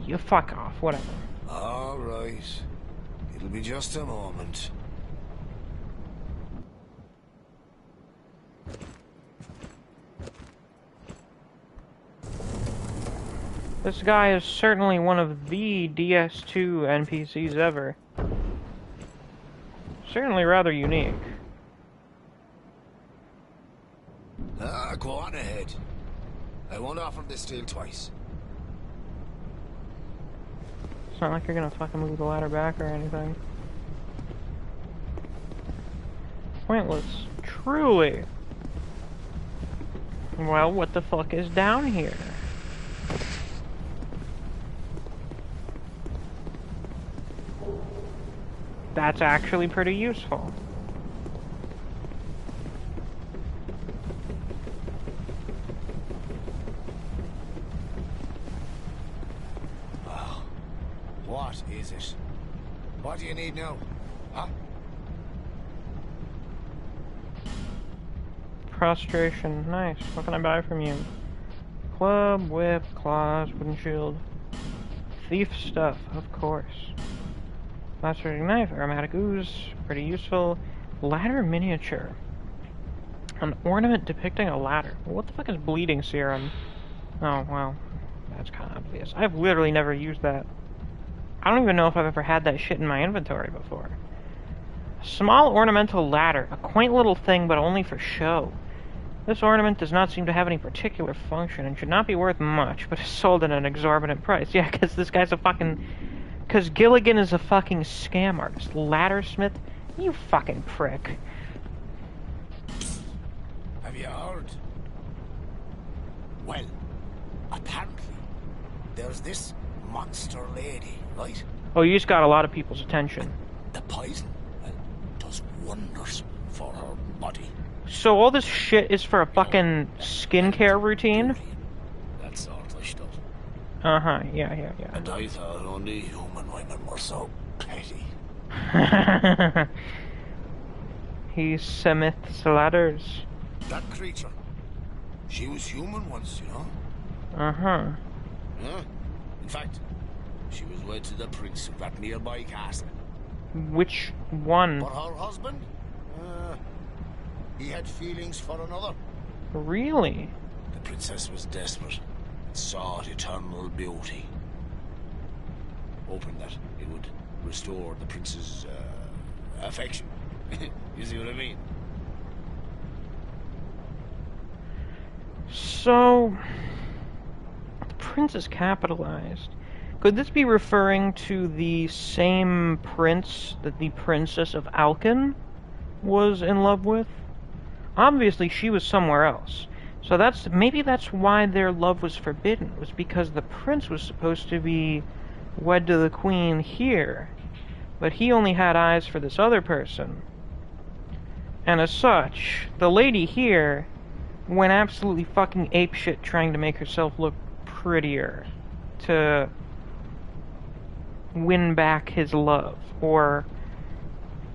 You fuck off, whatever. All right. It'll be just a moment. This guy is certainly one of the DS2 NPCs ever. Certainly rather unique. Go on ahead. I won't offer this deal twice. It's not like you're gonna fucking move the ladder back or anything. Pointless. Truly. Well, what the fuck is down here? That's actually pretty useful. What is it? What do you need now? Huh? Prostration. Nice. What can I buy from you? Club, whip, claws, wooden shield. Thief stuff, of course. Lacerating knife, aromatic ooze, pretty useful. Ladder miniature. An ornament depicting a ladder. What the fuck is bleeding serum? Oh, well, that's kind of obvious. I've literally never used that. I don't even know if I've ever had that shit in my inventory before. A small ornamental ladder. A quaint little thing, but only for show. This ornament does not seem to have any particular function and should not be worth much, but is sold at an exorbitant price. Yeah, because this guy's a fucking... Because Gilligan is a fucking scam artist. Laddersmith? You fucking prick. Have you heard? Well, apparently, there's this monster lady, right? Oh, you just got a lot of people's attention. The poison does wonders for her body. So all this shit is for a fucking skincare routine? That sort of stuff. Uh-huh, yeah. And I thought only human women were so petty. He smiths ladders. That creature, she was human once, you know? Uh-huh. Yeah. In fact, she was wed to the prince of that nearby castle. Which one? But her husband? He had feelings for another. Really? The princess was desperate and sought eternal beauty, hoping that it would restore the prince's affection. You see what I mean? So, the prince is capitalized. Could this be referring to the same prince that the princess of Alkin was in love with? Obviously, she was somewhere else. So maybe that's why their love was forbidden. It was because the prince was supposed to be wed to the queen here, but he only had eyes for this other person. And as such, the lady here went absolutely fucking apeshit trying to make herself look prettier to win back his love, or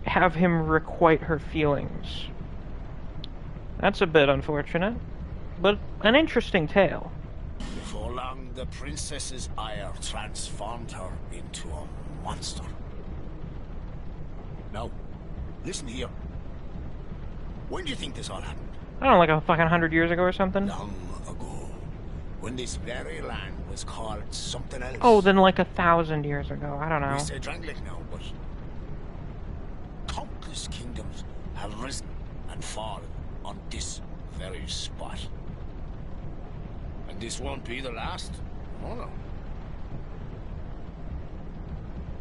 have him requite her feelings. That's a bit unfortunate, but an interesting tale. Before long, the princess's ire transformed her into a monster. Now, listen here. When do you think this all happened? I don't know, like a fucking 100 years ago or something? Long ago. When this very land was called something else. Oh, then like 1,000 years ago. I don't know. We say Drangleic now, but countless kingdoms have risen and fallen on this very spot. And this won't be the last. Oh no.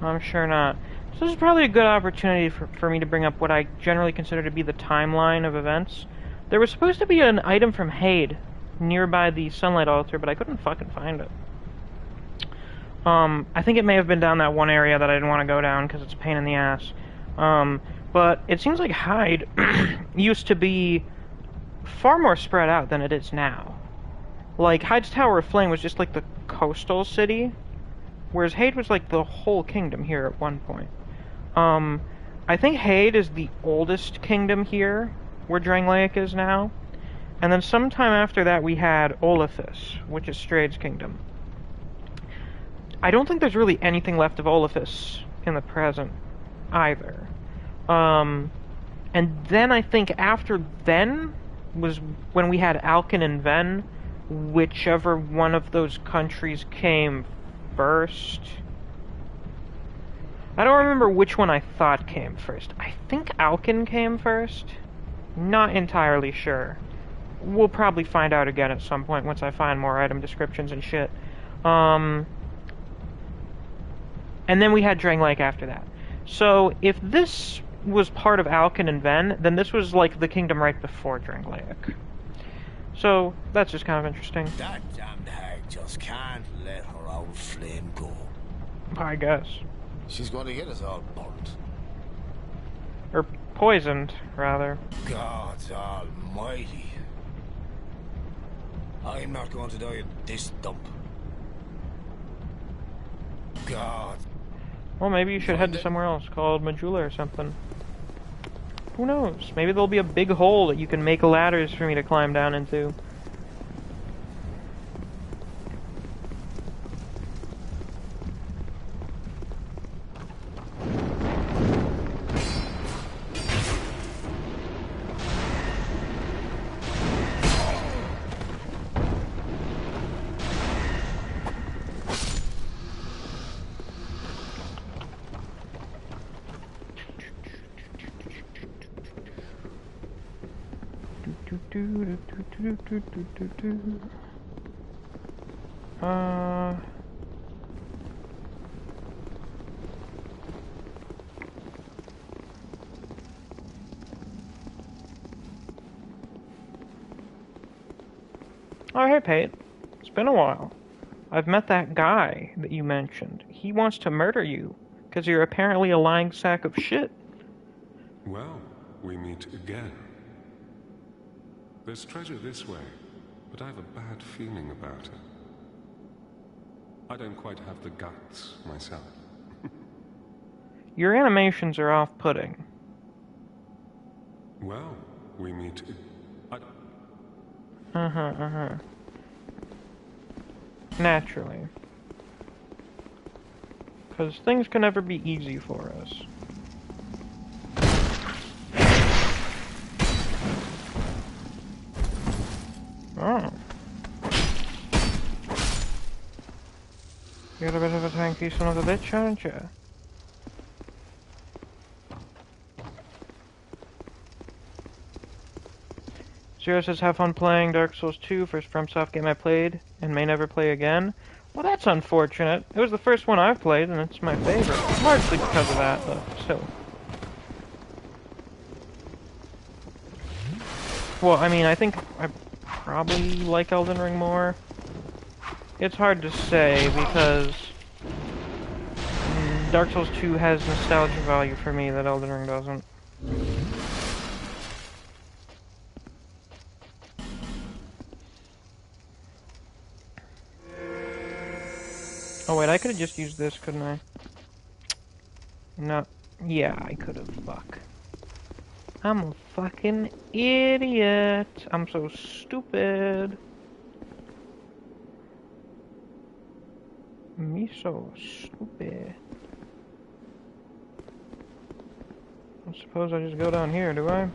I'm sure not. So this is probably a good opportunity for me to bring up what I generally consider to be the timeline of events. There was supposed to be an item from Hade nearby the Sunlight Altar, but I couldn't fucking find it. I think it may have been down that one area that I didn't want to go down because it's a pain in the ass. But it seems like Hyde used to be far more spread out than it is now. Like, Hyde's Tower of Flame was just like the coastal city, whereas Hade was like the whole kingdom here at one point. I think Hade is the oldest kingdom here, where Drangleic is now. And then sometime after that we had Olithus, which is Strahd's kingdom. I don't think there's really anything left of Olithus in the present, either. And then I think after then was when we had Alkin and Ven, whichever one of those countries came first. I don't remember which one I thought came first. I think Alkin came first. Not entirely sure. We'll probably find out again at some point once I find more item descriptions and shit. And then we had Drangleic after that. So if this was part of Alkin and Ven, then this was like the kingdom right before Drangleic. So that's just kind of interesting. That damned hag just can't let her old flame go. I guess. She's going to get us all burnt. Or poisoned, rather. God almighty. I'm not going to die in this dump. God. Well, maybe you should head to somewhere else called Majula or something. Who knows? Maybe there'll be a big hole that you can make ladders for me to climb down into. Oh, hey, Pate. It's been a while. I've met that guy that you mentioned. He wants to murder you, because you're apparently a lying sack of shit. Well, we meet again. There's treasure this way, but I have a bad feeling about it. I don't quite have the guts myself. Your animations are off-putting. Well, we meet... Naturally. Because things can never be easy for us. Oh. You're a bit of a tanky son of a bitch, aren't you? Zero says, have fun playing Dark Souls 2, first FromSoft game I played, and may never play again. Well, that's unfortunate. It was the first one I've played, and it's my favorite. Largely because of that, but still. Well, I mean, I think I probably like Elden Ring more. It's hard to say, because Dark Souls 2 has nostalgia value for me that Elden Ring doesn't. Oh wait, I could've just used this, couldn't I? No. Yeah, I could've. Fuck. I'm a fucking idiot. I'm so stupid. Me so stupid. I suppose I just go down here, do I?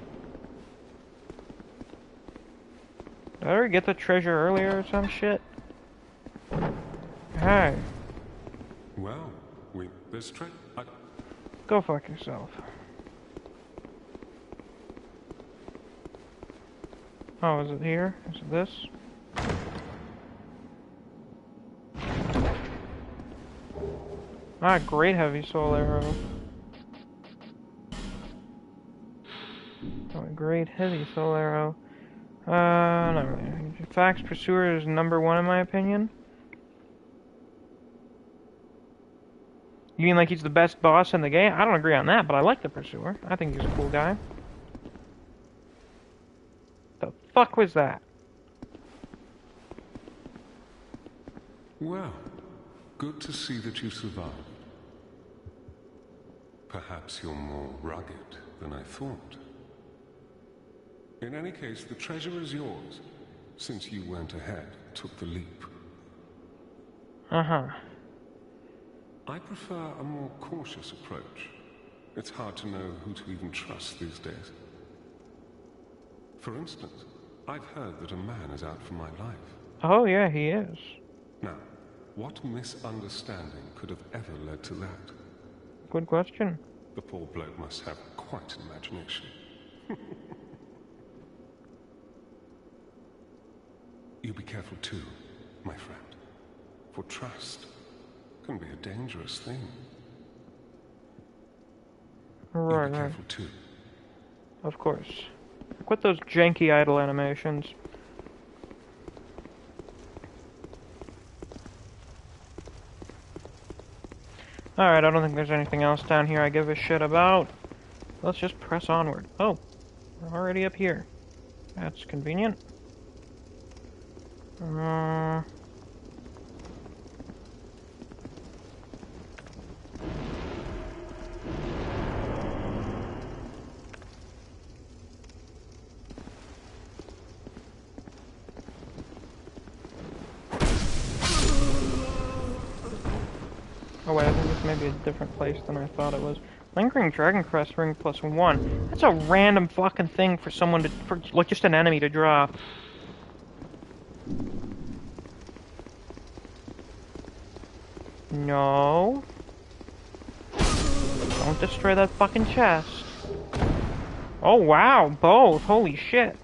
Did I already get the treasure earlier or some shit? Hey. Well, this trick... Go fuck yourself. Oh, is it here? Is it this? Ah, great heavy soul arrow. Oh, great heavy soul arrow. Not really. Fax Pursuer is #1 in my opinion. You mean like he's the best boss in the game? I don't agree on that, but I like the Pursuer. I think he's a cool guy. The fuck was that? Well, good to see that you survived. Perhaps you're more rugged than I thought. In any case, the treasure is yours, since you went ahead, took the leap. Uh-huh. I prefer a more cautious approach. It's hard to know who to even trust these days. For instance, I've heard that a man is out for my life. Oh yeah, he is. Now, what misunderstanding could have ever led to that? Good question. The poor bloke must have quite an imagination. You be careful too, my friend. For trust can be a dangerous thing. Right, you be careful too. Of course. Quit those janky idle animations. Alright, I don't think there's anything else down here I give a shit about. Let's just press onward. Oh, we're already up here. That's convenient. Oh wait, I think this may be a different place than I thought it was. Lingering Dragon Crest ring +1. That's a random fucking thing for someone to, for like just an enemy to drop. No. Don't destroy that fucking chest. Oh wow, both. Holy shit.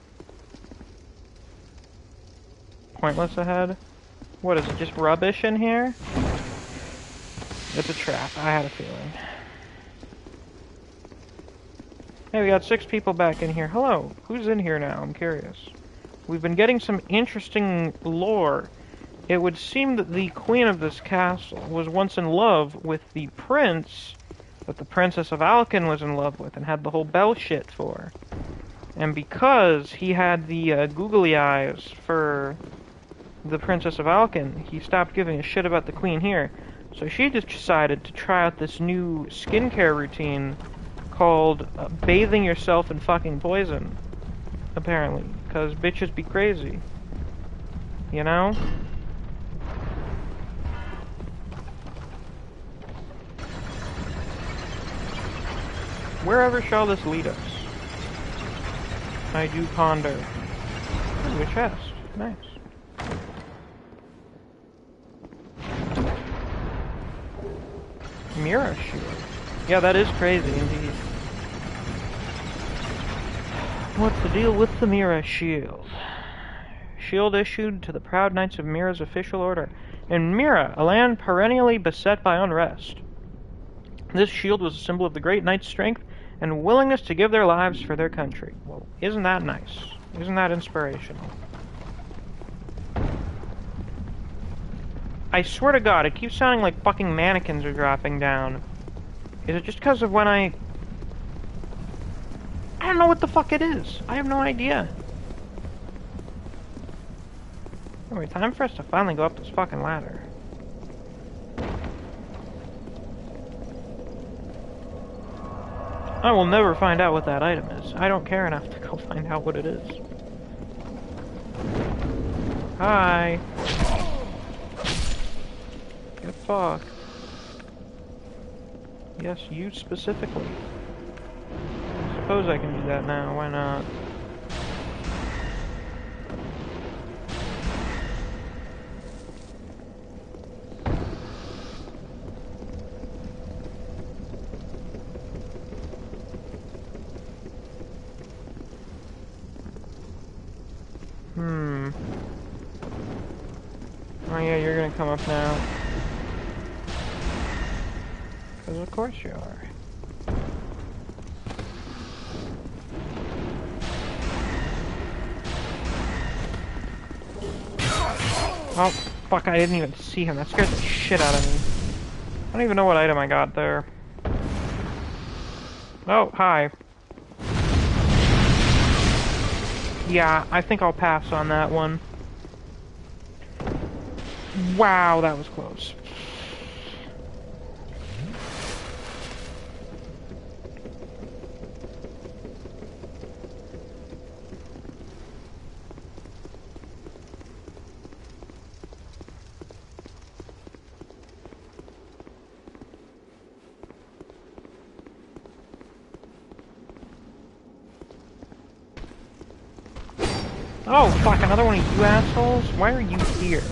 pointless ahead. What is it, just rubbish in here? It's a trap, I had a feeling. Hey, we got 6 people back in here. Hello, who's in here now? I'm curious. We've been getting some interesting lore. It would seem that the queen of this castle was once in love with the prince that the Princess of Alkin was in love with and had the whole bell shit for. And because he had the googly eyes for the Princess of Alkin, he stopped giving a shit about the queen here. So she just decided to try out this new skincare routine called bathing yourself in fucking poison, apparently, because bitches be crazy, you know? Wherever shall this lead us? I do ponder. Ooh, a chest. Nice. Mirror shield. Yeah, that is crazy indeed. What's the deal with the Mirror Shield? Shield issued to the proud knights of Mira's official order. In Mira, a land perennially beset by unrest. This shield was a symbol of the great knight's strength and willingness to give their lives for their country. Well, isn't that nice? Isn't that inspirational? I swear to God, it keeps sounding like fucking mannequins are dropping down. Is it just because of when I don't know what the fuck it is. I have no idea. Anyway, time for us to finally go up this fucking ladder. I will never find out what that item is. I don't care enough to go find out what it is. Hi. Get fucked. Yes, you specifically. I suppose I can do that now, why not? Oh yeah, you're gonna come up now. Because of course you are. Oh, fuck, I didn't even see him. That scared the shit out of me. I don't even know what item I got there. Oh, hi. Yeah, I think I'll pass on that one. Wow, that was close. Oh, fuck, another one of you assholes? Why are you here?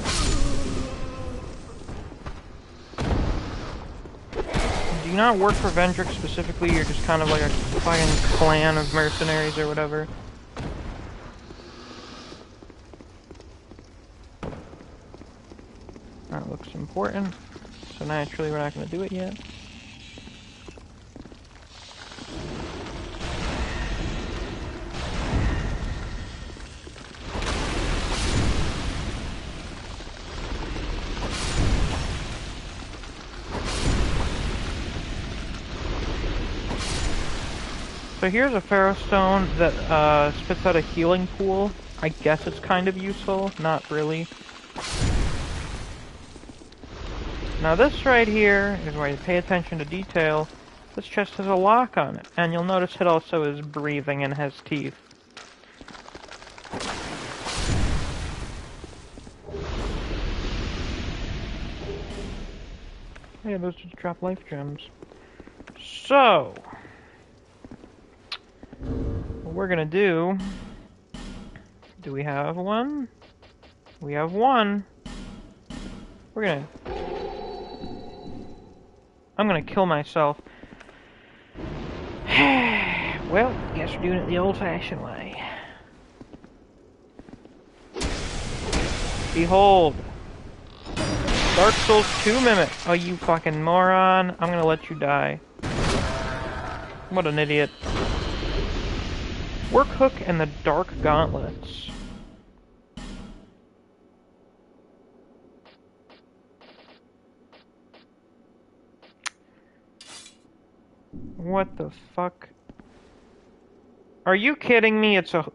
Do you not work for Vendrick specifically? You're just kind of like a fucking clan of mercenaries or whatever? That looks important. So naturally we're not going to do it yet. So here's a Pharaoh Stone that spits out a healing pool. I guess it's kind of useful, not really. Now this right here is where you pay attention to detail. This chest has a lock on it, and you'll notice it also is breathing and has teeth. Hey, those just drop life gems. So what we're gonna do we have one? We have one. I'm gonna kill myself. Well, guess we're doing it the old-fashioned way. Behold. Dark Souls 2 Mimic. Oh, you fucking moron. I'm gonna let you die. What an idiot. Work Hook and the Dark Gauntlets. What the fuck? Are you kidding me? It's a...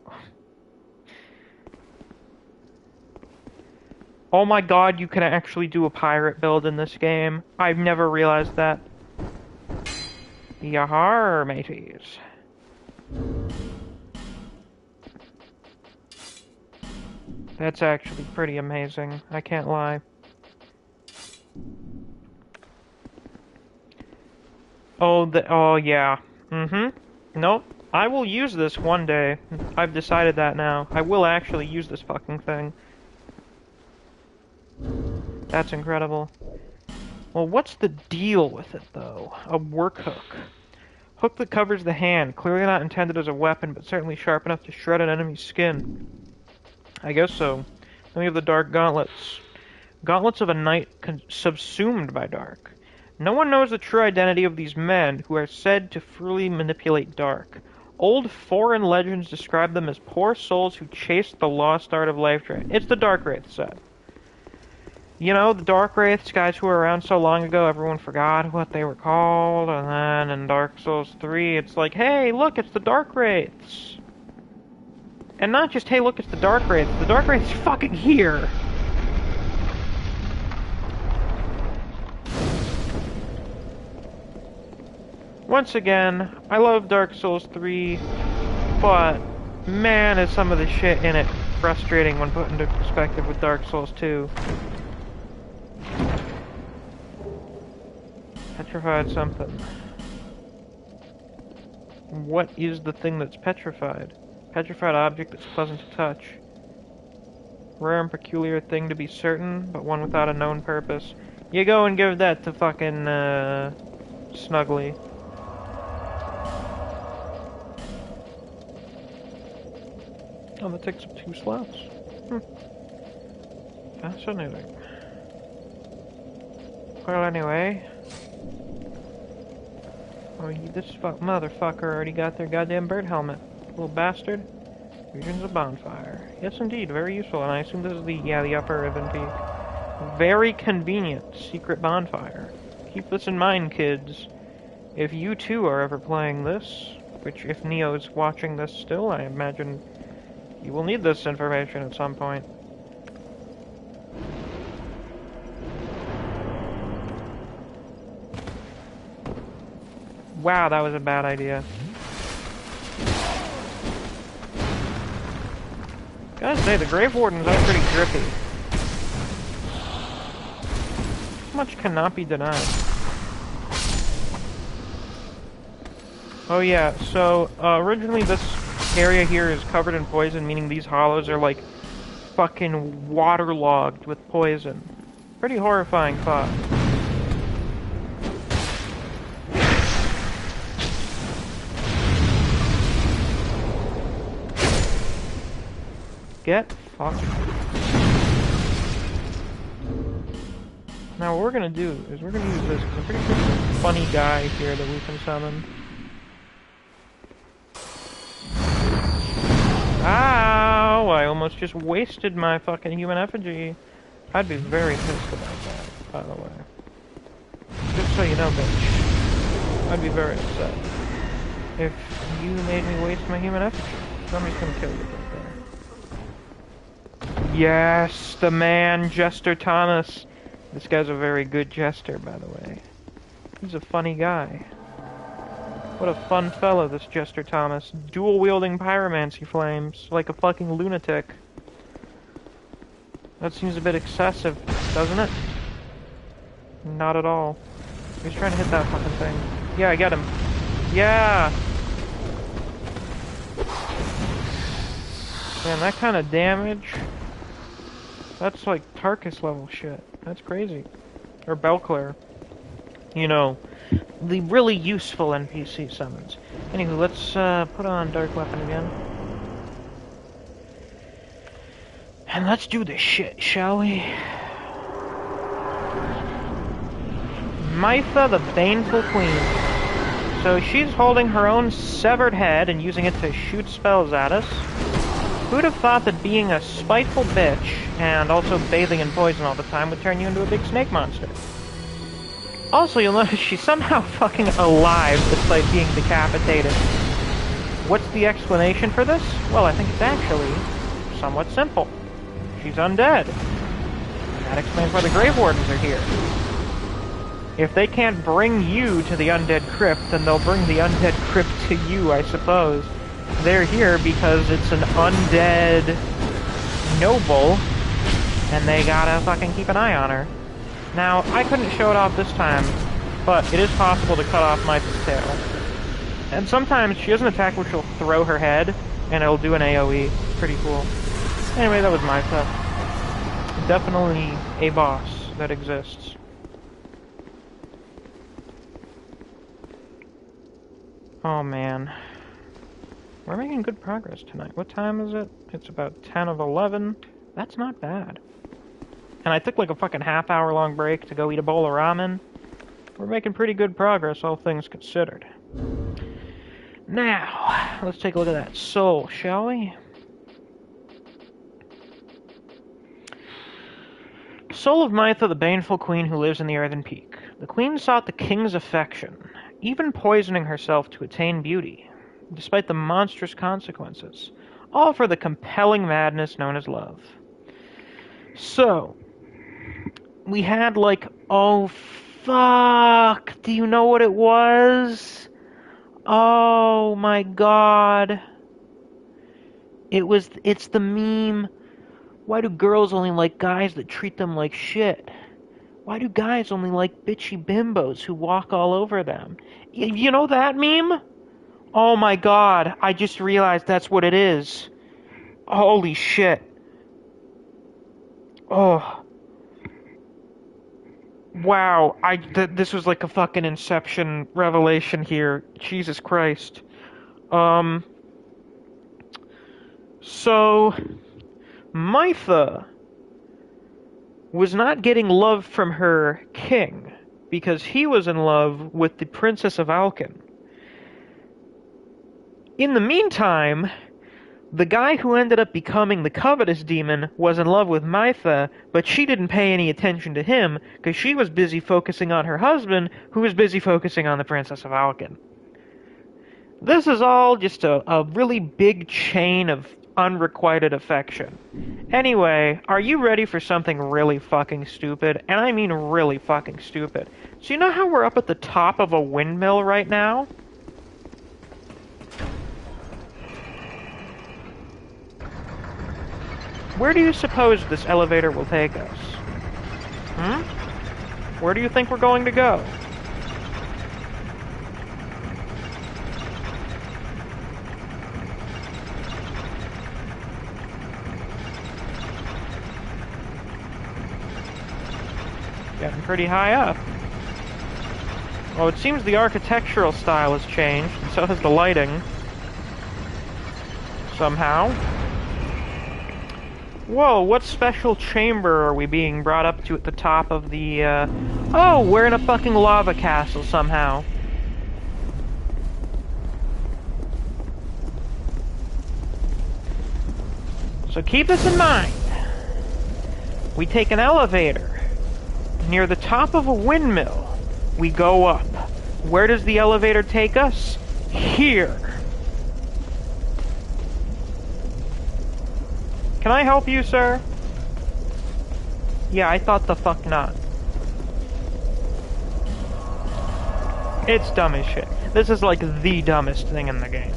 Oh my god, you can actually do a pirate build in this game. I've never realized that. Yahar, mateys. That's actually pretty amazing. I can't lie. Oh yeah. Nope. I will use this one day. I've decided that now. I will actually use this fucking thing. That's incredible. Well, what's the deal with it, though? A work hook. Hook that covers the hand. Clearly not intended as a weapon, but certainly sharp enough to shred an enemy's skin. I guess so. Then we have the Dark Gauntlets. Gauntlets of a knight subsumed by dark. No one knows the true identity of these men, who are said to freely manipulate dark. Old foreign legends describe them as poor souls who chased the lost art of life drain. It's the Dark Wraith set. You know, the Dark Wraiths, guys who were around so long ago, everyone forgot what they were called, and then in Dark Souls 3, it's like, hey, look, it's the Dark Wraiths. And not just, hey, look, it's the Dark Wraiths. The Dark Wraiths fucking here. Once again, I love Dark Souls 3, but man, is some of the shit in it frustrating when put into perspective with Dark Souls 2. Petrified something. What is the thing that's petrified? Petrified object that's pleasant to touch. Rare and peculiar thing to be certain, but one without a known purpose. You go and give that to fucking, Snuggly. Oh, that takes up 2 slots. Fascinating. Well, anyway. Oh, this motherfucker already got their goddamn bird helmet. Little bastard. Regions of bonfire. Yes, indeed, very useful, and I assume this is the upper ribbon peak. Very convenient secret bonfire. Keep this in mind, kids. If you too are ever playing this, which if Neo's watching this still, I imagine you will need this information at some point. Wow, that was a bad idea. Gotta say, the Grave Wardens are pretty drippy. Much cannot be denied. Oh yeah, so originally this area here is covered in poison, meaning these hollows are like fucking waterlogged with poison. Pretty horrifying thought. Get fucked. Now what we're gonna do is we're gonna use this, because I'm pretty sure there's a funny guy here that we can summon. Ow! I almost just wasted my fucking human effigy. I'd be very pissed about that, by the way. Just so you know, bitch. I'd be very upset if you made me waste my human effigy. Somebody's gonna kill you right there. Yes, the man, Jester Thomas. This guy's a very good jester, by the way. He's a funny guy. What a fun fellow, this Jester Thomas. Dual-wielding pyromancy flames, like a fucking lunatic. That seems a bit excessive, doesn't it? Not at all. He's trying to hit that fucking thing. Yeah, I got him. Yeah! Man, that kind of damage... That's like Tarkus level shit. That's crazy. Or Belclair. You know, the really useful NPC summons. Anywho, let's put on Dark Weapon again. And let's do this shit, shall we? Mitha, the Baneful Queen. So she's holding her own severed head and using it to shoot spells at us. Who'd have thought that being a spiteful bitch and also bathing in poison all the time would turn you into a big snake monster? Also, you'll notice she's somehow fucking alive despite being decapitated. What's the explanation for this? Well, I think it's actually somewhat simple. She's undead. And that explains why the Grave Wardens are here. If they can't bring you to the Undead Crypt, then they'll bring the Undead Crypt to you, I suppose. They're here because it's an undead noble, and they gotta fucking keep an eye on her. Now, I couldn't show it off this time, but it is possible to cut off Mitha's tail. And sometimes she has an attack which will throw her head, and it'll do an AoE. Pretty cool. Anyway, that was Mitha. Definitely a boss that exists. Oh man. We're making good progress tonight. What time is it? It's about 10 of 11. That's not bad. And I took like a fucking half-hour long break to go eat a bowl of ramen. We're making pretty good progress, all things considered. Now, let's take a look at that soul, shall we? Soul of Mitha, the Baneful Queen who lives in the Earthen Peak. The Queen sought the King's affection, even poisoning herself to attain beauty, despite the monstrous consequences, all for the compelling madness known as love. So, we had like, oh fuck, do you know what it was? Oh my god. It's the meme, why do girls only like guys that treat them like shit? Why do guys only like bitchy bimbos who walk all over them? You know that meme? Oh my god, I just realized that's what it is. Holy shit. Oh. Wow, this was like a fucking Inception revelation here. Jesus Christ. So, Mitha was not getting love from her king, because he was in love with the Princess of Alkin. In the meantime, the guy who ended up becoming the Covetous Demon was in love with Mitha, but she didn't pay any attention to him, because she was busy focusing on her husband, who was busy focusing on the Princess of Alkin. This is all just a really big chain of unrequited affection. Anyway, are you ready for something really fucking stupid? And I mean really fucking stupid. So you know how we're up at the top of a windmill right now? Where do you suppose this elevator will take us? Where do you think we're going to go? Getting pretty high up. Well, it seems the architectural style has changed, and so has the lighting. Somehow. Whoa, what special chamber are we being brought up to at the top of the, Oh, we're in a fucking lava castle somehow. So keep this in mind. We take an elevator. Near the top of a windmill, we go up. Where does the elevator take us? Here. Can I help you, sir? Yeah, I thought the fuck not. It's dumb as shit. This is like the dumbest thing in the game.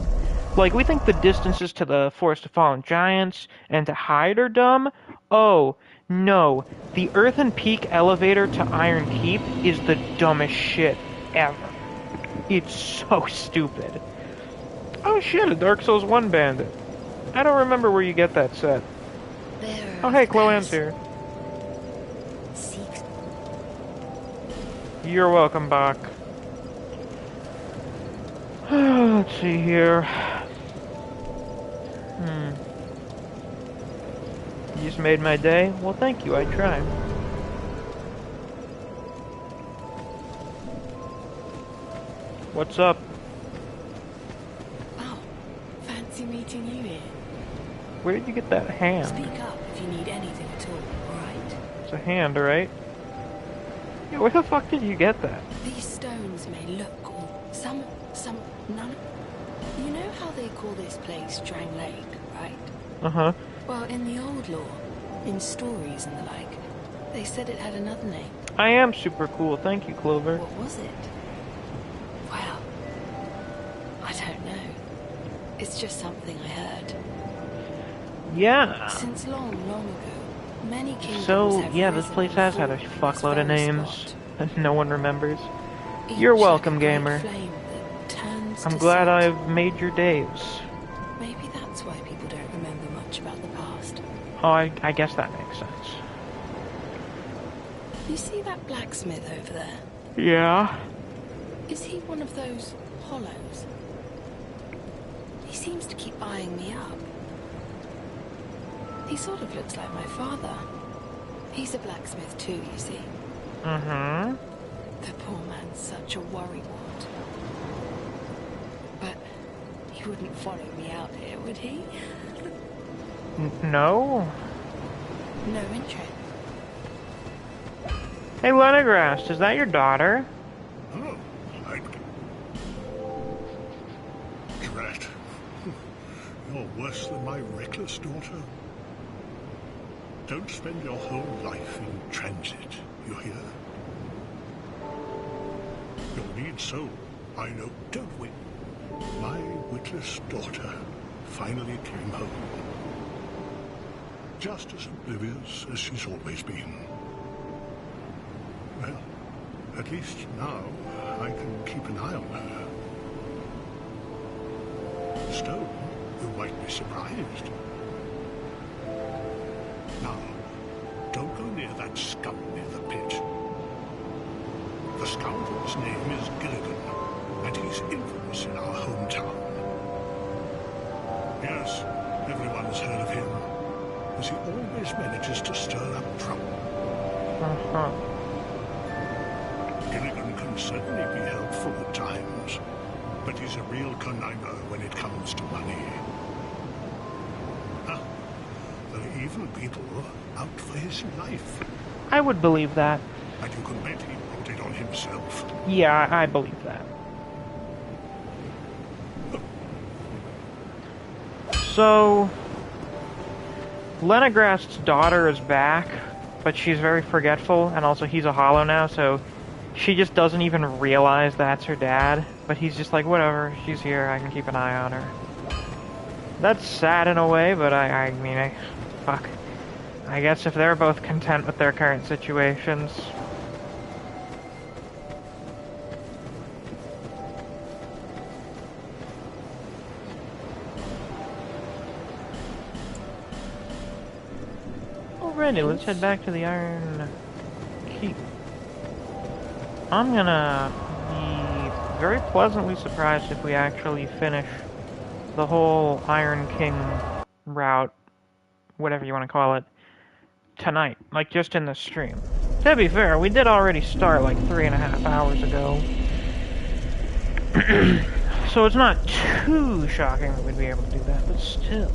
Like, we think the distances to the Forest of Fallen Giants and to Hyde are dumb. Oh, no. The Earthen Peak elevator to Iron Keep is the dumbest shit ever. It's so stupid. Oh shit, a Dark Souls 1 bandit. I don't remember where you get that set. Oh hey, Chloanne's here. You're welcome back. Let's see here. You just made my day? Well, thank you, I tried. What's up? Oh, fancy meeting you here. Where did you get that hand? Speak up if you need anything at all, alright? It's a hand, right? Yeah, where the fuck did you get that? These stones may look cool. Some, none. You know how they call this place Drang Lake, right? Uh-huh. Well, in the old lore, in stories and the like, they said it had another name. I am super cool, thank you, Clover. What was it? Well, I don't know. It's just something I heard. Yeah. Since long ago, many kingdoms So, have yeah, this risen place has had a and fallen fuckload of in this very names spot. that no one remembers. Each You're like welcome, a great gamer. flame that turns I'm to glad sun. I've made your days. Maybe that's why people don't remember much about the past. Oh, I guess that makes sense. You see that blacksmith over there? Yeah. Is he one of those hollows? He seems to keep eyeing me up. He sort of looks like my father. He's a blacksmith too, you see. Mm-hmm. The poor man's such a worrywart. But he wouldn't follow me out here, would he? No? No interest. Hey, Lenegrast, is that your daughter? Oh, Drat. You're worse than my reckless daughter. Don't spend your whole life in transit, you hear? You'll need soul, I know, don't we? My witless daughter finally came home. Just as oblivious as she's always been. Well, at least now I can keep an eye on her. Stone, you might be surprised. Now, don't go near that scum near the pit. The scoundrel's name is Gilligan, and he's infamous in our hometown. Yes, everyone's heard of him, as he always manages to stir up trouble. Uh-huh. Gilligan can certainly be helpful at times, but he's a real conniver when it comes to money. Ah, there are even people out for his life. I would believe that. And you can bet he brought it on himself. Yeah, I believe that. So, Lenegrast's daughter is back, but she's very forgetful, and also he's a hollow now, so she just doesn't even realize that's her dad. But he's just like, whatever, she's here, I can keep an eye on her. That's sad in a way, but I mean, fuck. I guess if they're both content with their current situations. Alrighty, let's head back to the Iron Keep. I'm gonna be very pleasantly surprised if we actually finish the whole Iron King route, whatever you want to call it, tonight, like just in the stream. To be fair, we did already start like 3.5 hours ago. So it's not too shocking that we'd be able to do that, but still,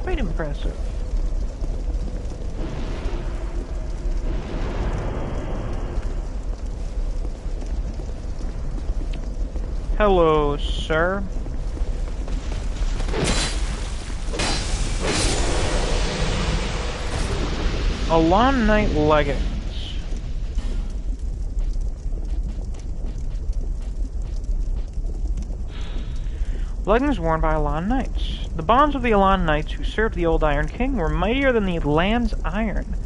quite impressive. Hello, sir. Alon Knight leggings. Leggings worn by Alon Knights. The bonds of the Alon Knights who served the old Iron King were mightier than the land's iron.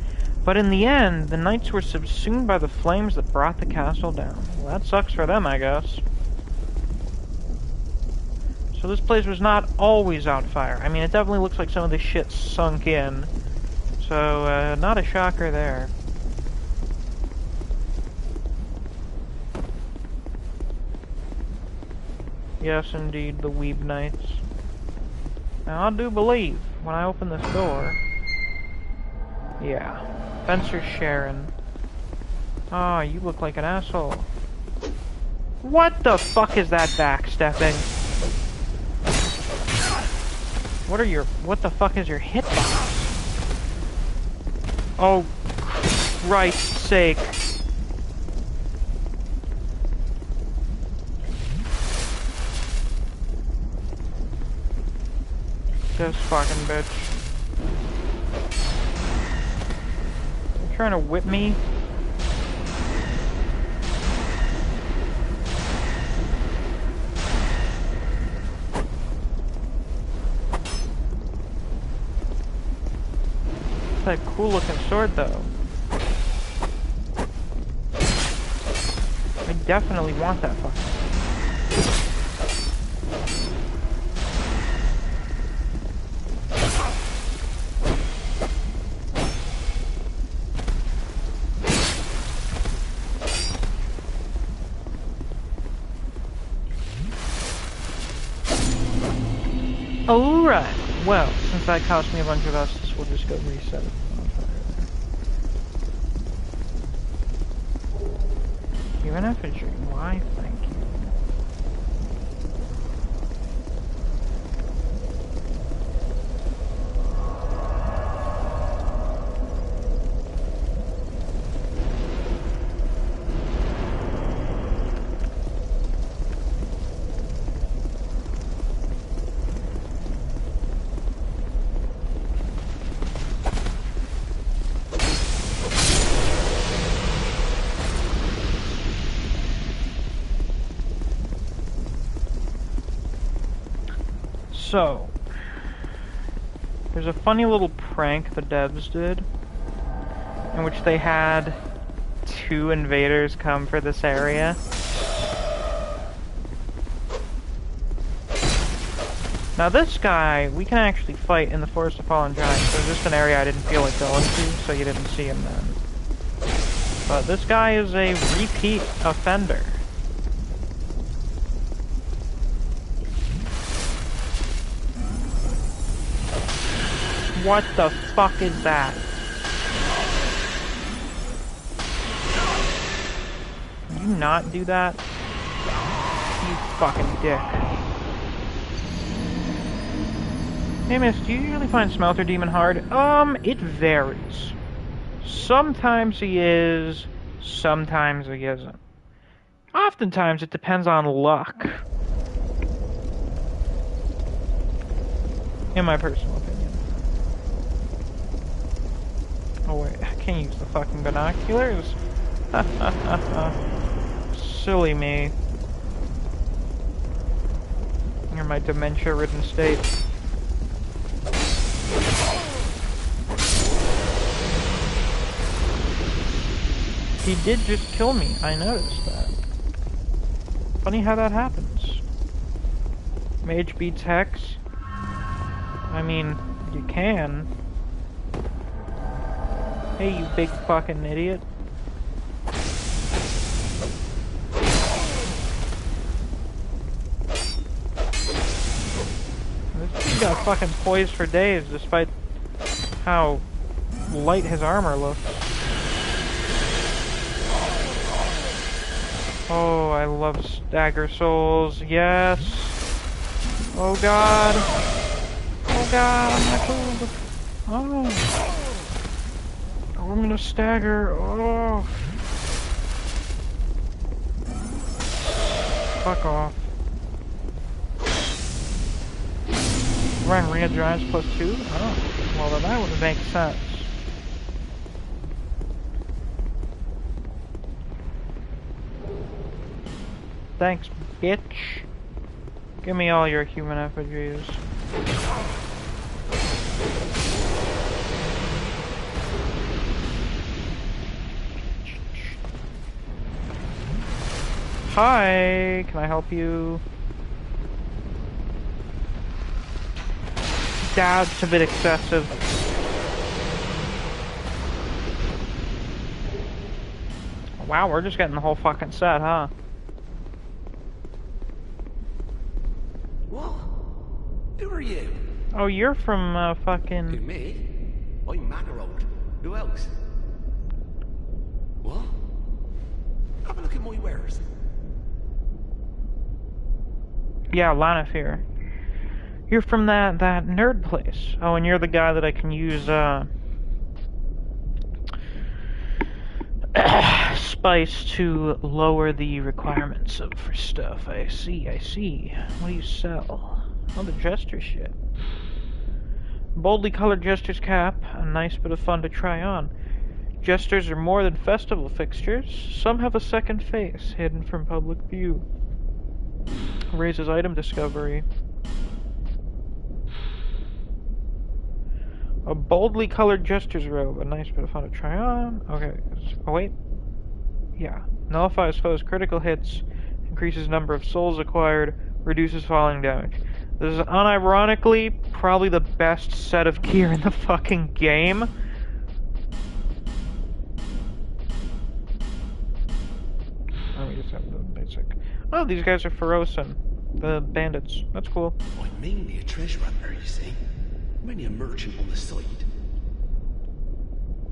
But in the end, the knights were subsumed by the flames that brought the castle down. Well, that sucks for them, I guess. So this place was not always on fire. I mean, it definitely looks like some of this shit sunk in. So, not a shocker there. Yes, indeed, the Weeb Knights. Now, I do believe, when I open this door, Yeah. Fencer Sharon. Ah, you look like an asshole. What the fuck is that backstepping? What the fuck is your hitbox? Oh, Christ's sake. This fucking bitch. You trying to whip me? That cool looking sword though. I definitely want that fucking. Alright, well, since that cost me a bunch of Estus, we'll just go reset it. Human effigy, why thank you. So, there's a funny little prank the devs did, in which they had 2 invaders come for this area. Now this guy, we can actually fight in the Forest of Fallen Giants. There's just an area I didn't feel like going to, so you didn't see him then. But this guy is a repeat offender. What the fuck is that? Can you not do that? You fucking dick. Hey Miss, do you usually find Smelter Demon hard? It varies. Sometimes he is, sometimes he isn't. Oftentimes it depends on luck. In my personal opinion. Oh wait, I can't use the fucking binoculars? Silly me. You're my dementia-ridden state. He did just kill me, I noticed that. Funny how that happens. Mage beats Hex? I mean, you can. Hey, you big fucking idiot. This dude got fucking poised for days despite how light his armor looks. Oh, I love Dagger Souls. Yes. Oh god. Oh god, I'm not cool. Oh. Oh, I'm gonna stagger. Oh. Fuck off. Run Ring of Giants +2? Oh. Well, then that would make sense. Thanks, bitch. Give me all your human effigies. Hi, can I help you? That's a bit excessive. Wow, we're just getting the whole fucking set, huh? What? Who are you? Oh, you're from, fucking... Who, me? I'm Mannerold. Who else? What? Have a look at my wares. Yeah, Lana here. You're from that nerd place. Oh, and you're the guy that I can use spice to lower the requirements for stuff. I see. What do you sell? Oh, the jester shit. Boldly colored jester's cap, a nice bit of fun to try on. Jesters are more than festival fixtures. Some have a second face, hidden from public view. Raises item discovery. A boldly colored jester's robe, a nice bit of fun to try on. Okay, oh wait. Yeah. Nullifies foes' critical hits, increases number of souls acquired, reduces falling damage. This is unironically probably the best set of gear in the fucking game. Let me just have the basic. Oh, these guys are Ferosan, the bandits. That's cool. I'm mainly a treasure hunter, you see. I'm only a merchant on the side.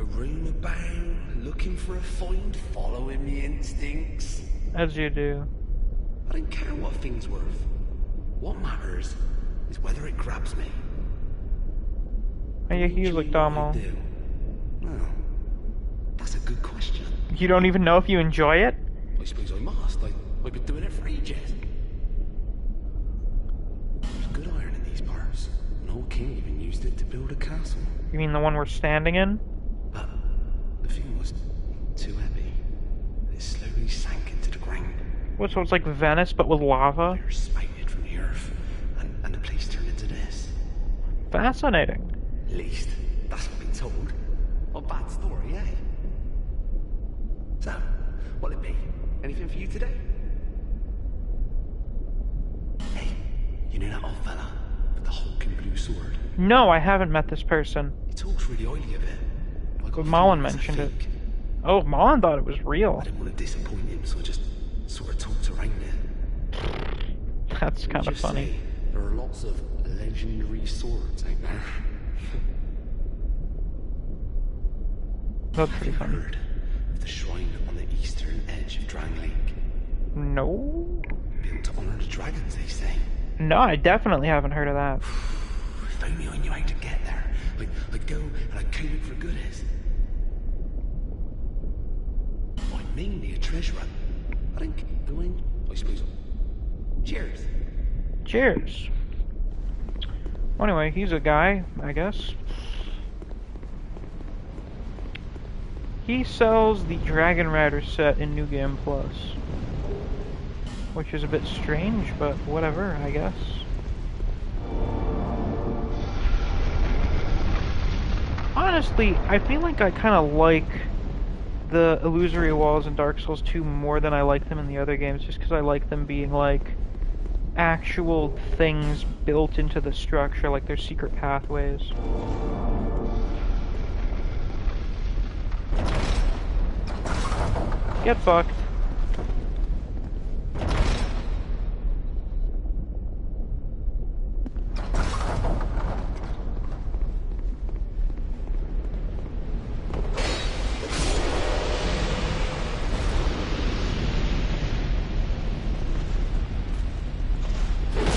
A room about, looking for a find, following me instincts. As you do. I don't care what thing's worth. What matters is whether it grabs me. Are you huge, Domo? Well, that's a good question. You don't even know if you enjoy it? I suppose I must. I've been doing it for ages. There's good iron in these parts. An old king even used it to build a castle. You mean the one we're standing in? But the thing was too heavy. It slowly sank into the ground. What, so it's like Venice, but with lava? They're spouted from the earth, and the place turned into this. Fascinating. At least, that's what I've been told. A bad story, eh? So, what'll it be? Anything for you today? Hey, you know that old fella with the hulking blue sword? No, I haven't met this person. He talks really highly of it. But Mullen mentioned it. Oh, Mullen thought it was real. I didn't want to disappoint him, so I just sort of talked around it. That's kind of funny. Say, there are lots of legendary swords out there. That's pretty funny. Heard of the shrine on the eastern edge of Drang Lake? No. Built to honor the dragons, they say. No, I definitely haven't heard of that. If only I knew how to get there. I'd go and I'd count it for goodies. I'm mainly a treasurer. I don't go in, I suppose. Cheers. Cheers. Well, anyway, he's a guy, I guess. He sells the Dragon Rider set in New Game Plus. Which is a bit strange, but whatever, I guess. Honestly, I feel like I kind of like the illusory walls in Dark Souls 2 more than I like them in the other games, just because I like them being like actual things built into the structure, like their secret pathways. Get fucked.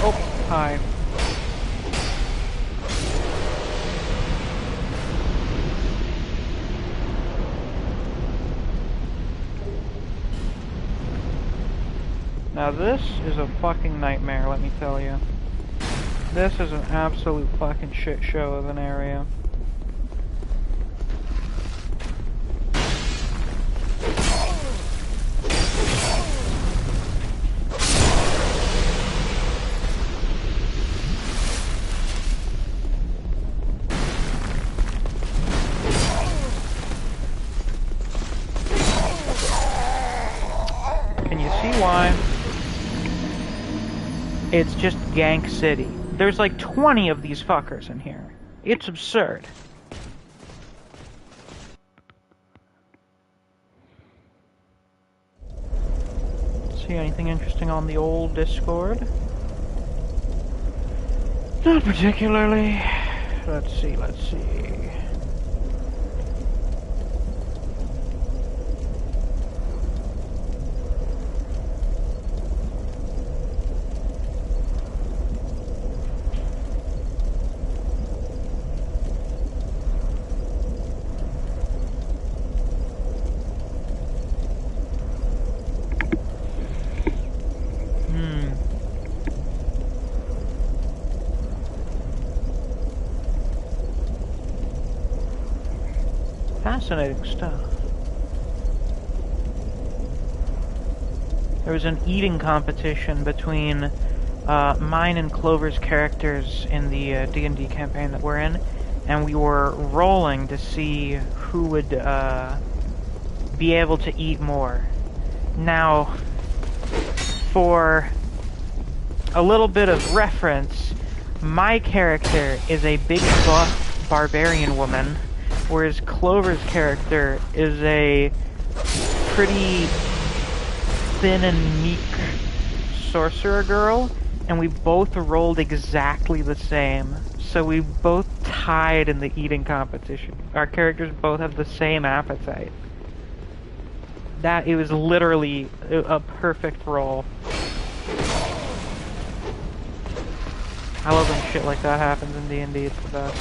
Oh, hi. Now this is a fucking nightmare, let me tell you. This is an absolute fucking shit show of an area. Can you see why? It's just Gank City. There's like 20 of these fuckers in here. It's absurd. See anything interesting on the old Discord? Not particularly. Let's see. fascinating stuff. There was an eating competition between mine and Clover's characters in the D&D campaign that we're in, and we were rolling to see who would be able to eat more. Now, for a little bit of reference, my character is a big buff barbarian woman, whereas Clover's character is a pretty thin and meek sorcerer girl, and we both rolled exactly the same. So we both tied in the eating competition. Our characters both have the same appetite. It was literally a perfect roll. I love when shit like that happens in D&D, it's the best.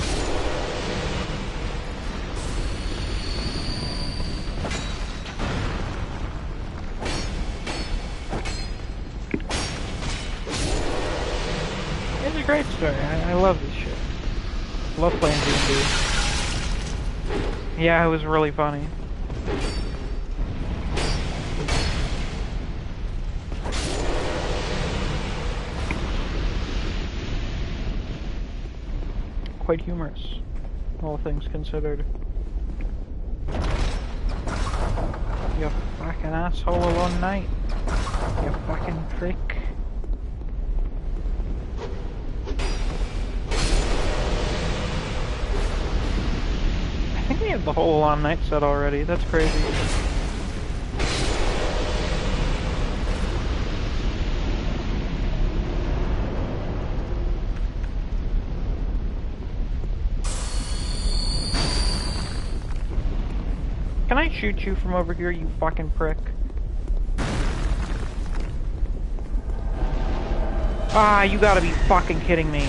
It's a great story. I love this shit. Love playing D&D. Yeah, it was really funny. Quite humorous, all things considered. You fucking asshole alone night. You fucking prick. I think we have the whole Alon Night set already. That's crazy. Can I shoot you from over here, you fucking prick? Ah, you gotta be fucking kidding me.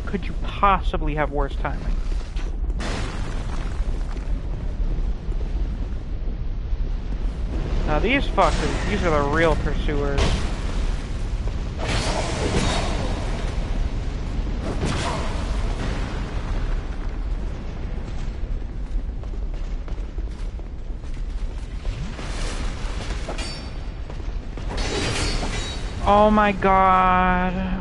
Could you possibly have worse timing? Now these fuckers, these are the real pursuers. Oh my god.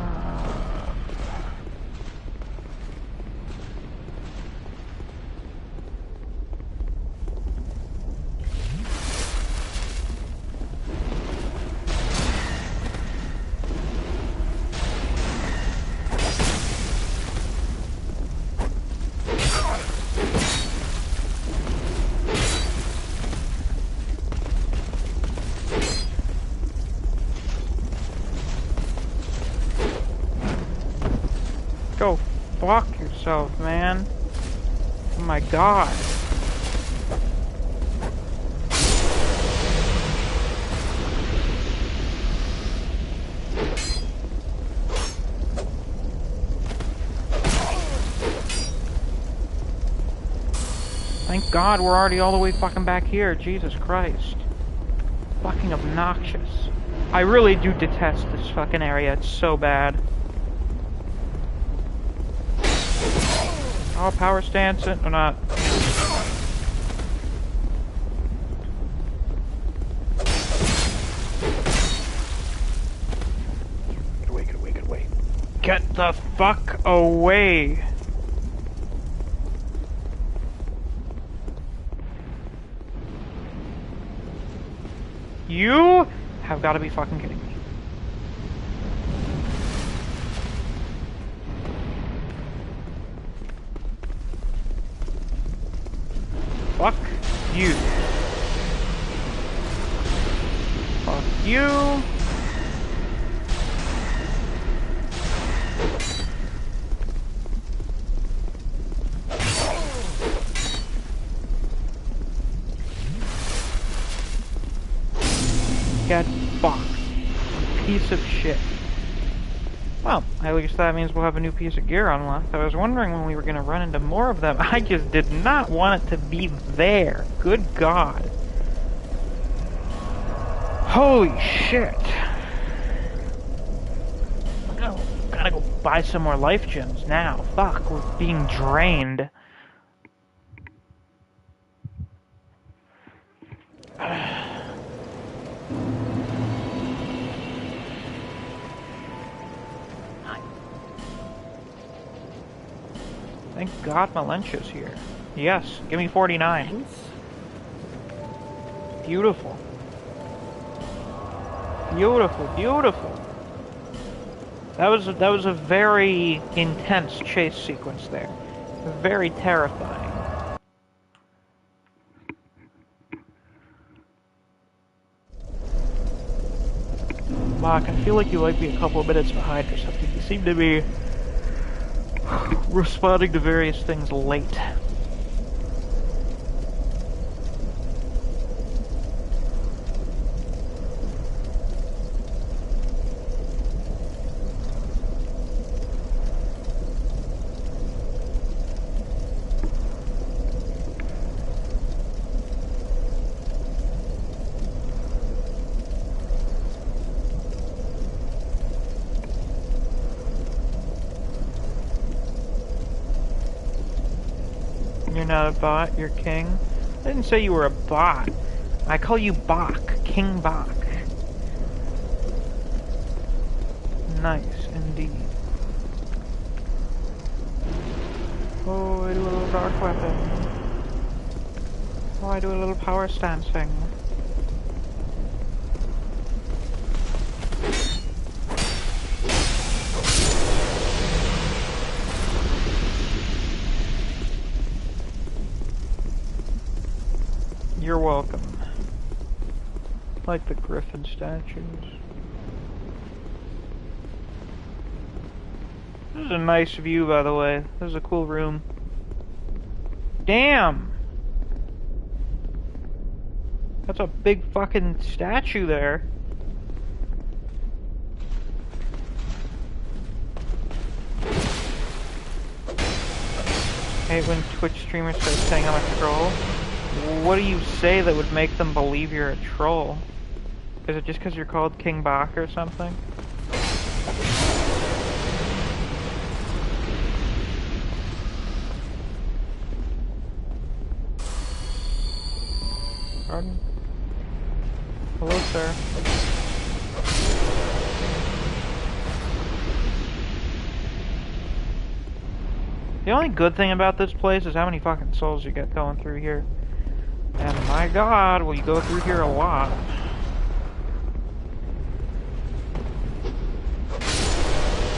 Go fuck yourself, man. Oh my god. Thank God we're already all the way fucking back here. Jesus Christ. Fucking obnoxious. I really do detest this fucking area. It's so bad. Oh, power stance it or not? Get away, get away, get away. Get the fuck away! You have got to be fucking kidding me. Fuck you. Fuck you. Get fucked. Piece of shit. Well, at least that means we'll have a new piece of gear unlocked. I was wondering when we were going to run into more of them. I just did not want it to be there. Good God. Holy shit. No. Gotta go buy some more life gems now. Fuck, we're being drained. Thank God Malentia's here. Yes, give me 49. Thanks. Beautiful. Beautiful, beautiful. That was a very intense chase sequence there. Very terrifying. Mark, I feel like you might be a couple of minutes behind or something. You seem to be responding to various things late. You're not a bot, you're king. I didn't say you were a bot. I call you Bach, King Bach. Nice, indeed. Oh, I do a little dark weapon. Oh, I do a little power stance thing. You're welcome. Like the griffin statues. This is a nice view, by the way. This is a cool room. Damn! That's a big fucking statue there. I hate when Twitch streamers start saying I'm a troll. What do you say that would make them believe you're a troll? Is it just because you're called King Bach or something? Pardon? Hello, sir. The only good thing about this place is how many fucking souls you get going through here. And my god, will you go through here a lot.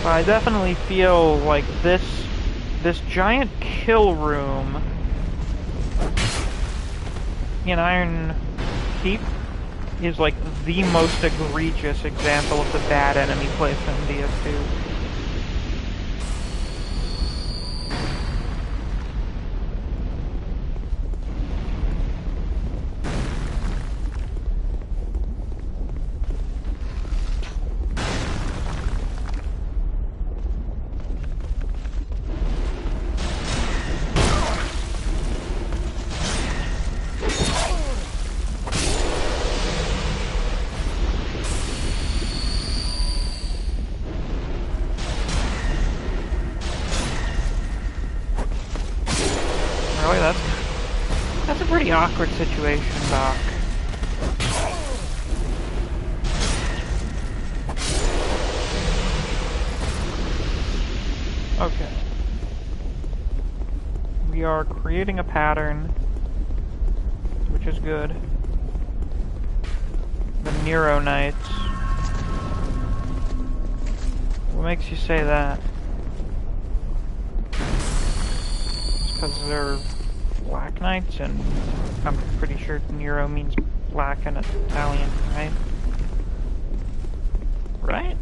But I definitely feel like this giant kill room in Iron Keep is like the most egregious example of the bad enemy placement in DS2. Awkward situation, Doc. Okay. We are creating a pattern, which is good. The Nero Knights. What makes you say that? It's because they're Black Knights, and I'm pretty sure Nero means black in Italian, right? Right?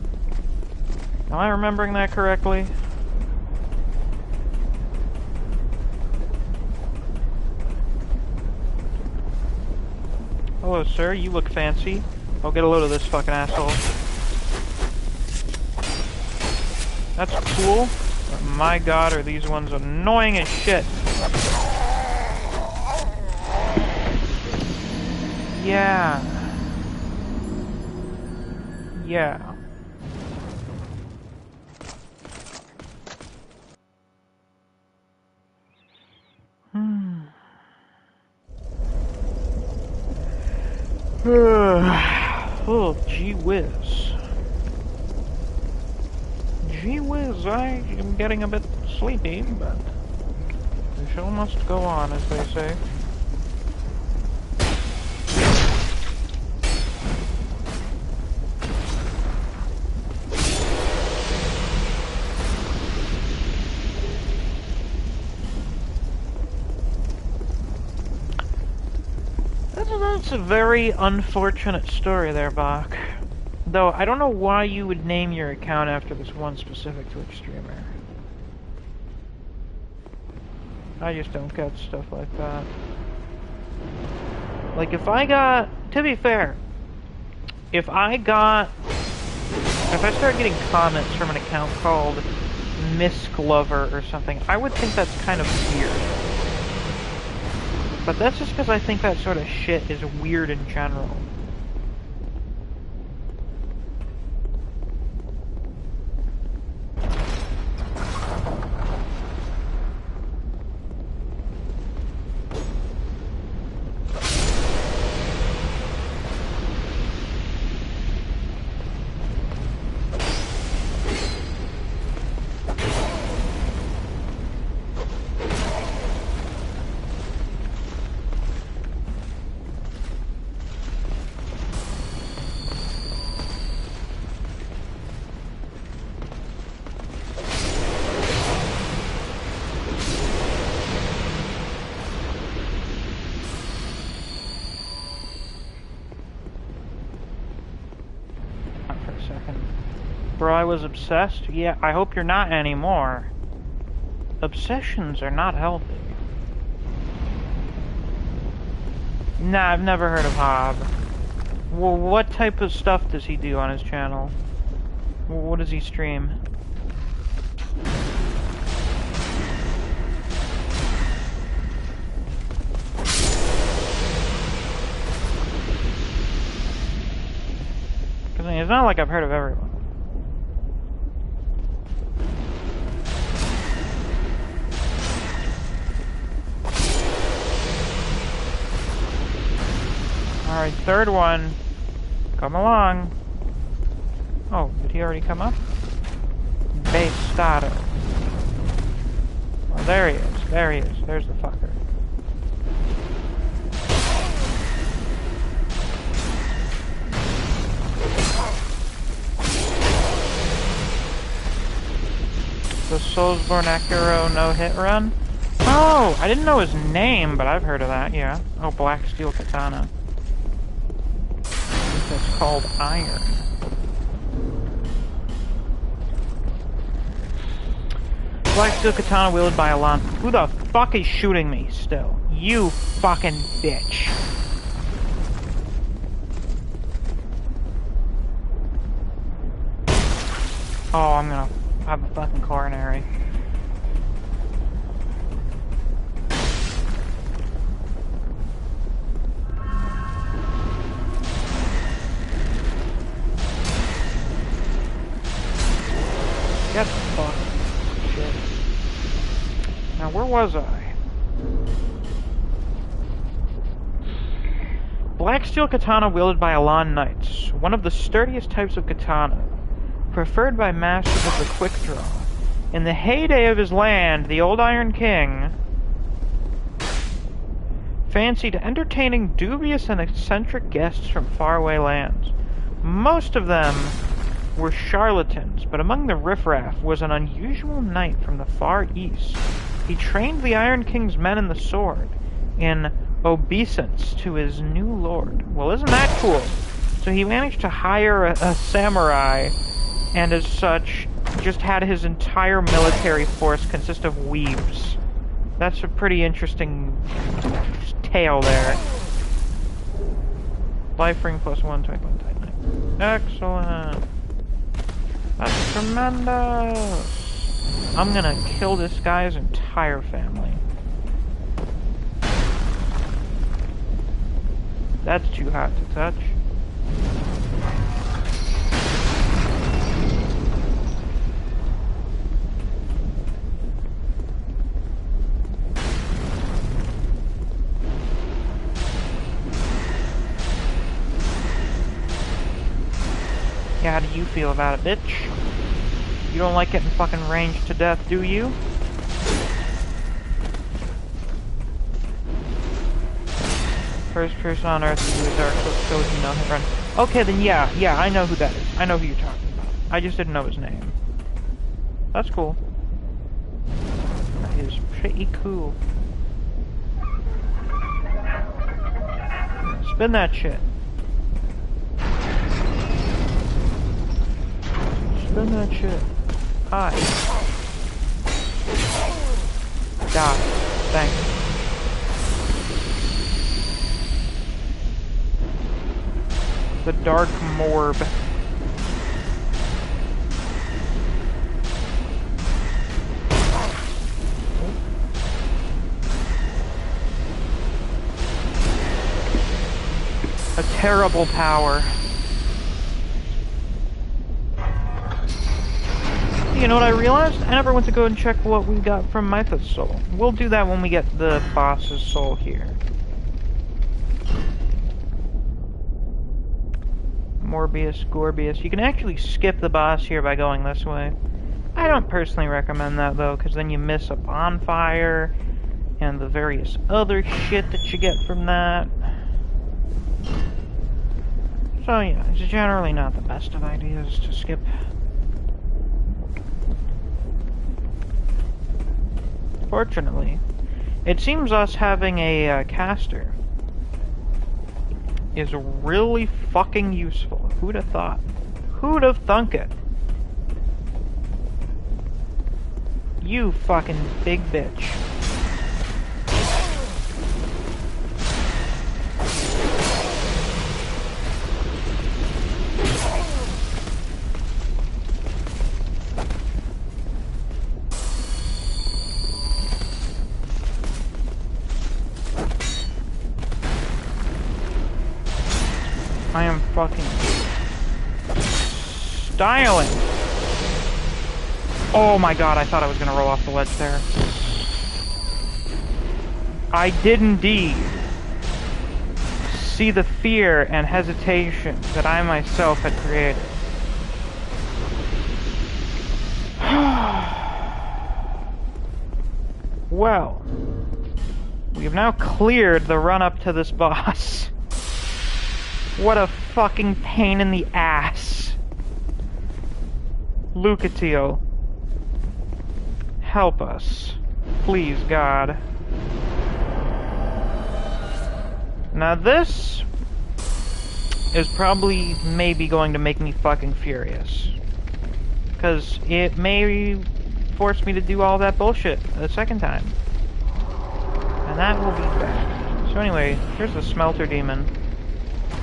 Am I remembering that correctly? Hello, sir. You look fancy. I'll get a load of this fucking asshole. That's cool. But my god, are these ones annoying as shit. Yeah. Oh, gee whiz. Gee whiz, I am getting a bit sleepy, but the show must go on, as they say. That's a very unfortunate story there, Bach. Though, I don't know why you would name your account after this one specific Twitch streamer. I just don't get stuff like that. Like, if I got... To be fair, if I started getting comments from an account called Misc Lover or something, I would think that's kind of weird. But that's just because I think that sort of shit is weird in general. Bro, I was obsessed? Yeah, I hope you're not anymore. Obsessions are not healthy. Nah, I've never heard of Hob. Well, what type of stuff does he do on his channel? What does he stream? Because it's not like I've heard of everyone. Alright, third one. Come along. Oh, did he already come up? Base starter. Oh, there he is. There he is. There's the fucker. The Soulsborne Akiro no-hit run? Oh, I didn't know his name, but I've heard of that, yeah. Oh, Black Steel Katana. That's called Iron. Black Steel Katana wielded by Alon. Who the fuck is shooting me still? You fucking bitch. Oh, I'm gonna have a fucking coronary. Get the fuck. Shit. Now, where was I? Black Steel Katana wielded by Alon Knights, one of the sturdiest types of katana, preferred by masters of the quick draw. In the heyday of his land, the old Iron King fancied entertaining dubious and eccentric guests from faraway lands. Most of them were charlatans, but among the riffraff was an unusual knight from the far east. He trained the Iron King's men in the sword, in obeisance to his new lord. Well, isn't that cool? So he managed to hire a samurai, and as such, just had his entire military force consist of weaves. That's a pretty interesting tale there. Life ring plus 1, 21 titan. Excellent. That's tremendous. I'm gonna kill this guy's entire family. That's too hot to touch. how do you feel about it, bitch? You don't like getting fucking ranged to death, do you? First person on Earth to use Dark Souls trilogy, no hit run. Okay, then yeah, I know who that is. I know who you're talking about. I just didn't know his name. That's cool. That is pretty cool. Spin that shit. Spin that shit. Hi. Die. Thank you. The Dark Morb. A terrible power. You know what I realized? I never went to go and check what we got from Mitha's soul. We'll do that when we get the boss's soul here. Morbius, Gorbius. You can actually skip the boss here by going this way. I don't personally recommend that though, because then you miss a bonfire and the various other shit that you get from that. So yeah, it's generally not the best of ideas to skip. Fortunately, it seems us having a caster is really fucking useful. Who'd have thought? Who'd have thunk it? You fucking big bitch. I am fucking styling. Oh my god, I thought I was gonna roll off the ledge there. I did indeed see the fear and hesitation that I myself had created. Well, we have now cleared the run up to this boss. What a fucking pain in the ass. Lucatiel, help us. Please, God. Now this is probably maybe going to make me fucking furious. Because it may force me to do all that bullshit a second time. And that will be bad. So anyway, here's the Smelter Demon.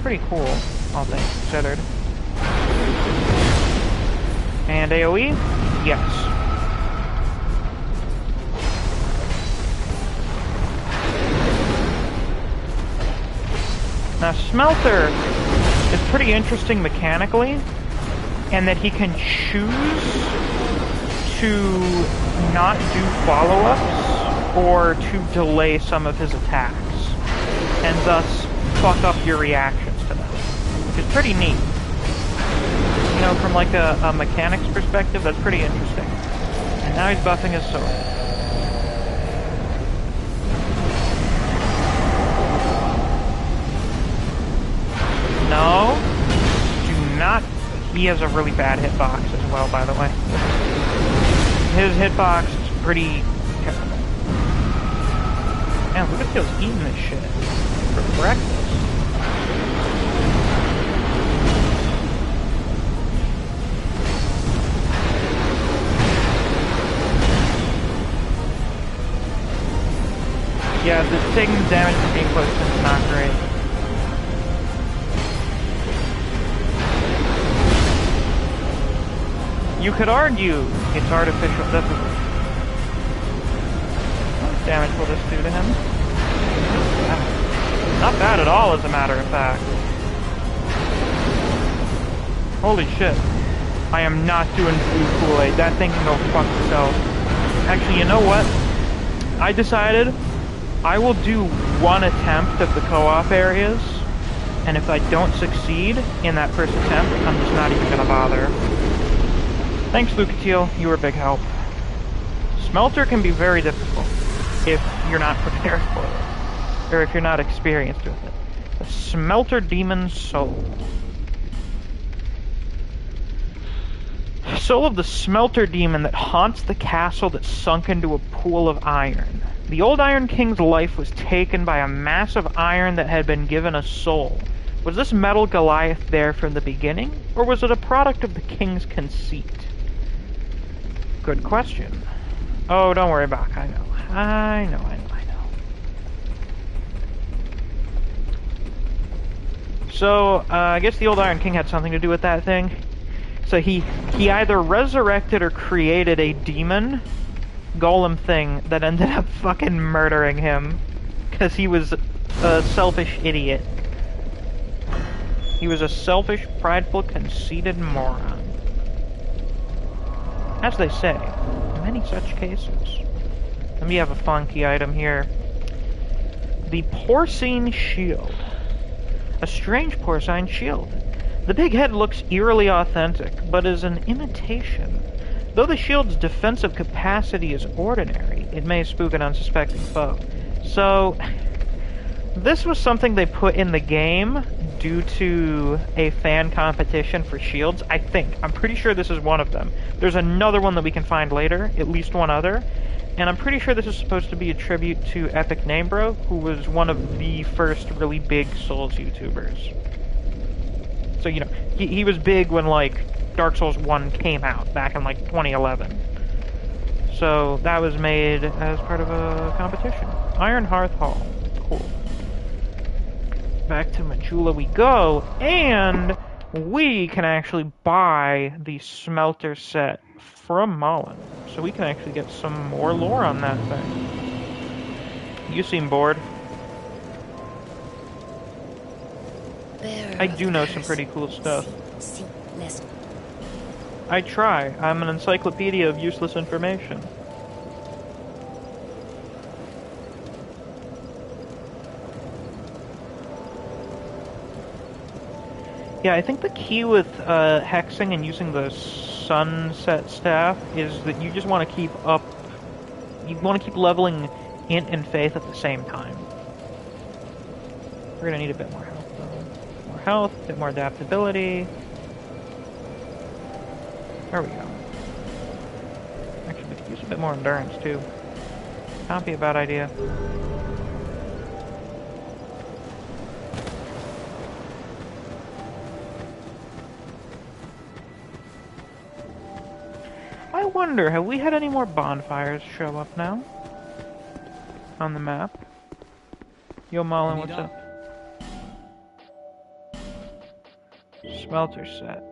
Pretty cool, all things considered. And AoE? Yes. Now, Smelter is pretty interesting mechanically, in that he can choose to not do follow-ups or to delay some of his attacks, and thus fuck up your reactions to them, which is pretty neat. You know, from like a mechanics perspective, that's pretty interesting. And now he's buffing his sword. No, do not. He has a really bad hitbox as well, by the way. His hitbox is pretty terrible. Man, Lucatiel's eating this shit for breakfast. Yeah, taking the damage from being close to him is not great. You could argue it's artificial difficulty. How much damage will this do to him? Not bad at all, as a matter of fact. Holy shit. I am not doing blue Kool-Aid. That thing can go fuck itself. Actually, you know what? I decided I will do one attempt of the co-op areas, And if I don't succeed in that first attempt, I'm just not even gonna bother. Thanks, Lucatiel. You were a big help. Smelter can be very difficult if you're not prepared for it, or if you're not experienced with it. The Smelter Demon's Soul. Soul of the Smelter Demon that haunts the castle that sunk into a pool of iron. The old Iron King's life was taken by a mass of iron that had been given a soul. Was this metal Goliath there from the beginning, or was it a product of the king's conceit? Good question. Oh, don't worry, Bach. I know. So, I guess the old Iron King had something to do with that thing. So he either resurrected or created a demon golem thing that ended up fucking murdering him. Because he was a selfish idiot. He was a selfish, prideful, conceited moron. As they say, in many such cases. Let me have a funky item here. The Porcine Shield. A strange porcine shield. The big head looks eerily authentic, but is an imitation. Though the shield's defensive capacity is ordinary, it may spook an unsuspecting foe. So, this was something they put in the game due to a fan competition for shields, I think. I'm pretty sure this is one of them. There's another one that we can find later, at least one other. And I'm pretty sure this is supposed to be a tribute to Epic Namebro, who was one of the first really big Souls YouTubers. So, you know, he was big when, like, Dark Souls 1 came out, back in, like, 2011. So, that was made as part of a competition. Iron Hearth Hall. Cool. Back to Majula we go, and we can actually buy the Smelter set from Mullen. So we can actually get some more lore on that thing. You seem bored. I do know some pretty cool stuff. I try. I'm an encyclopedia of useless information. Yeah, I think the key with hexing and using the sunset staff is that you just want to keep up... You want to keep leveling Int and Faith at the same time. We're going to need a bit more health, though. More health, a bit more adaptability. There we go. Actually, we could use a bit more endurance, too. Not be a bad idea. I wonder, have we had any more bonfires show up now? On the map? Yo, Mullen, what's up? Smelter set.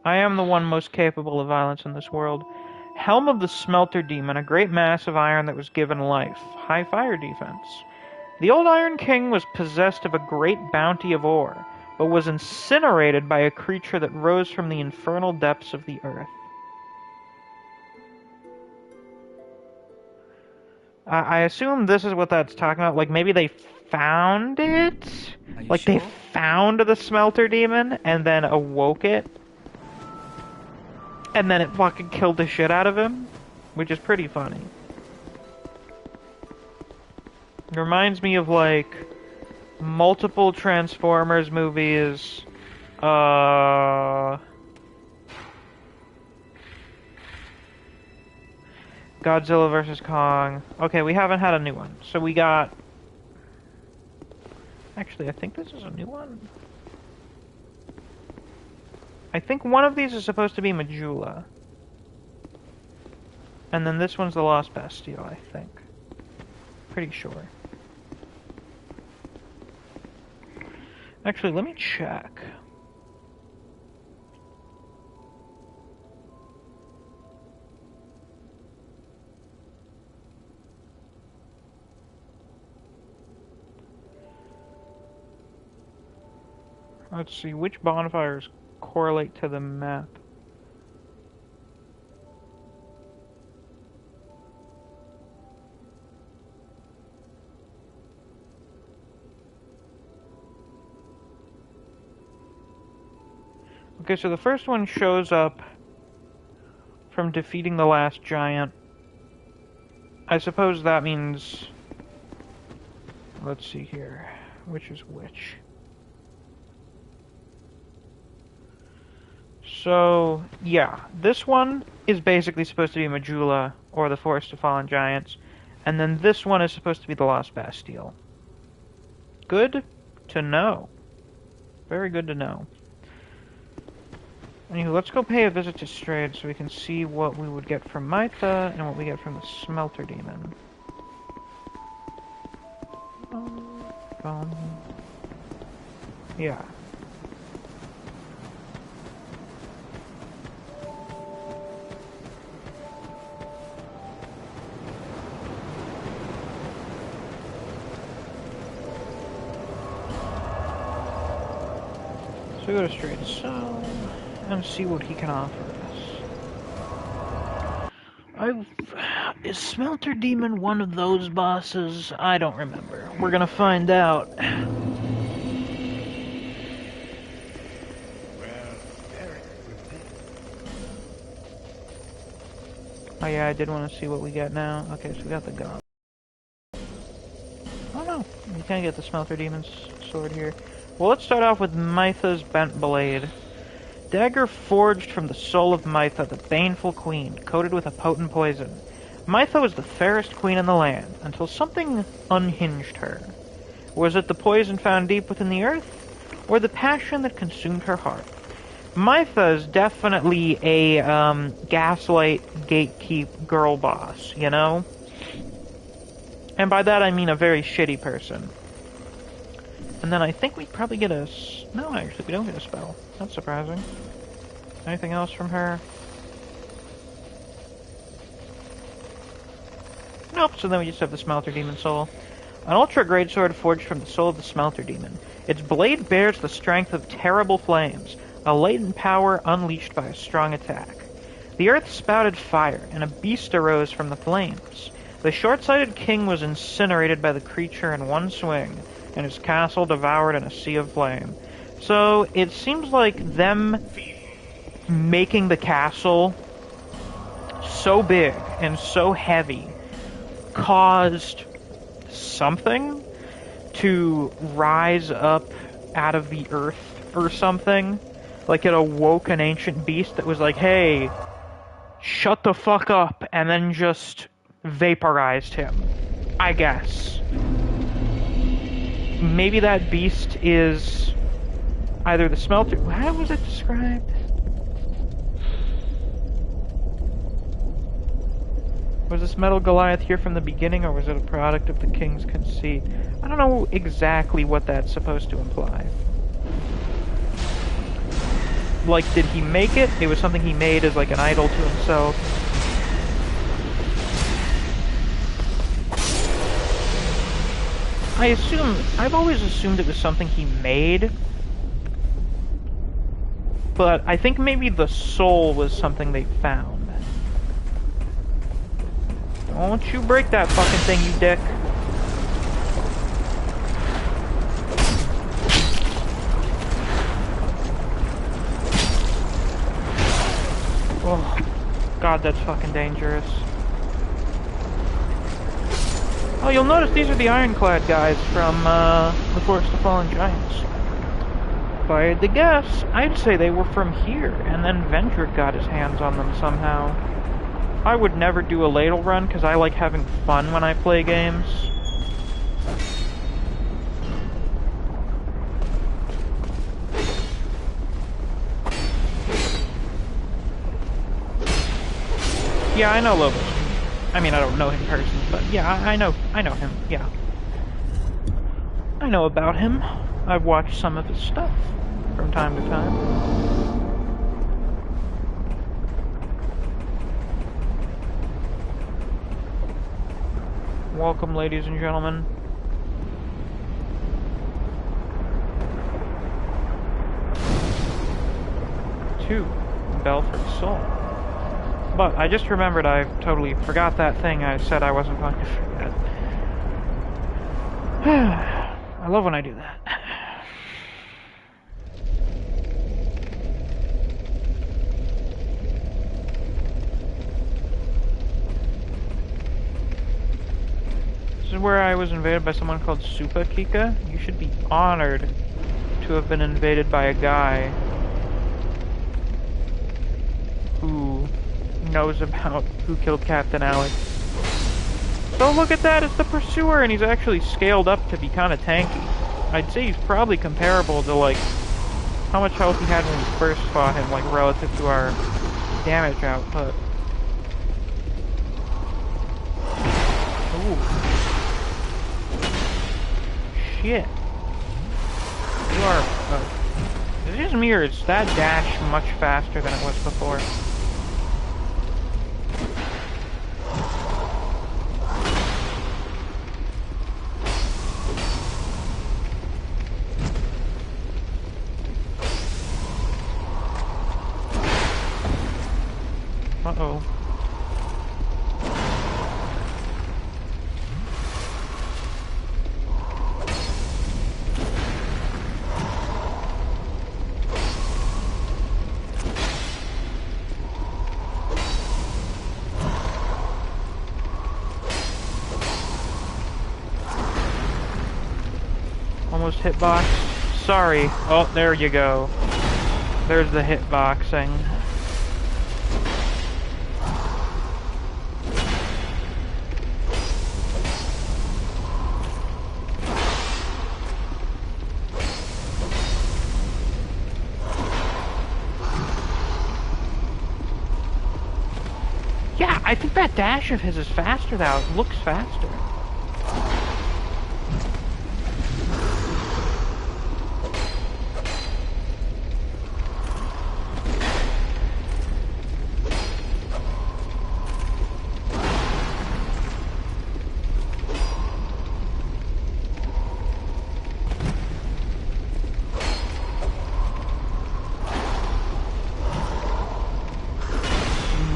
I am the one most capable of violence in this world. Helm of the Smelter Demon, a great mass of iron that was given life. High fire defense. The old Iron King was possessed of a great bounty of ore, but was incinerated by a creature that rose from the infernal depths of the earth. I assume this is what that's talking about. Like, maybe they found it? Like, sure? They found the Smelter Demon and then awoke it? And then it fucking killed the shit out of him? Which is pretty funny. It reminds me of, like, multiple Transformers movies. Godzilla vs. Kong. Okay, we haven't had a new one. So we got... Actually, I think this is a new one. I think one of these is supposed to be Majula. And then this one's the Lost Bastille, I think. Pretty sure. Actually, let me check. Let's see, which bonfires correlate to the map? Okay, so the first one shows up from defeating the last giant. I suppose that means... Let's see here. Which is which? So, yeah. This one is basically supposed to be Majula, or the Forest of Fallen Giants. And then this one is supposed to be the Lost Bastille. Good to know. Very good to know. Anywho, let's go pay a visit to Strayed so we can see what we would get from Mitha and what we get from the Smelter Demon. Yeah. So we go to Strayed Cell and see what he can offer us. Is Smelter Demon one of those bosses? I don't remember. We're gonna find out. Oh yeah, I did want to see what we get now. Okay, so we got the gun. Oh no, you can't get the Smelter Demon's sword here. Well, let's start off with Mitha's Bent Blade. Dagger forged from the soul of Mitha, the baneful queen, coated with a potent poison. Mitha was the fairest queen in the land, until something unhinged her. Was it the poison found deep within the earth, or the passion that consumed her heart? Mitha is definitely a, gaslight, gatekeep girl boss, you know? And by that I mean a very shitty person. And then I think we probably get a... No, actually, we don't get a spell. That's surprising. Anything else from her? Nope, so then we just have the Smelter Demon Soul. An ultra greatsword forged from the soul of the Smelter Demon. Its blade bears the strength of terrible flames, a latent power unleashed by a strong attack. The earth spouted fire, and a beast arose from the flames. The short-sighted king was incinerated by the creature in one swing, and his castle devoured in a sea of flame. So, it seems like them making the castle so big and so heavy caused something to rise up out of the earth or something. Like it awoke an ancient beast that was like, hey, shut the fuck up, and then just vaporized him. I guess. Maybe that beast is either the Smelter... How was it described? Was this Metal Goliath here from the beginning, or was it a product of the king's conceit? I don't know exactly what that's supposed to imply. Like, did he make it? It was something he made as, like, an idol to himself. I've always assumed it was something he made. But I think maybe the soul was something they found. Don't you break that fucking thing, you dick. Oh, God, that's fucking dangerous. Oh, you'll notice these are the Ironclad guys from the Forest of Fallen Giants. If I had to guess, I'd say they were from here, and then Vendrick got his hands on them somehow. I would never do a ladle run, because I like having fun when I play games. Yeah, I know Lobos. I mean, I don't know him personally, but yeah, I know him, yeah. I know about him. I've watched some of his stuff from time to time. Welcome, ladies and gentlemen. To Belford Soul. But I just remembered I totally forgot that thing I said I wasn't going to forget. I love when I do that. where I was invaded by someone called Supa Kika. You should be honored to have been invaded by a guy who knows about who killed Captain Alex. So look at that, it's the Pursuer, and he's actually scaled up to be kind of tanky. I'd say he's probably comparable to, like, how much health he had when we first fought him, like, relative to our damage output. Ooh. Shit. You are, is it just me, or is that dash much faster than it was before? Uh-oh. Almost hitbox. Sorry. Oh, there you go. There's the hitboxing. Yeah, I think that dash of his is faster now. It looks faster.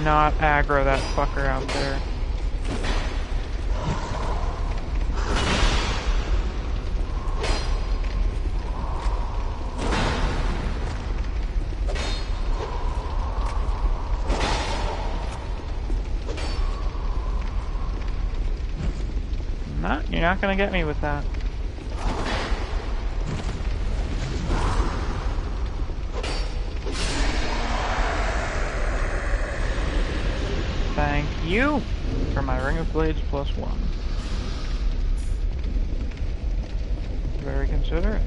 Not aggro that fucker out there. Nah, you're not gonna get me with that. Thank you for my Ring of Blades +1. Very considerate.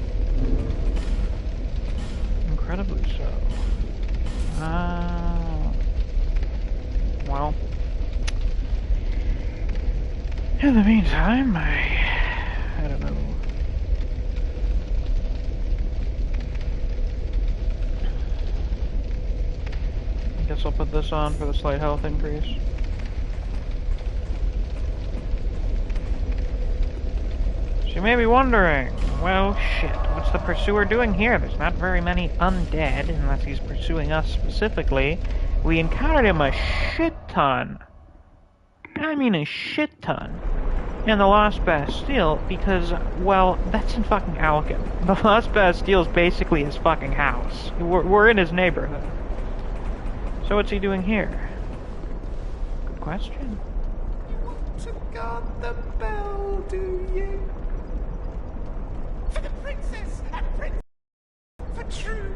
Incredibly so. Well. In the meantime, I don't know. I guess I'll put this on for the slight health increase. So you may be wondering, well, shit, what's the Pursuer doing here? There's not very many undead, unless he's pursuing us specifically. We encountered him a shit ton. I mean a shit ton. In the Lost Bastille, because, well, that's in fucking Alchem. The Lost Bastille is basically his fucking house. We're in his neighborhood. So what's he doing here? Good question. You want to guard the bell, do you? For the princess and prince, for true.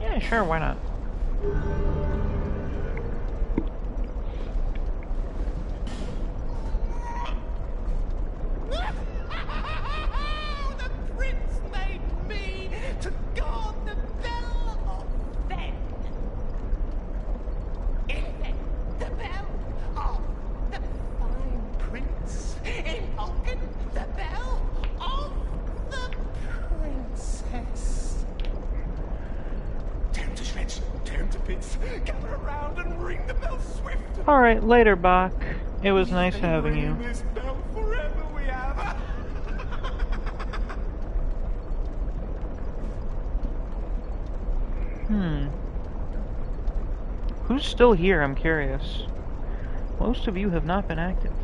Yeah, sure, why not? The prince made me to guard the bell of then. Even the bell of the fine prince. In Alchem, the bell of the princess. Tear him to shreds, tear him to bits. Gather around and ring the bell swift. Alright, later, Bach. It was nice having you. This bell forever we have. Who's still here, I'm curious. Most of you have not been active.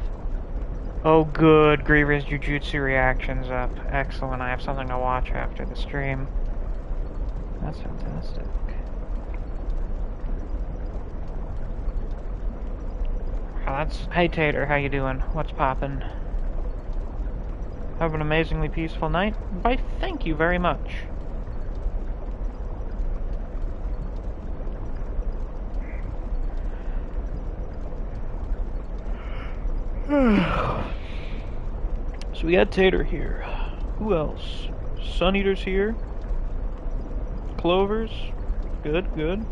Oh good, Griever's Jujutsu reaction's up. Excellent, I have something to watch after the stream. That's fantastic. that's... Hey, Tater, how you doing? What's poppin'? Have an amazingly peaceful night? Why, thank you very much. So we got Tater here. Who else? Sun Eater's here. Clovers. Good, good.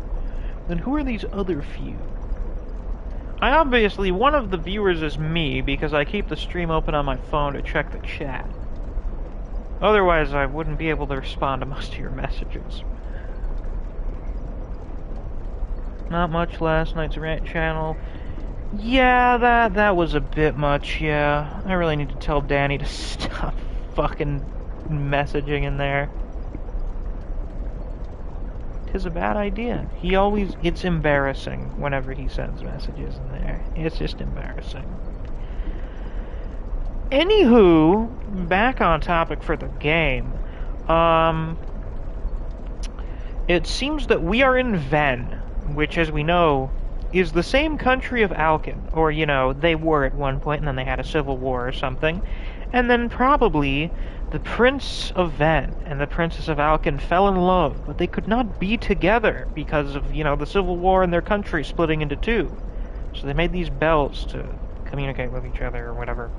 Then who are these other few? I obviously, one of the viewers is me, because I keep the stream open on my phone to check the chat. Otherwise, I wouldn't be able to respond to most of your messages. Not much last night's rant channel. Yeah, that was a bit much, yeah. I really need to tell Danny to stop fucking messaging in there. Tis a bad idea. It's embarrassing whenever he sends messages in there. It's just embarrassing. Anywho, back on topic for the game. It seems that we are in Ven, which, as we know, is the same country of Alkin. Or, you know, they were at one point, and then they had a civil war or something. And then probably the Prince of Ven and the Princess of Alkin fell in love, but they could not be together because of, you know, the civil war and their country splitting into two. So they made these bells to communicate with each other or whatever.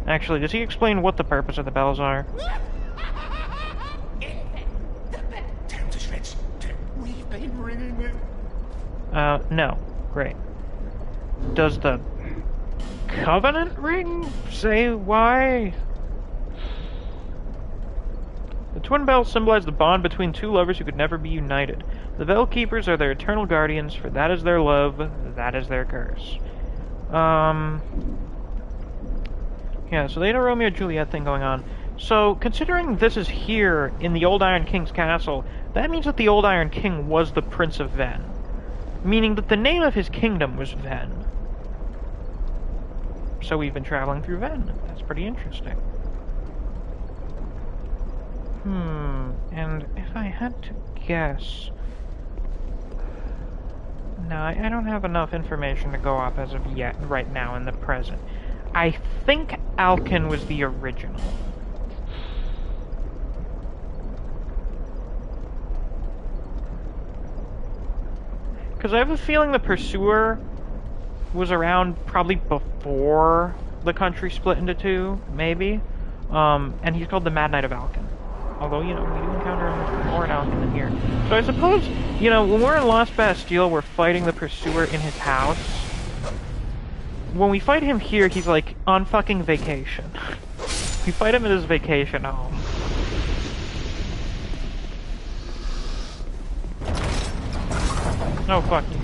Actually, does he explain what the purpose of the bells are? Down to shreds. We've been ringing it. No. Great. Does the Covenant ring say why? The twin bells symbolize the bond between two lovers who could never be united. The Bell Keepers are their eternal guardians, for that is their love, that is their curse. Yeah, so they had a Romeo and Juliet thing going on. So, considering this is here in the Old Iron King's castle, that means that the Old Iron King was the Prince of Ven. Meaning that the name of his kingdom was Ven. So we've been traveling through Ven. That's pretty interesting. And if I had to guess... No, I don't have enough information to go off as of yet, right now in the present. I think Alkin was the original. Because I have a feeling the Pursuer was around probably before the country split into two, maybe. And he's called the Mad Knight of Alkin. Although, you know, we do encounter him more in Alkin than here. So I suppose, you know, when we're in Lost Bastille, we're fighting the Pursuer in his house. When we fight him here, he's like on fucking vacation. We fight him at his vacation home. Oh, fuck you.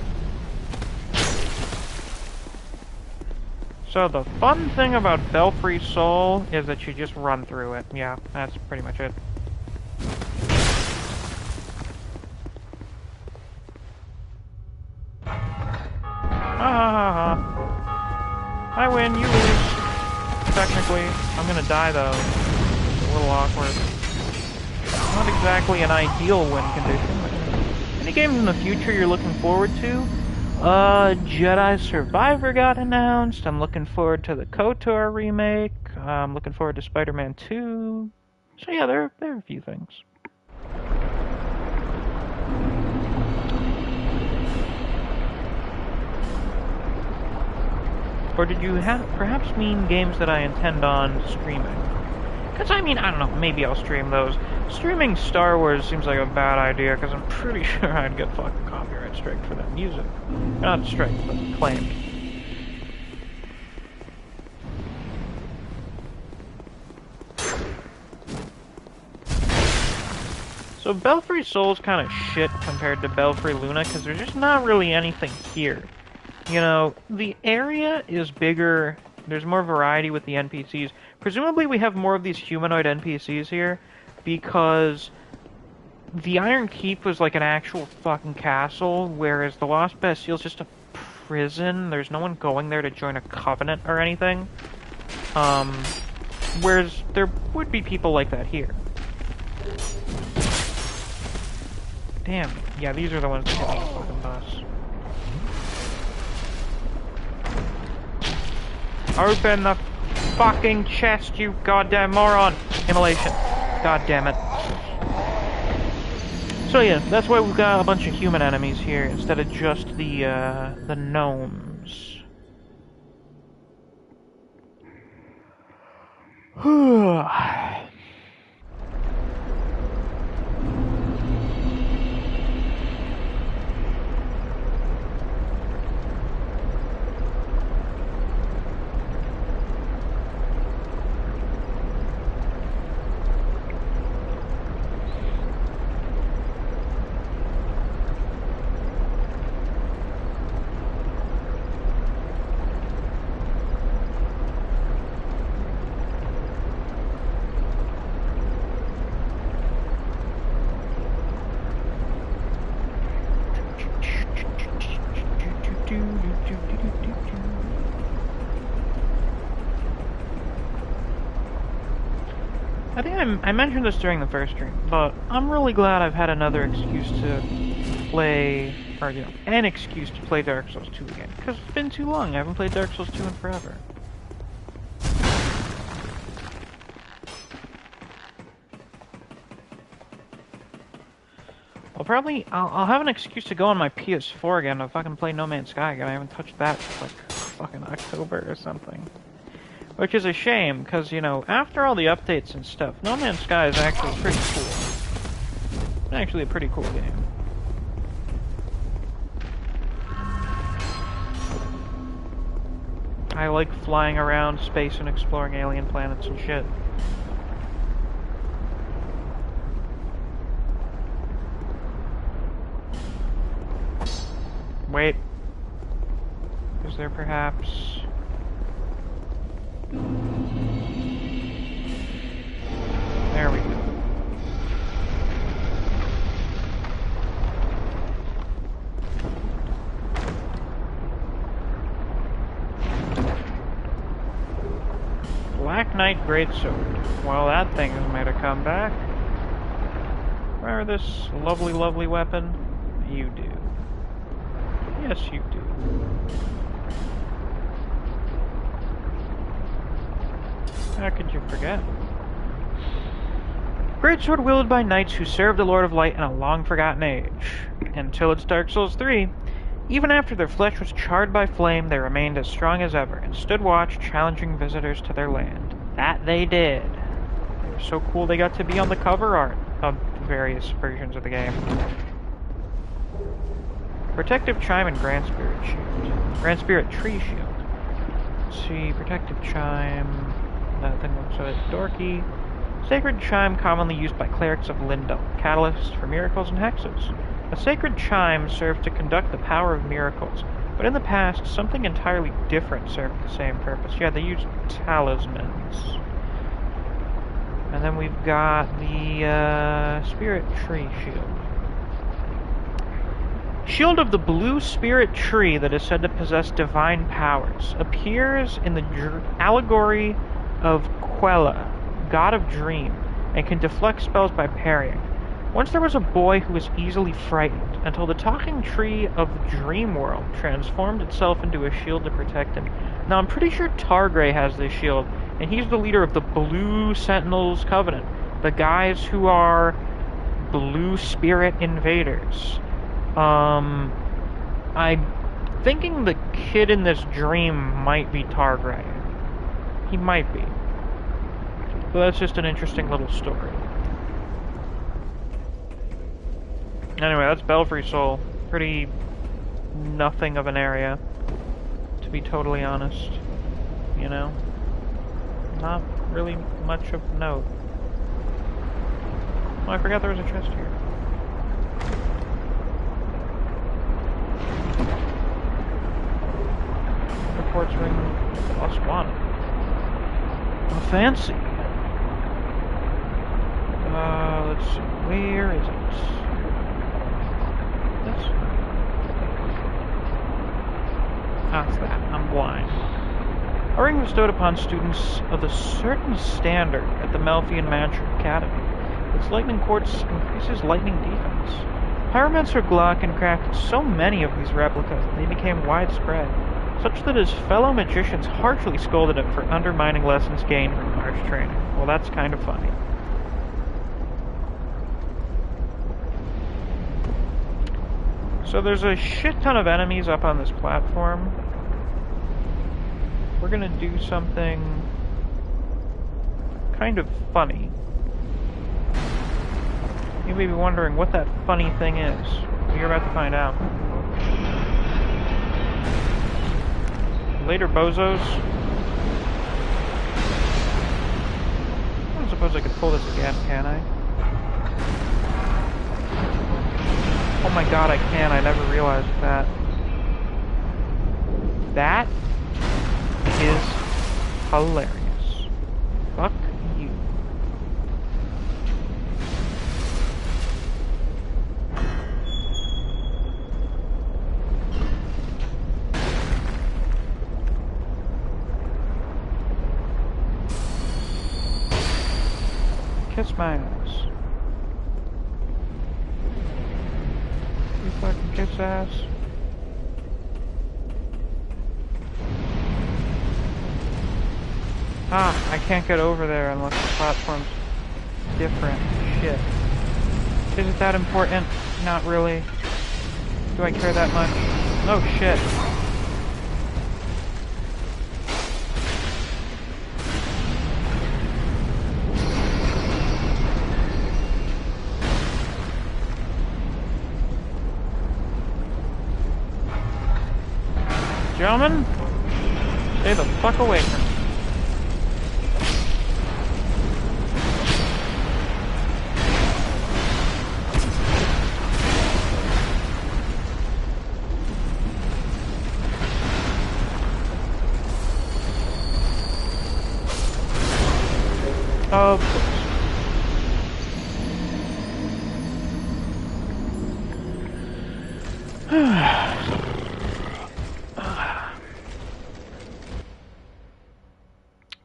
So the fun thing about Belfry Soul is that you just run through it. Yeah, that's pretty much it. I win, you lose. Technically. I'm gonna die though. It's a little awkward. Not exactly an ideal win condition. Any games in the future you're looking forward to? Jedi Survivor got announced. I'm looking forward to the KOTOR remake. I'm looking forward to Spider-Man 2. So yeah, there are a few things. Or did you perhaps mean games that I intend on streaming? Because, I mean, I don't know, maybe I'll stream those. Streaming Star Wars seems like a bad idea, because I'm pretty sure I'd get fucking copyright strike for that music. Not strike, but claimed. So Belfry Soul's kind of shit compared to Belfry Luna, because there's just not really anything here. You know, the area is bigger, there's more variety with the NPCs. Presumably we have more of these humanoid NPCs here, because the Iron Keep was like an actual fucking castle, whereas the Lost Bastille's just a prison. There's no one going there to join a covenant or anything. Whereas there would be people like that here. Damn, yeah, these are the ones that hit me on the fucking bus. Open the fucking chest, you goddamn moron! Immolation. God damn it. So yeah, that's why we've got a bunch of human enemies here instead of just the gnomes. I think I mentioned this during the first stream, but I'm really glad I've had another excuse to play, or you know, an excuse to play Dark Souls 2 again, because it's been too long. I haven't played Dark Souls 2 in forever. I'll have an excuse to go on my PS4 again to fucking play No Man's Sky again. I haven't touched that since like fucking October or something. Which is a shame, because, you know, after all the updates and stuff, No Man's Sky is actually pretty cool. It's actually a pretty cool game. I like flying around space and exploring alien planets and shit. Wait. Is there perhaps... There we go. Black Knight Greatsword. Well, that thing has made a comeback. Remember this lovely, lovely weapon? You do. Yes, you do. How could you forget? Greatsword wielded by knights who served the Lord of Light in a long-forgotten age. Until it's Dark Souls 3, even after their flesh was charred by flame, they remained as strong as ever and stood watch, challenging visitors to their land. That they did. They were so cool they got to be on the cover art of various versions of the game. Protective Chime and Grand Spirit Shield. Grand Spirit Tree Shield. Let's see, Protective Chime... That thing looks a bit dorky. Sacred Chime commonly used by clerics of Lindel. Catalyst for miracles and hexes. A sacred chime served to conduct the power of miracles, but in the past, something entirely different served the same purpose. Yeah, they used talismans. And then we've got the Spirit Tree Shield. Shield of the blue spirit tree that is said to possess divine powers. Appears in the allegory of Quella, god of dream, and can deflect spells by parrying. Once there was a boy who was easily frightened, until the talking tree of Dreamworld transformed itself into a shield to protect him. Now I'm pretty sure Targray has this shield, and he's the leader of the Blue Sentinels Covenant, the guys who are blue spirit invaders. I'm thinking the kid in this dream might be Targray. He might be. So that's just an interesting little story. Anyway, that's Belfry Soul. Pretty nothing of an area, to be totally honest. You know? Not really much of note. Oh, I forgot there was a chest here. Reports ring +1. Oh, fancy. Let's see. Where is it? This? Ah, it's that. I'm blind. A ring bestowed upon students of a certain standard at the Melfian Magic Academy. Its lightning quartz increases lightning defense. Pyromancer Glock crafted so many of these replicas that they became widespread. such that his fellow magicians harshly scolded him for undermining lessons gained from harsh training. Well, that's kind of funny. So there's a shit ton of enemies up on this platform. We're gonna do something kind of funny. You may be wondering what that funny thing is. Well, you're about to find out. Later, bozos. I don't suppose I could pull this again, can I? Oh my god, I can. I never realized that. That is hilarious. Fuck you. Kiss my ass. You fucking kiss ass. Ah, I can't get over there unless the platform's different. Shit. Is it that important? Not really. Do I care that much? Oh shit. Gentlemen, stay the fuck away from me. Of course.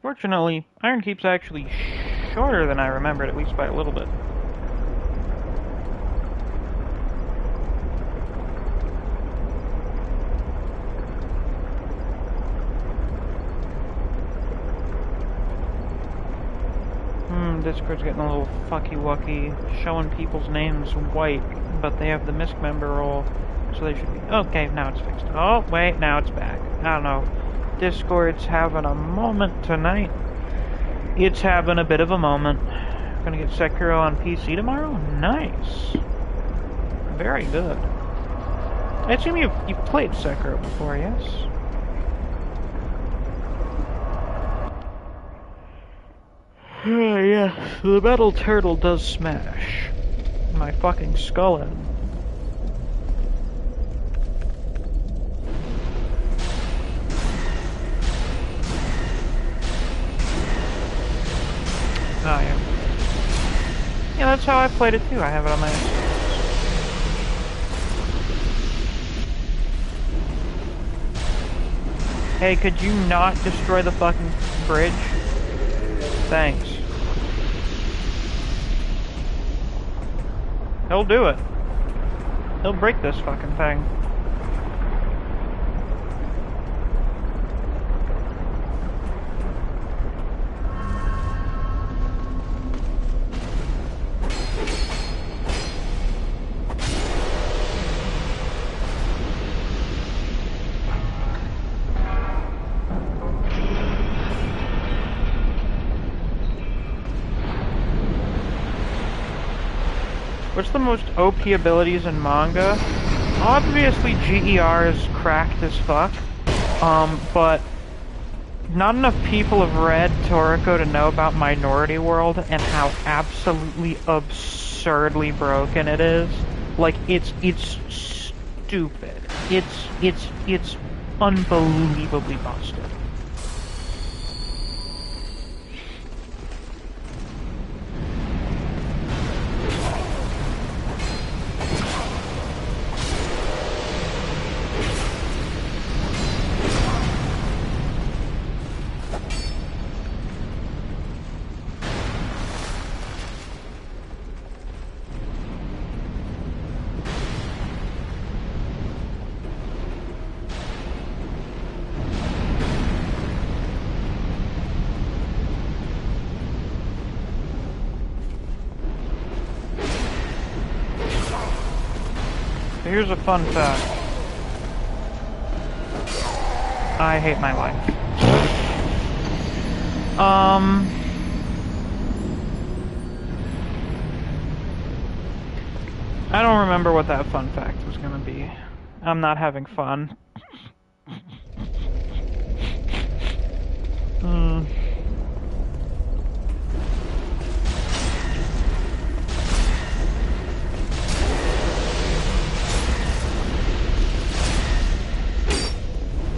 Fortunately, Iron Keep's actually shorter than I remembered, at least by a little bit. Discord's getting a little fucky-wucky, showing people's names white, but they have the Misc member role, so they should be... Okay, now it's fixed. Oh, wait, now it's back. I don't know. Discord's having a moment tonight. It's having a bit of a moment. Gonna get Sekiro on PC tomorrow? Nice. Very good. I assume you've played Sekiro before, yes? Yeah, the metal turtle does smash my fucking skull in. Oh, yeah. Yeah, that's how I played it too. I have it on my... Hey, could you not destroy the fucking bridge? Thanks. He'll do it. He'll break this fucking thing. What's the most OP abilities in manga? Obviously GER is cracked as fuck, but not enough people have read Toriko to know about Minority World and how absolutely absurdly broken it is. Like, it's stupid. It's unbelievably busted. So here's a fun fact. I hate my life. I don't remember what that fun fact was gonna be. I'm not having fun.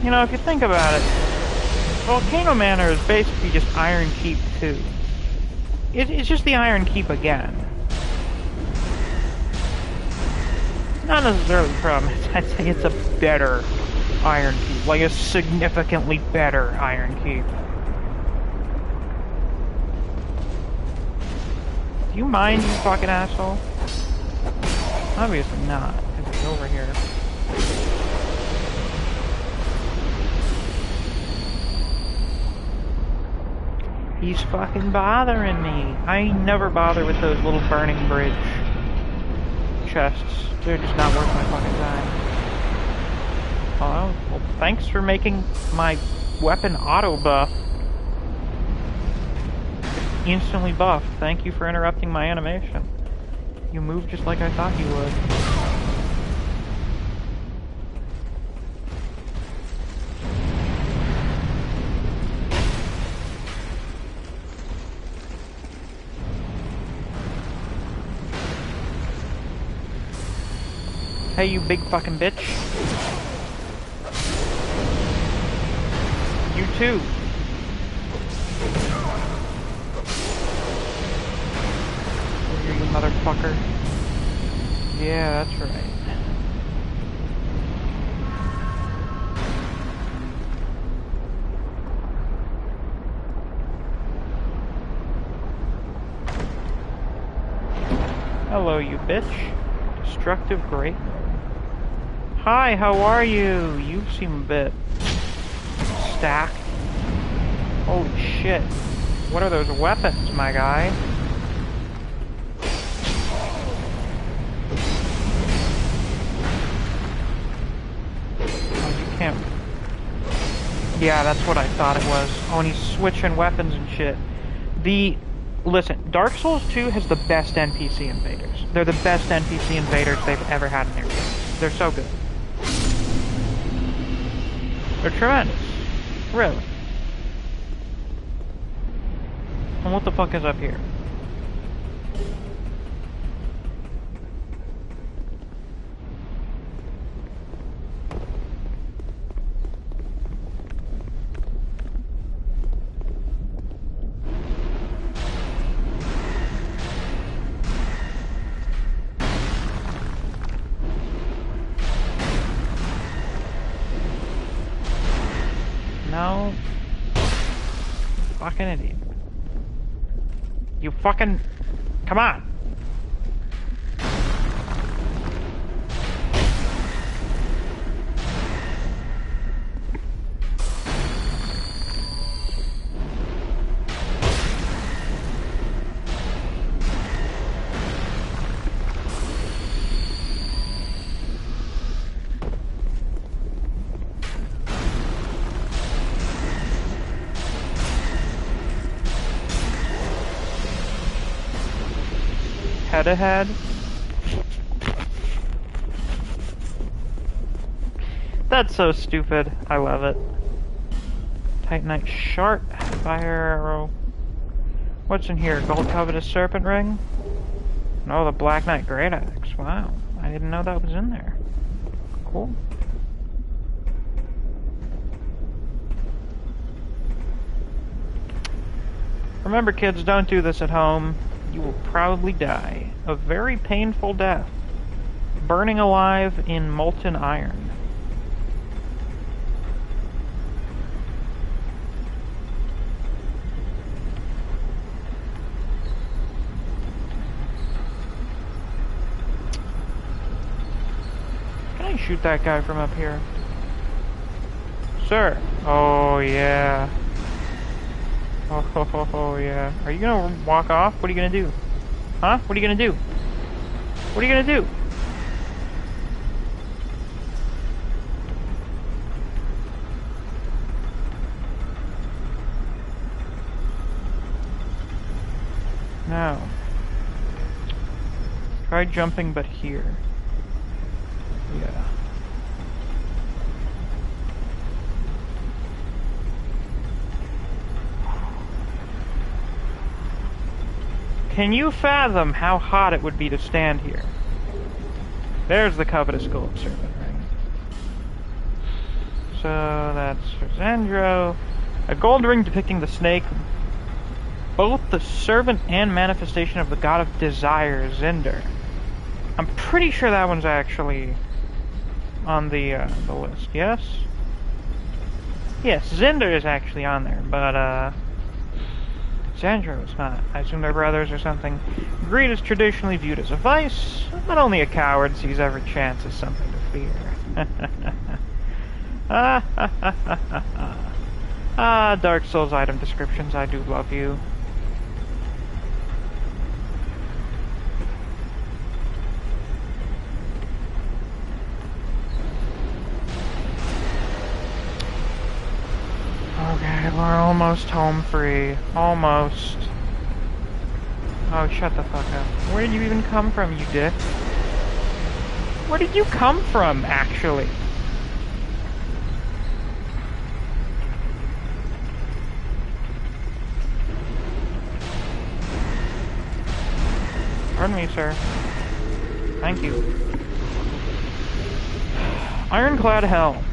You know, if you think about it, Volcano Manor is basically just Iron Keep 2. It's just the Iron Keep again. Not necessarily the problem. I'd say it's a better Iron Keep. Like a significantly better Iron Keep. Do you mind, you fucking asshole? Obviously not, because it's over here. He's fucking bothering me. I never bother with those little burning bridge chests. They're just not worth my fucking time. Oh, well, thanks for making my weapon auto buff. Instantly buffed. Thank you for interrupting my animation. You moved just like I thought you would. Hey, you big fucking bitch. You too. Here, you motherfucker. Yeah, that's right. Hello, you bitch. Destructive Great. Hi, how are you? You seem a bit stacked. Holy shit. What are those weapons, my guy? Oh, you can't... Yeah, that's what I thought it was. Oh, and he's switching weapons and shit. Listen, Dark Souls 2 has the best NPC invaders. They're the best NPC invaders they've ever had in their games. They're so good. They're tremendous. Really. And what the fuck is up here? No. Fucking idiot. You fucking... Come on! Head ahead. That's so stupid. I love it. Titanite Shard, Fire Arrow. What's in here? Gold Covetous Serpent Ring? No, the Black Knight Great Axe. Wow. I didn't know that was in there. Cool. Remember, kids, don't do this at home. You will probably die. A very painful death. Burning alive in molten iron. Can I shoot that guy from up here? Sir! Oh, yeah. Oh, yeah. Are you gonna walk off? What are you gonna do? Huh? What are you gonna do? What are you gonna do? Now, try jumping, but here. Yeah. Can you fathom how hot it would be to stand here? There's the Covetous Gold Servant Ring. So that's for Xandro. A gold ring depicting the snake, both the servant and manifestation of the god of desire, Zinder. I'm pretty sure that one's actually on the list, yes? Yes, Zinder is actually on there, but Xandro is not. I assume they're brothers or something. Greed is traditionally viewed as a vice, but only a coward sees every chance as something to fear. Dark Souls item descriptions, I do love you. Okay, we're almost home free. Almost. Oh, shut the fuck up. Where did you even come from, you dick? Where did you come from, actually? Pardon me, sir. Thank you. Ironclad Helm.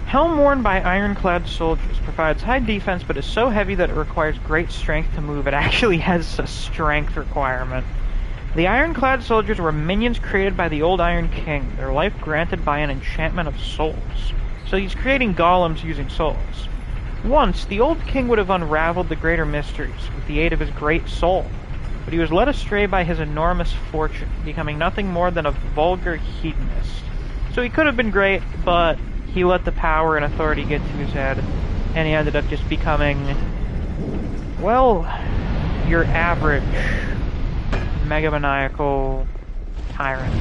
Helm worn by ironclad soldiers provides high defense, but is so heavy that it requires great strength to move. It actually has a strength requirement. The ironclad soldiers were minions created by the old Iron King, their life granted by an enchantment of souls. So he's creating golems using souls. Once, the old king would have unraveled the greater mysteries with the aid of his great soul, but he was led astray by his enormous fortune, becoming nothing more than a vulgar hedonist. So he could have been great, but he let the power and authority get to his head, and he ended up just becoming, well, your average megamaniacal tyrant.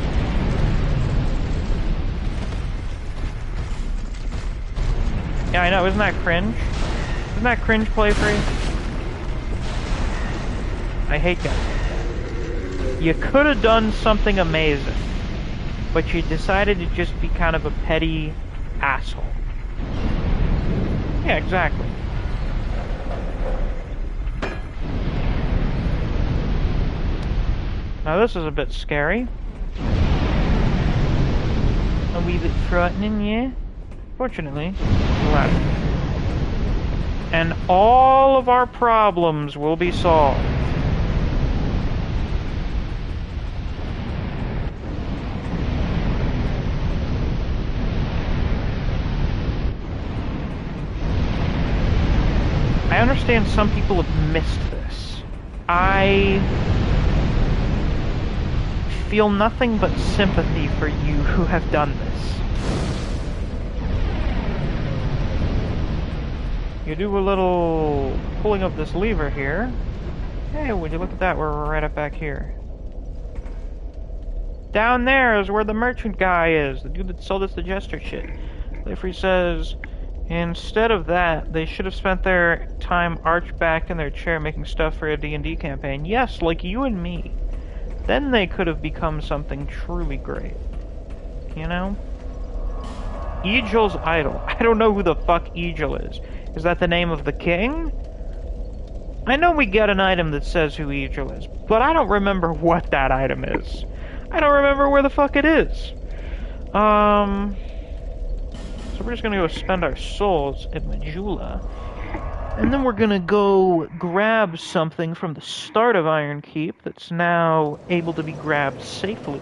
Yeah, I know, isn't that cringe? Isn't that cringe play free? I hate that. You could have done something amazing, but you decided to just be kind of a petty asshole. Yeah, exactly. Now this is a bit scary. A wee bit frightening, yeah? Fortunately, left. And all of our problems will be solved. I understand some people have missed this. I feel nothing but sympathy for you who have done this. You do a little pulling of this lever here. Hey, would you look at that? We're right up back here. Down there is where the merchant guy is, the dude that sold us the jester shit. Leifrey says, instead of that, they should have spent their time arched back in their chair making stuff for a D&D campaign. Yes, like you and me. Then they could have become something truly great. You know? Egel's Idol. I don't know who the fuck Egel is. Is that the name of the king? I know we get an item that says who Egel is, but I don't remember what that item is. I don't remember where the fuck it is. So we're just gonna go spend our souls at Majula. And then we're gonna go grab something from the start of Iron Keep that's now able to be grabbed safely,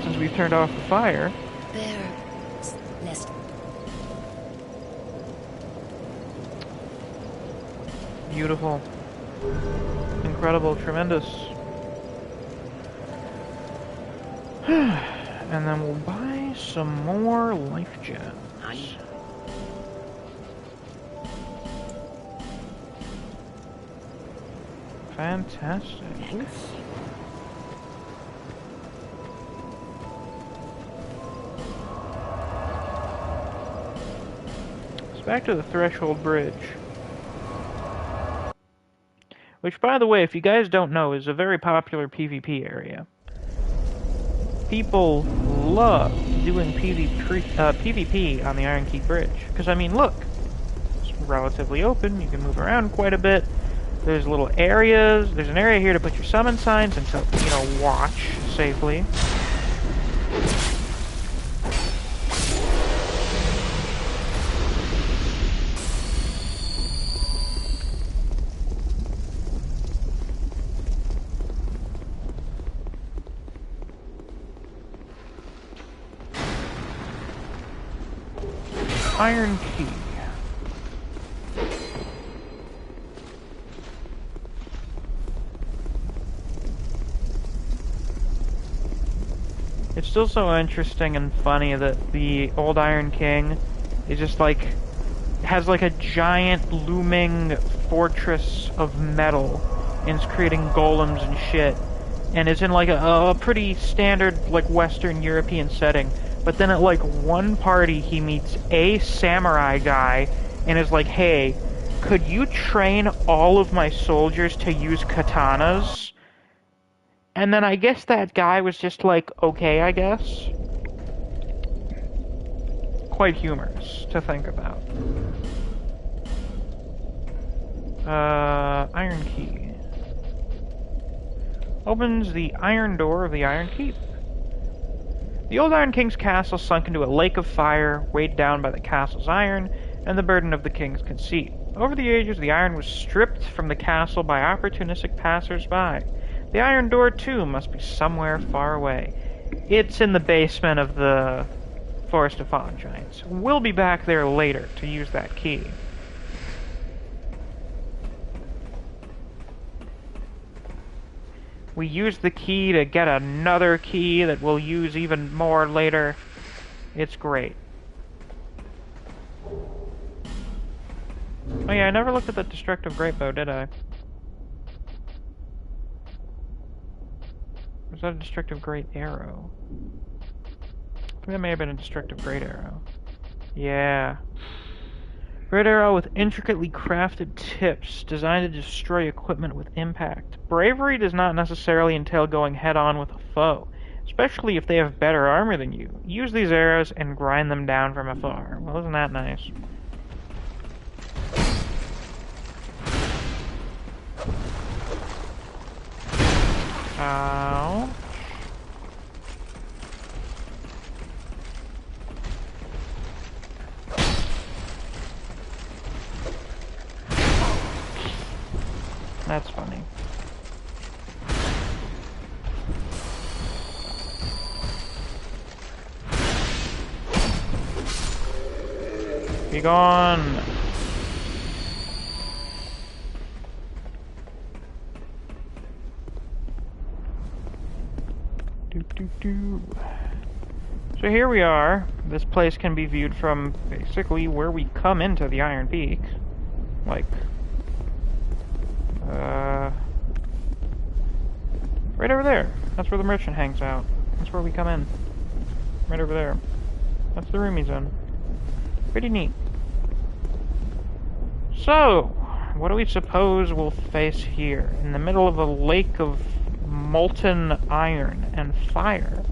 since we've turned off the fire. Beautiful. Incredible. Tremendous. And then we'll buy some more life gems. Fantastic. Thanks. It's back to the Threshold Bridge. which, by the way, if you guys don't know, is a very popular PvP area. People love doing PvP on the Iron Key Bridge. Because, I mean, look, it's relatively open, you can move around quite a bit. There's little areas, there's an area here to put your summon signs and to, you know, watch safely. Iron Key. It's still so interesting and funny that the old Iron King is just like, has like a giant looming fortress of metal and is creating golems and shit. And is in like a pretty standard like Western European setting. But then at like one party he meets a samurai guy and is like, hey, could you train all of my soldiers to use katanas? And then I guess that guy was just like, okay, I guess. Quite humorous to think about. Iron Key. Opens the iron door of the Iron Keep. The old Iron King's castle sunk into a lake of fire, weighed down by the castle's iron and the burden of the king's conceit. Over the ages, the iron was stripped from the castle by opportunistic passers-by. The iron door, too, must be somewhere far away. It's in the basement of the Forest of Fallen Giants. We'll be back there later to use that key. We use the key to get another key that we'll use even more later. It's great. Oh yeah, I never looked at the destructive greatbow, did I? Was that a destructive great arrow? I think that may have been a destructive great arrow. Yeah. Great arrow with intricately crafted tips designed to destroy equipment with impact. Bravery does not necessarily entail going head-on with a foe, especially if they have better armor than you. Use these arrows and grind them down from afar. Well, isn't that nice? Ow. That's funny. Be gone! So here we are. This place can be viewed from basically where we come into the Iron Peak. Like, right over there. That's where the merchant hangs out. That's where we come in. Right over there. That's the room he's in. Pretty neat. So, what do we suppose we'll face here? In the middle of a lake of molten iron and fire.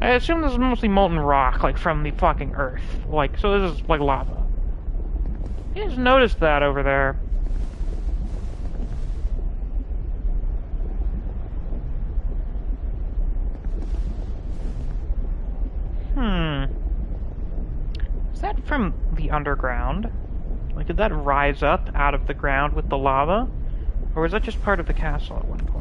I assume this is mostly molten rock, like from the fucking earth. Like, so this is like lava. You just noticed that over there. Is that from the underground? Like, did that rise up out of the ground with the lava? Or was that just part of the castle at one point?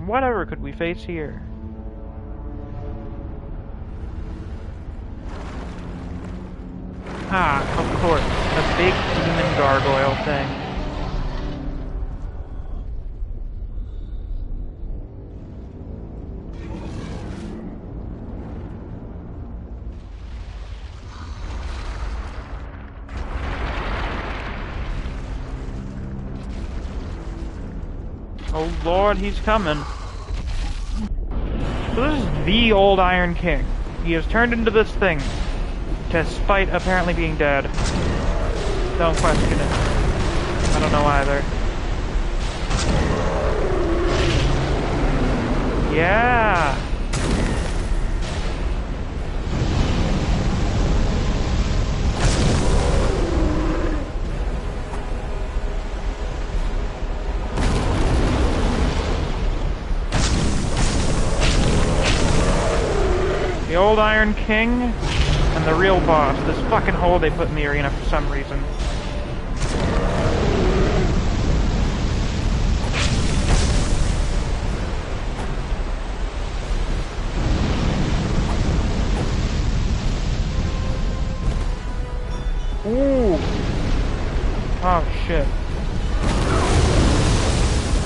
Whatever could we face here? Ah, of course, a big demon gargoyle thing. Oh lord, he's coming. So this is the old Iron King. He has turned into this thing, despite apparently being dead. Don't question it. I don't know either. Yeah! The old Iron King and the real boss. This fucking hole they put in the arena for some reason. Ooh! Oh shit.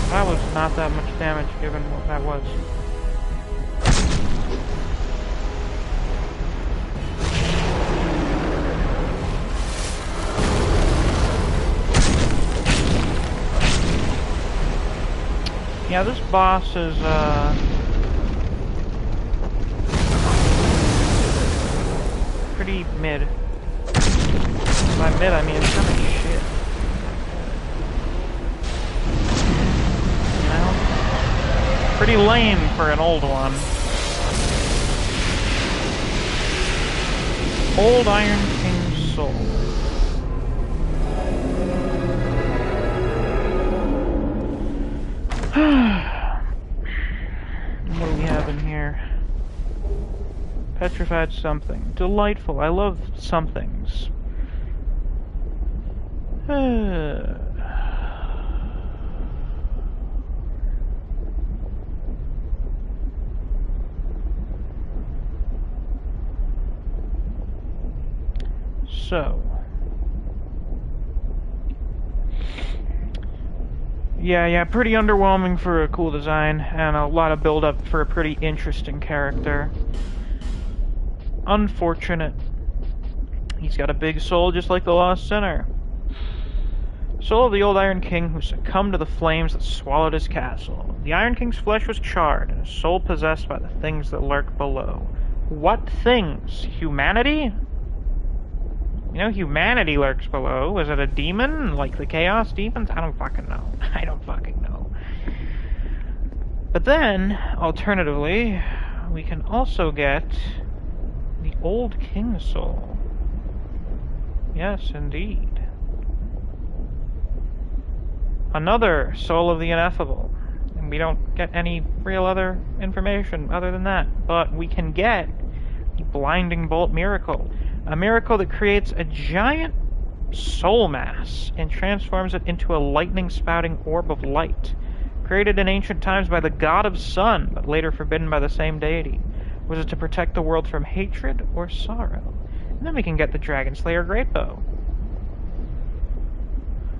That was not that much damage given what that was. Yeah, this boss is, pretty mid. By mid, I mean it's kind of shit. You know? Pretty lame for an old one. Old Iron King's Soul. What do we have in here? Petrified something. Delightful. I love somethings. So. Yeah, pretty underwhelming for a cool design, and a lot of build-up for a pretty interesting character. Unfortunate. He's got a big soul just like the Lost Sinner. Soul of the old Iron King who succumbed to the flames that swallowed his castle. The Iron King's flesh was charred, and his soul possessed by the things that lurk below. What things? Humanity? You know, humanity lurks below. Was it a demon? Like the Chaos Demons? I don't fucking know. I don't fucking know. But then, alternatively, we can also get the Old King's Soul. Yes, indeed. Another Soul of the Ineffable. And we don't get any real other information other than that. But we can get the Blinding Bolt Miracle. A miracle that creates a giant soul mass and transforms it into a lightning-spouting orb of light. Created in ancient times by the god of sun, but later forbidden by the same deity. Was it to protect the world from hatred or sorrow? And then we can get the Dragon Slayer Great Bow.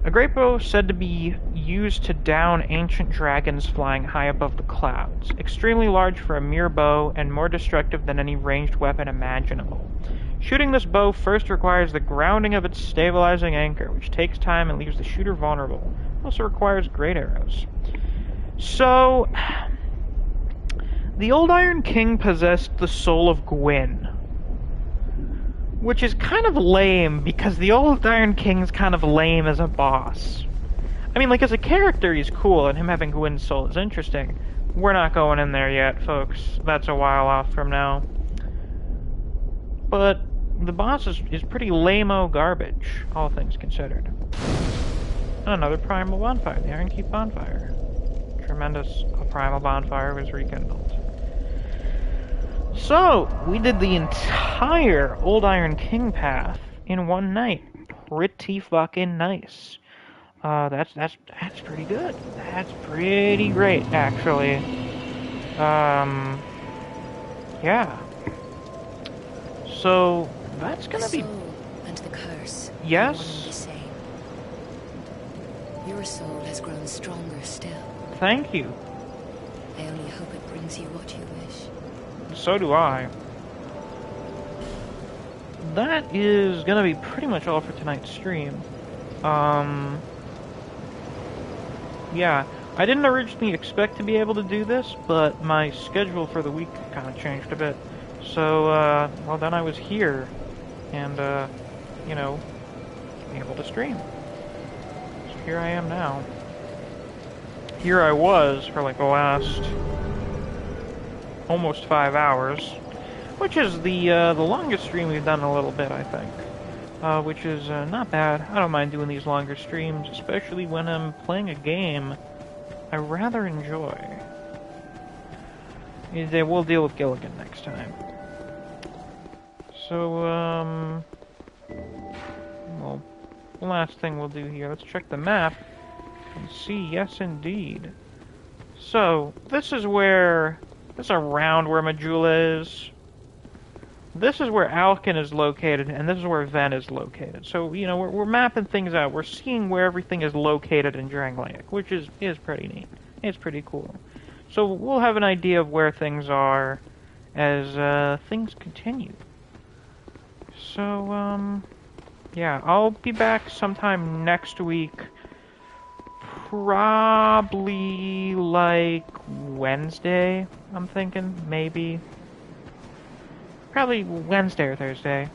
A great bow said to be used to down ancient dragons flying high above the clouds. Extremely large for a mere bow and more destructive than any ranged weapon imaginable. Shooting this bow first requires the grounding of its stabilizing anchor, which takes time and leaves the shooter vulnerable. It also requires great arrows. So, the old Iron King possessed the soul of Gwyn. Which is kind of lame, because the old Iron King's kind of lame as a boss. I mean, like, as a character, he's cool, and him having Gwyn's soul is interesting. We're not going in there yet, folks. That's a while off from now. But the boss is pretty lame-o garbage, all things considered. And another primal bonfire, the Iron Keep bonfire. Tremendous primal bonfire was rekindled. So, we did the entire Old Iron King path in one night. Pretty fucking nice. That's pretty good. That's pretty great, actually. Yeah. So, that's gonna be... soul and the curse. Yes? Are one and the same. Your soul has grown stronger still. Thank you. I only hope it brings you what you wish. So do I. That is gonna be pretty much all for tonight's stream. Yeah. I didn't originally expect to be able to do this, but my schedule for the week kind of changed a bit. So, well, then I was here, and, you know, able to stream. So here I am now. Here I was for like the last almost 5 hours, which is the longest stream we've done in a little bit, I think. Which is not bad. I don't mind doing these longer streams, especially when I'm playing a game I rather enjoy. We'll deal with Gilligan next time. So, well, the last thing we'll do here, let's check the map and see, yes indeed. So, this is around where Majula is. This is where Alkin is located, and this is where Ven is located. So, you know, we're mapping things out. We're seeing where everything is located in Drangleic, which is pretty neat. It's pretty cool. So we'll have an idea of where things are as things continue. So, yeah, I'll be back sometime next week. Probably like Wednesday, I'm thinking, maybe. Probably Wednesday or Thursday.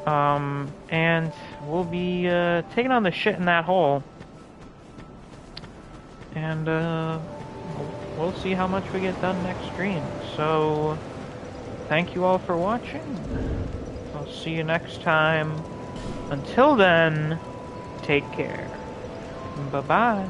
And we'll be taking on the shit in that hole. And we'll see how much we get done next stream. So, thank you all for watching. I'll see you next time. Until then, take care. Bye-bye.